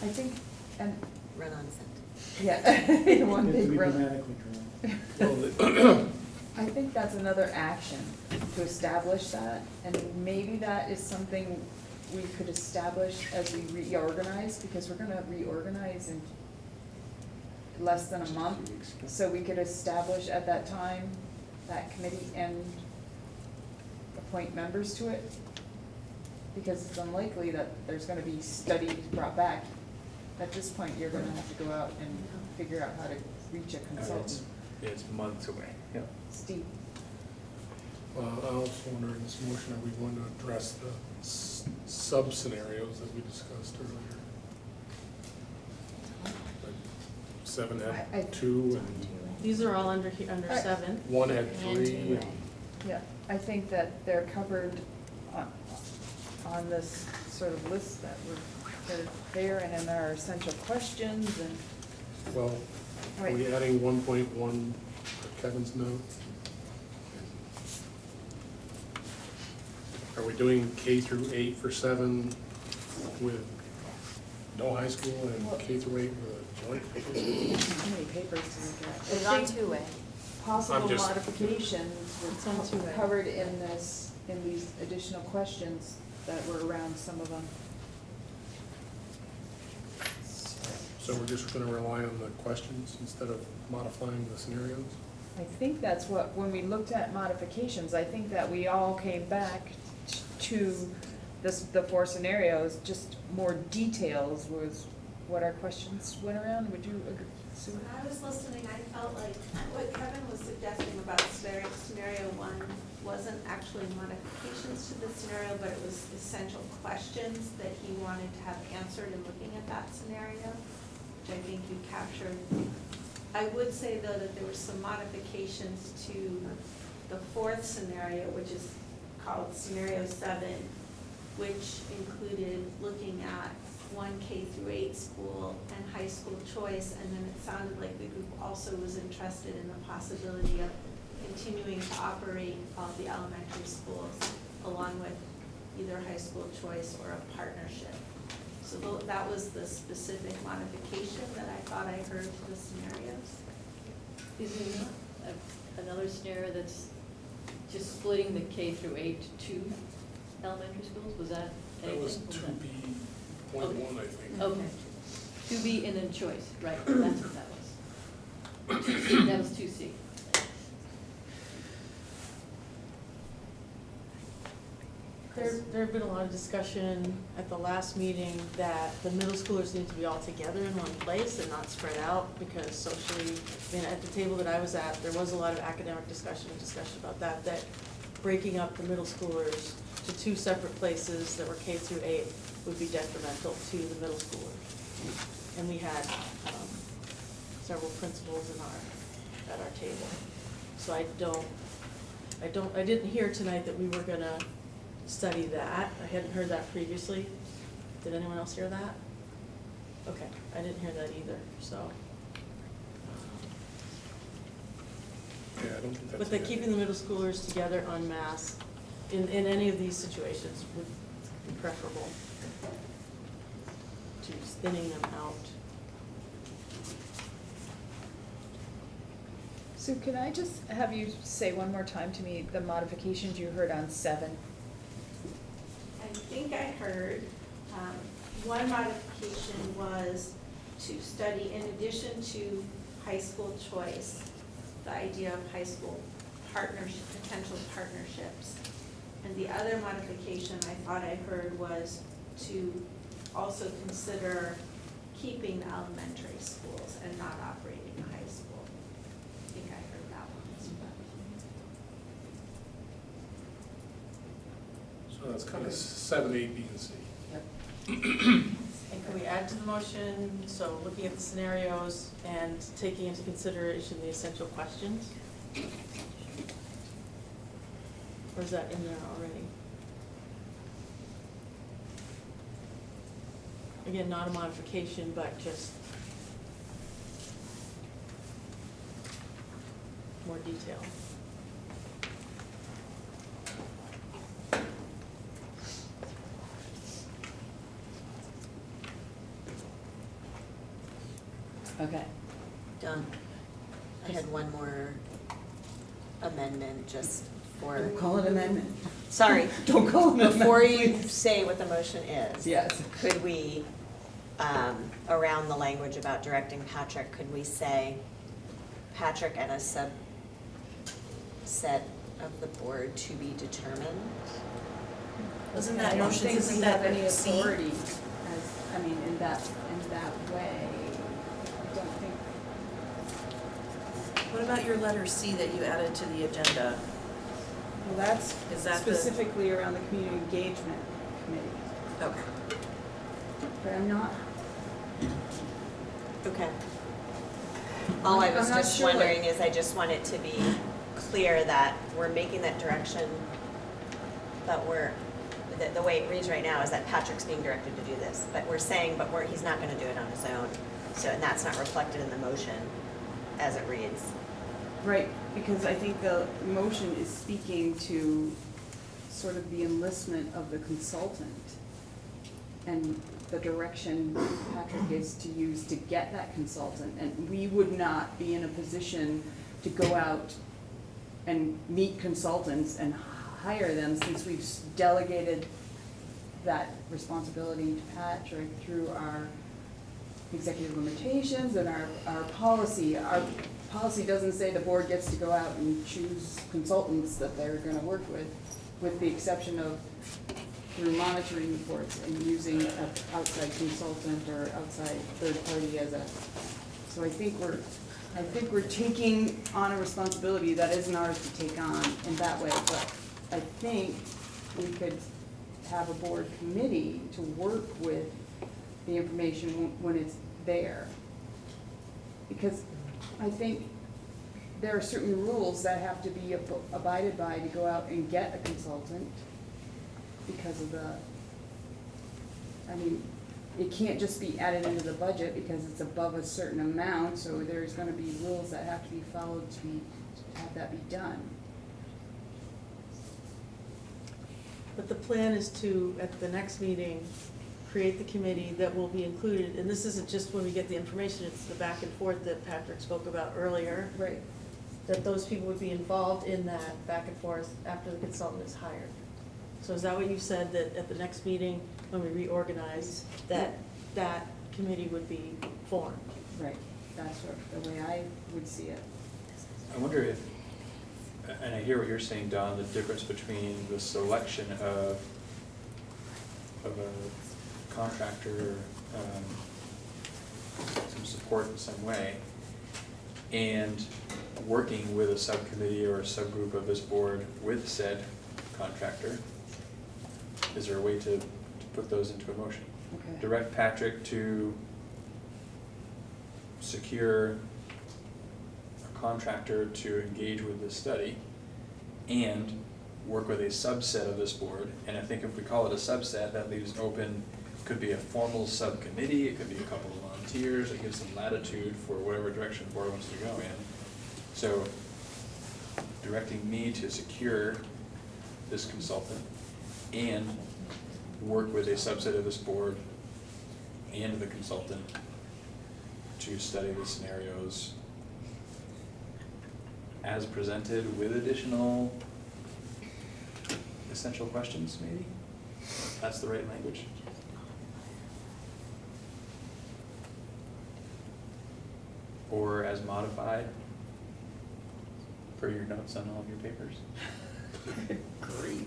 K: think, and.
C: Run-on sentence.
K: Yeah, one
P: It has to
K: big
P: be
K: run.
P: grammatically correct.
K: I think that's another action to establish that, and maybe that is something we could establish as we reorganize, because we're gonna reorganize in less than a month. So we could establish at that time, that committee, and appoint members to it. Because it's unlikely that there's gonna be studies brought back. At this point, you're gonna have to go out and figure out how to reach a consultant.
E: It's months away, yeah.
K: Steve?
D: Well, I also wonder in this motion, are we going to address the sub-scenarios that we discussed earlier? Like 7 had 2 and
I: These are all under 7.
D: 1 had 3. and-
K: Yeah, I think that they're covered on this sort of list that are there and in our essential questions and.
D: Well, are we adding 1.1 for Kevin's note? Are we doing K through 8 for 7 with no high school and K through 8 with a joint?
K: How many papers to look at?
N: It's on 2A.
K: Possible
D: I'm just-
K: modifications
I: It's on
K: were
I: 2A.
K: covered in this, in these additional questions that were around some of them.
D: So we're just going to rely on the questions instead of modifying the scenarios?
K: I think that's what, when we looked at modifications, I think that we all came back to the 4 scenarios, just more details was what our questions went around. Would you agree, Sue?
O: When I was listening, I felt like what Kevin was suggesting about scenario 1 wasn't actually modifications to the scenario, but it was essential questions that he wanted to have answered in looking at that scenario. which I think you captured. I would say, though, that there were some modifications to the fourth scenario, which is called Scenario 7, which included looking at one K-8 school and high school choice, and then it sounded like the group also was interested in the possibility of continuing to operate all the elementary schools along with either high school choice or a partnership. So that was the specific modification that I thought I heard to the scenarios.
Q: Is there not another scenario that's just splitting the K-8 two elementary schools? Was that
D: That
Q: anything?
D: was 2B.1, I think.
Q: Okay. 2B and then choice, right, that's what that was. 2C, that was 2C.
I: There had been a lot of discussion at the last meeting that the middle schoolers need to be all together in one place and not spread out, because socially, I mean, at the table that I was at, there was a lot of academic discussion about that breaking up the middle schoolers to two separate places that were K-8 would be detrimental to the middle schoolers. And we had several principals at our table. So I didn't hear tonight that we were gonna study that. I hadn't heard that previously. Did anyone else hear that? Okay, I didn't hear that either, so.
D: Yeah, I don't think that's.
I: But the keeping the middle schoolers together en masse in any of these situations would be preferable to thinning them out.
K: So could I just have you say one more time to me the modifications you heard on 7?
O: I think I heard, one modification was to study, in addition to high school choice, the idea of high school potential partnerships. And the other modification I thought I heard was to also consider keeping the elementary schools and not operating the high school. I think I heard that one as well.
D: So that's kind of 7, 8, B, and C.
I: And can we add to the motion, so looking at the scenarios and taking into consideration the essential questions? Or is that in there already? Again, not a modification, but just more detail.
K: Okay.
C: Done. I had one more amendment just for.
A: Don't call it amendment.
C: Sorry.
A: Don't call it amendment.
C: Before you say what the motion is.
A: Yes.
C: Could we, around the language about directing Patrick, could we say Patrick and a subset of the board to be determined?
F: Wasn't that
K: I don't
F: motion,
K: think
F: isn't
K: we
F: that
K: have any
F: C?
K: authority as, I mean, in that way. I don't think.
F: What about your letter C that you added to the agenda?
A: Well, that's
F: Is that the-
A: specifically around the community engagement committee,
F: Okay.
A: but I'm not.
C: Okay. All I was
A: I'm not
C: just
A: sure what-
C: wondering is I just want it to be clear that we're making that direction, but the way it reads right now is that Patrick's being directed to do this, but we're saying, he's not gonna do it on his own. So, and that's not reflected in the motion as it reads.
A: Right, because I think the motion is speaking to sort of the enlistment of the consultant and the direction Patrick is to use to get that consultant. And we would not be in a position to go out and meet consultants and hire them, since we've delegated that responsibility to Patrick through our executive limitations and our policy. Our policy doesn't say the board gets to go out and choose consultants that they're gonna work with the exception of through monitoring reports and using an outside consultant or outside third party as a, so I think we're taking on a responsibility that isn't ours to take on in that way, but I think we could have a board committee to work with the information when it's there.
K: Because I think there are certain rules that have to be abided by to go out and get a consultant because of the, I mean, it can't just be added into the budget because it's above a certain amount, so there's gonna be rules that have to be followed to have that be done.
I: But the plan is to, at the next meeting, create the committee that will be included, and this isn't just when we get the information, it's the back and forth that Patrick spoke about earlier.
K: Right.
I: That those people would be involved in that back and forth after the consultant is hired. So is that what you said, that at the next meeting, when we reorganize, that committee would be formed?
K: Right, that's the way I would see it.
E: I wonder if, and I hear what you're saying, Don, the difference between the selection of a contractor, some support in some way, and working with a subcommittee or a subgroup of this board with said contractor. Is there a way to put those into a motion?
K: Okay.
E: Direct Patrick to secure a contractor to engage with this study and work with a subset of this board. And I think if we call it a subset, that leaves open, could be a formal subcommittee, it could be a couple of volunteers, it gives them latitude for whatever direction the board wants to go in. So directing me to secure this consultant and work with a subset of this board and the consultant to study the scenarios as presented with additional essential questions, maybe? That's the right language. Or as modified per your notes on all of your papers.
K: Great.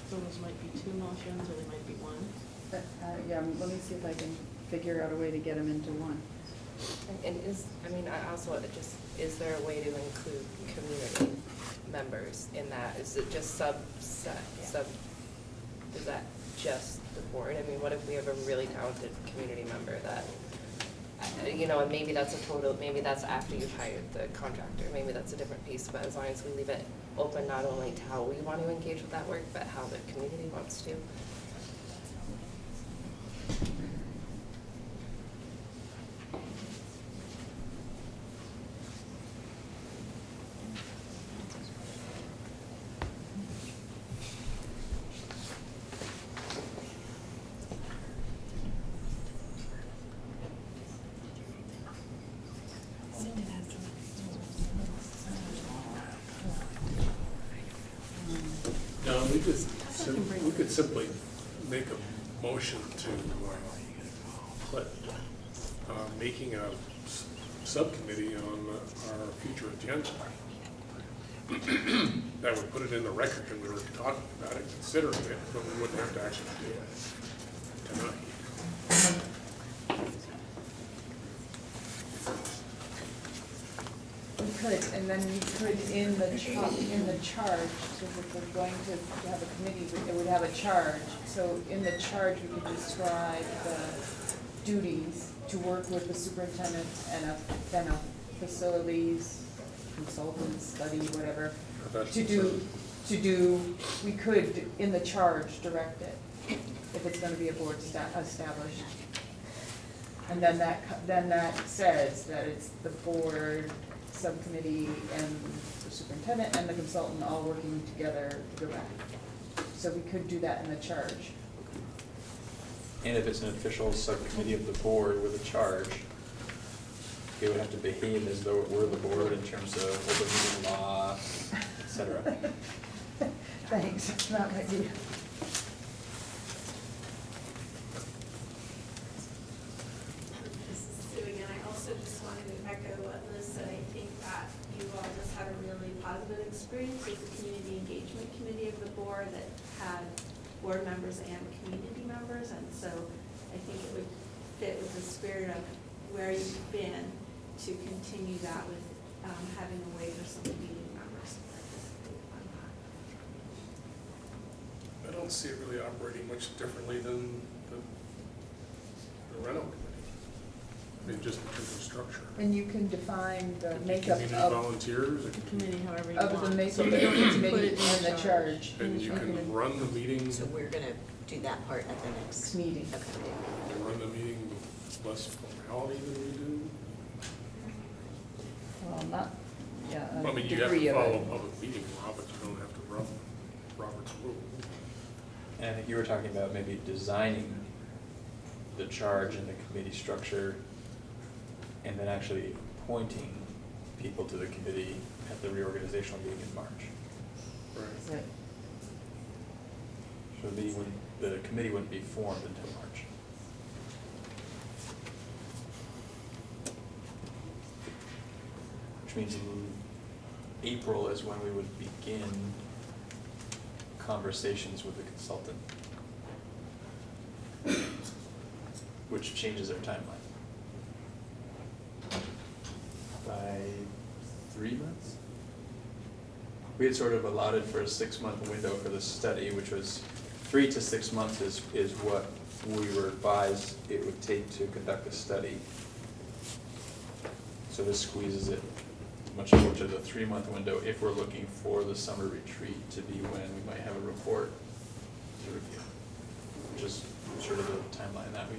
I: So those might be two motions, or they might be one.
K: Yeah, let me see if I can figure out a way to get them into one.
J: And I also, is there a way to include community members in that? Is it just is that just the board? I mean, what if we have a really talented community member that, and maybe that's maybe that's after you've hired the contractor, maybe that's a different piece, but as long as we leave it open not only to how we want to engage with that work, but how the community wants to.
D: No, we could simply make a motion to put making a subcommittee on our future agenda. That would put it in the record and we were talking about it, considering it, but we wouldn't have to actually do it tonight.
K: We could, and then we could in the charge, because if we're going to have a committee, it would have a charge. So in the charge, we could describe the duties to work with the superintendent and then a facilities consultant, study, whatever, to do, we could, in the charge, direct it, if it's gonna be a board established. And then that says that it's the board, subcommittee, and the superintendent and the consultant all working together to go back. So we could do that in the charge.
E: And if it's an official subcommittee of the board with a charge, it would have to behave as though it were the board in terms of open meeting law, et cetera.
K: Thanks, that's not my idea.
O: Sue again, I also just wanted to echo what Liz said. I think that you all just had a really positive experience with the community engagement committee of the board that had board members and community members, and so I think it would fit with the spirit of where you've been to continue that with having a way for some meeting members to participate on that.
D: I don't see it really operating much differently than the rental committee. I mean, just in terms of structure.
K: And you can define the
D: Could be
K: makeup
D: community
K: of,
D: volunteers, it could be-
I: Committee, however you
K: of
I: want.
K: the makeup
I: So
K: of
I: you don't need
K: the
I: to put
K: committee
I: it in
K: and the charge.
D: and you can run the meeting,
C: So we're gonna do that part at the next.
K: Meeting.
C: Okay.
D: you run the meeting with less formality than we do.
K: Well, not, yeah,
D: I
K: a
D: mean, you have
K: degree
D: to
K: of
D: follow
K: it.
D: public meeting law, but you don't have to run Robert's rule.
E: And I think you were talking about maybe designing the charge and the committee structure, and then actually appointing people to the committee at the reorganizational meeting in March.
D: Right.
K: Right.
E: So the committee wouldn't be formed until March. Which means in April is when we would begin conversations with the consultant, which changes our timeline by 3 months. We had sort of allotted for a 6-month window for the study, which was 3 to 6 months is what we were advised it would take to conduct a study. So this squeezes it much closer to the 3-month window if we're looking for the summer retreat to be when we might have a report to review, which is sort of the timeline that we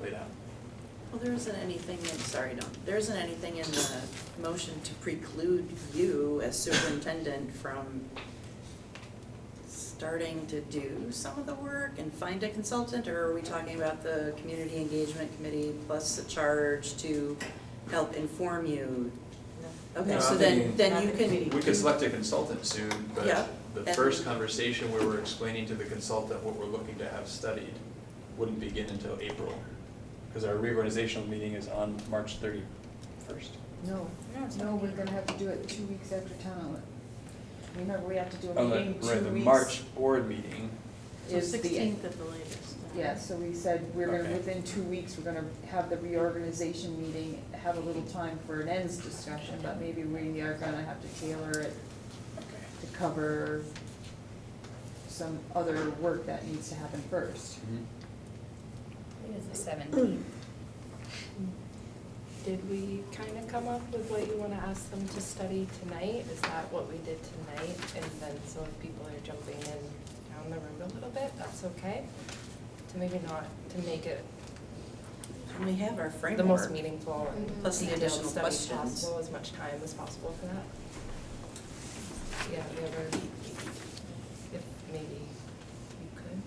E: laid out.
F: Well, there isn't anything there isn't anything in the motion to preclude you as superintendent from starting to do some of the work and find a consultant, or are we talking about the community engagement committee plus a charge to help inform you? Okay, so then you can.
E: We could select a consultant soon,
F: Yeah,
E: but the
F: and-
E: first conversation where we're explaining to the consultant what we're looking to have studied wouldn't begin until April, because our reorganizational meeting is on March 31st.
K: No, we're gonna have to do it 2 weeks after town. Remember, we have to do a
E: Oh,
K: meeting 2 weeks.
E: right, the March board meeting.
I: So
K: is the-
I: 16th at the latest.
K: Yeah, so we said we're gonna,
E: Okay.
K: within 2 weeks, we're gonna have the reorganization meeting, have a little time for an ends discussion, but maybe we are gonna have to tailor it to cover some other work that needs to happen first.
E: Mhm.
J: I think it's the 17th. Did we kind of come up with what you want to ask them to study tonight? Is that what we did tonight? And then, so if people are jumping in down the road a little bit, that's okay? To maybe not, to make it
F: And we have our framework.
J: the most meaningful and
F: Plus the
J: detailed
F: additional
J: study
F: questions.
J: possible, as much time as possible for that. Yeah, the other, if maybe you could.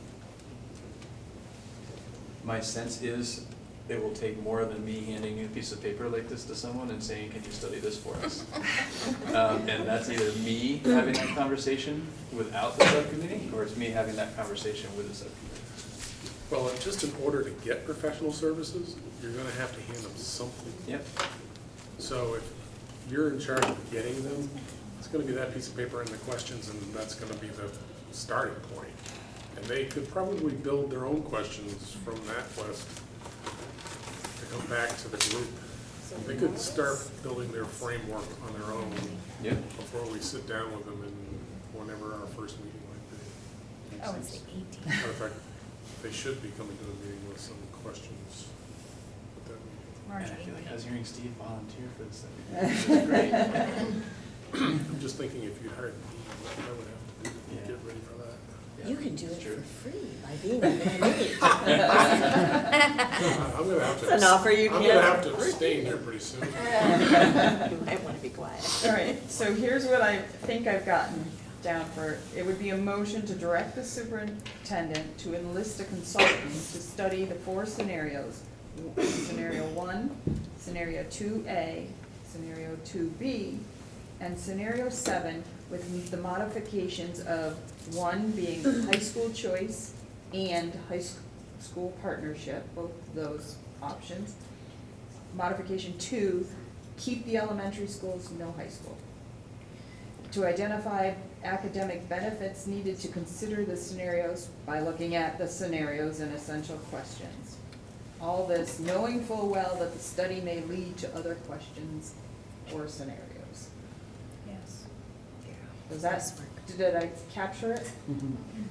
E: My sense is it will take more than me handing you a piece of paper like this to someone and saying, can you study this for us? And that's either me having that conversation without the subcommittee, or it's me having that conversation with the subcommittee.
D: Well, just in order to get professional services, you're gonna have to hand them something.
E: Yep.
D: So if you're in charge of getting them, it's gonna be that piece of paper and the questions, and that's gonna be the starting point. And they could probably build their own questions from that list to come back to the group. They could start building their framework on their own before we sit down with them in whenever our first meeting might be.
J: Oh, it's the 18th.
D: Matter of fact, they should be coming to the meeting with some questions at that meeting.
E: And I feel like I was hearing Steve volunteer for this thing. This is great.
D: I'm just thinking if you hired me, what I would have to do to get ready for that.
C: You can do it
E: true.
C: for free by being on the committee.
D: I'm gonna have to.
C: It's an offer you
D: I'm
C: can't
D: gonna have to
C: refuse.
D: abstain here pretty soon.
C: You might want to be quiet.
K: All right, so here's what I think I've gotten down for, it would be a motion to direct the superintendent to enlist a consultant to study the 4 scenarios. Scenario 1, Scenario 2A, Scenario 2B, and Scenario 7 with the modifications of 1 being high school choice and high school partnership, both of those options. Modification 2, keep the elementary schools, no high school. To identify academic benefits needed to consider the scenarios by looking at the scenarios and essential questions. all this, knowing full well that the study may lead to other questions or scenarios.
F: Yes.
K: Does that, did I capture it?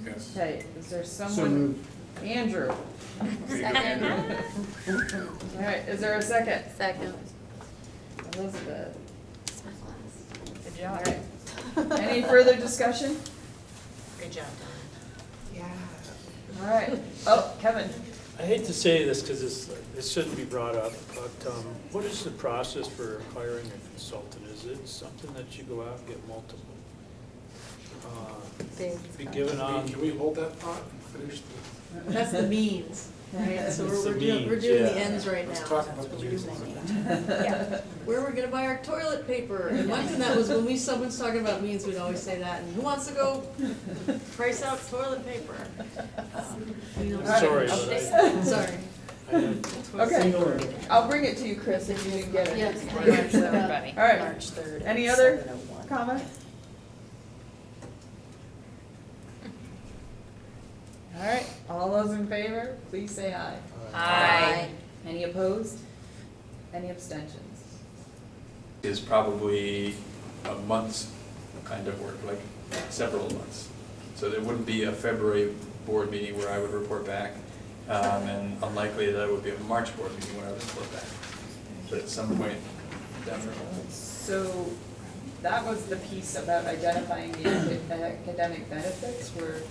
D: Yes.
K: Okay, is there
P: So
K: someone,
P: moved.
K: Andrew?
N: Second.
K: All right, is there a second?
N: Second.
K: Elizabeth?
G: Good
K: All
G: job.
K: right. Any further discussion?
F: Great job,
G: Yeah.
K: All right. Oh, Kevin?
H: I hate to say this because this shouldn't be brought up, but what is the process for hiring a consultant? Is it something that you go out and get multiple? Be given on,
D: Can we hold that thought and finish the?
I: That's the means, right? So
H: It's the
I: we're doing
H: means,
I: the
H: yeah.
I: ends right now.
D: Let's talk about the means.
I: Yeah. Where we're gonna buy our toilet paper, and one thing that was, when someone's talking about means, we'd always say that, and who wants to go price out toilet paper? You know,
H: sorry, but
I: Sorry.
H: I have
K: Okay,
H: single-
K: I'll bring it to you, Chris, if you didn't get it.
F: Yes.
K: All right,
F: March 3rd. at
K: any other
F: 7:01.
K: comment? All right, all those in favor, please say aye.
G: Aye.
K: Any opposed? Any abstentions?
E: Is probably a month's kind of work, like several months. So there wouldn't be a February board meeting where I would report back, and unlikely that it would be a March board meeting where I would report back. But at some point down the road.
K: So that was the piece about identifying the academic benefits were.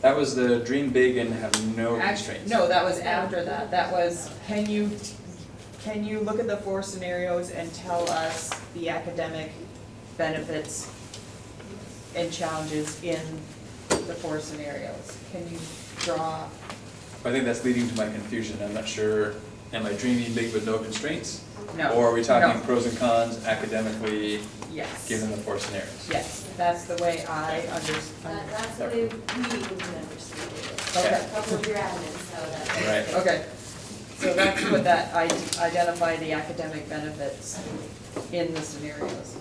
E: That was the dream big and have no constraints.
K: No, that was after that. That was, can you look at the 4 scenarios and tell us the academic benefits and challenges in the 4 scenarios? Can you draw?
E: I think that's leading to my confusion. I'm not sure, am I dreaming big with no constraints?
K: No.
E: Or are we talking
K: No.
E: pros and cons academically,
K: Yes.
E: given the 4 scenarios?
K: Yes, that's the way I understand.
C: That's the way we would understand it.
K: Okay.
C: A couple of your admins, so that.
E: Right.
K: Okay, so that's what that, identify the academic benefits in the scenarios.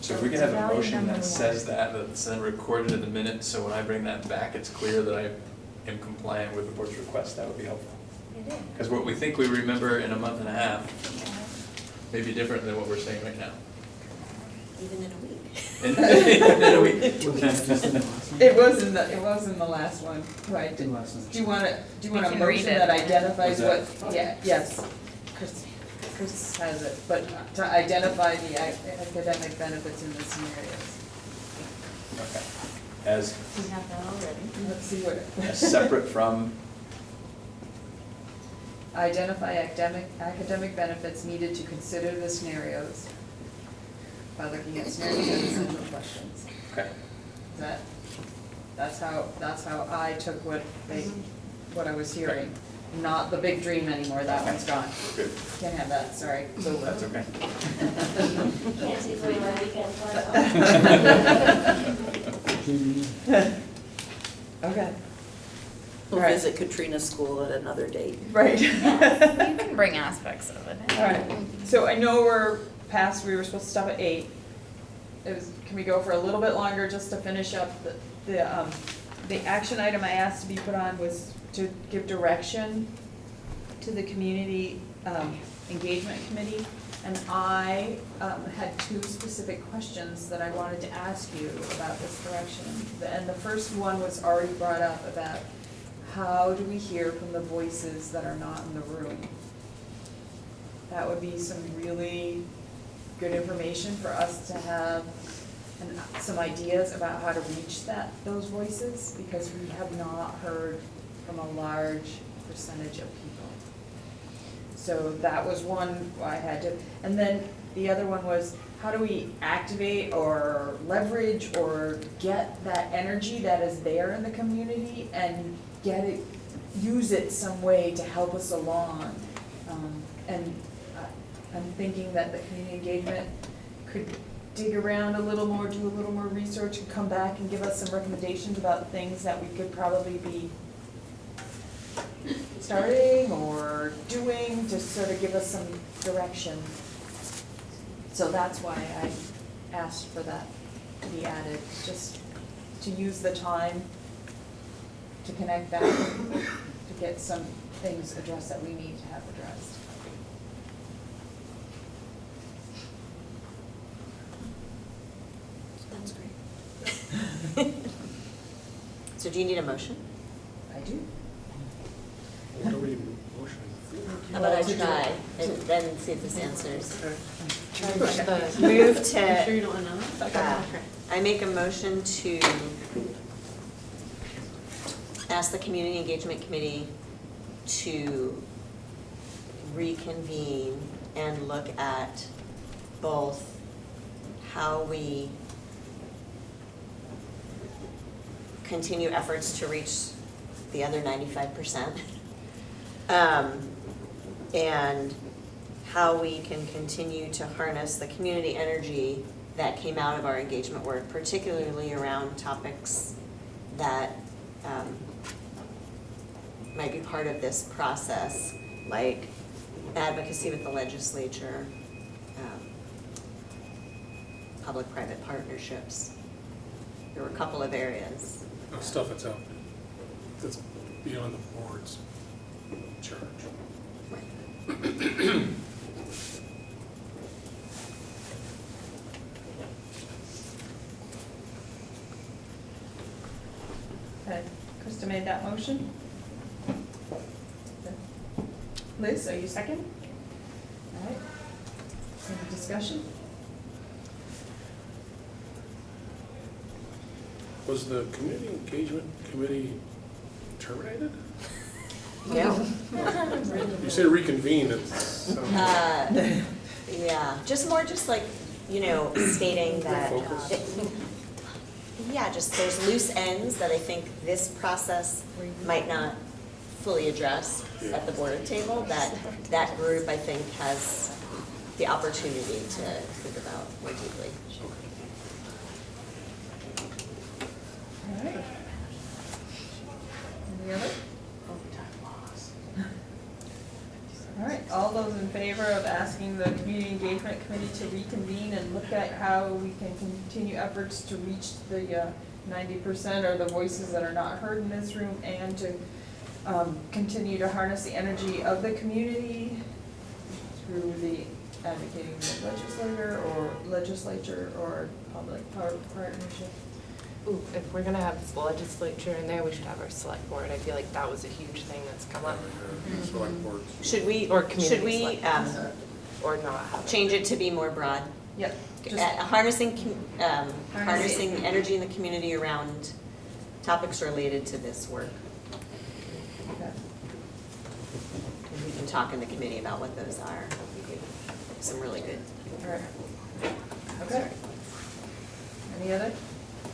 E: So if we can have a motion that says that, that's then recorded in the minutes, so when I bring that back, it's clear that I am compliant with the board's request, that would be helpful. Because what we think we remember in a month and a half may be different than what we're saying right now.
C: Even in a week.
E: In a week.
K: It was in the last one, right?
P: The last one.
K: Do you want a
G: We can
K: motion
G: read it.
K: that identifies
E: Was
K: what, yeah, yes. Chris has it, but to identify the academic benefits in the scenarios.
E: Okay. As,
C: We have that already.
K: Let's see what,
E: as separate from,
K: identify academic benefits needed to consider the scenarios by looking at scenarios and essential questions.
E: okay.
K: That's how I took what I was hearing. Not the big dream anymore, that one's gone.
E: Good.
K: Can't have that, sorry. It's over.
E: That's okay.
C: Can't take away my weekend plans.
K: Okay,
F: We'll
K: All right.
F: visit Katrina's school at another date.
K: right.
G: You can bring aspects of it.
K: All right, so I know we're past, we were supposed to stop at 8. Can we go for a little bit longer just to finish up the action item I asked to be put on was to give direction to the community engagement committee. And I had 2 specific questions that I wanted to ask you about this direction. And the first one was already brought up about how do we hear from the voices that are not in the room? That would be some really good information for us to have and some ideas about how to reach those voices, because we have not heard from a large percentage of people. So that was one I had to, and then the other one was, how do we activate or leverage or get that energy that is there in the community and use it some way to help us along? And I'm thinking that the community engagement could dig around a little more, do a little more research, and come back and give us some recommendations about things that we could probably be starting or doing to sort of give us some direction. So that's why I asked for that to be added, just to use the time to connect back, to get some things addressed that we need to have addressed.
C: That's great. So do you need a motion?
K: I do.
D: What are we motioning?
C: How about I try and then see if this answers?
J: Try to push the-
C: Move
O: You sure
C: to,
O: you don't want another?
C: I make a motion to ask the Community Engagement Committee to reconvene and look at both how we continue efforts to reach the other 95%. And how we can continue to harness the community energy that came out of our engagement work, particularly around topics that might be part of this process, like advocacy with the legislature, public-private partnerships. There were a couple of areas.
D: Stuff that's out, that's beyond the board's charge.
A: Okay, Krista made that motion. Liz, are you second? All right. Any discussion?
D: Was the Community Engagement Committee terminated?
C: No.
D: You say reconvene, it's.
C: Yeah, just more just like, stating that.
D: Focus.
C: Yeah, just there's loose ends that I think this process might not fully address at the board table, that group, I think, has the opportunity to think about more deeply.
A: All right. Any other? All right, all those in favor of asking the Community Engagement Committee to reconvene and look at how we can continue efforts to reach the 90% or the voices that are not heard in this room, and to continue to harness the energy of the community through the advocating the legislature or public partnership.
J: Ooh, if we're gonna have this legislature in there, we should have our select board. I feel like that was a huge thing that's come up.
D: Select boards.
C: Should we,
J: Or community
C: should we
J: select boards. Or not have it.
C: change it to be more broad?
A: Yep.
C: Harnessing energy in the community around topics related to this work.
A: Okay.
C: And we can talk in the committee about what those are. Some really good.
A: All right. Okay. Any other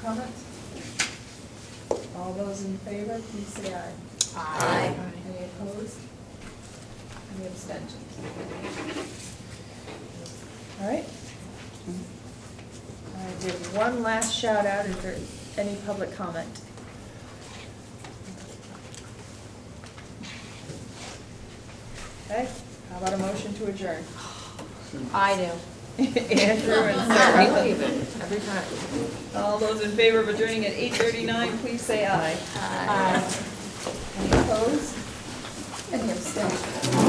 A: comments? All those in favor, please say aye.
C: Aye.
A: Any opposed? Any abstentions? All right. I did one last shout out. Is there any public comment? Okay, how about a motion to adjourn?
J: I do.
A: Andrew and
J: I
A: Sarah.
J: believe it, every time.
A: All those in favor of adjourning at 8:39, please say aye.
J: Aye.
A: Any opposed? Any abstentions?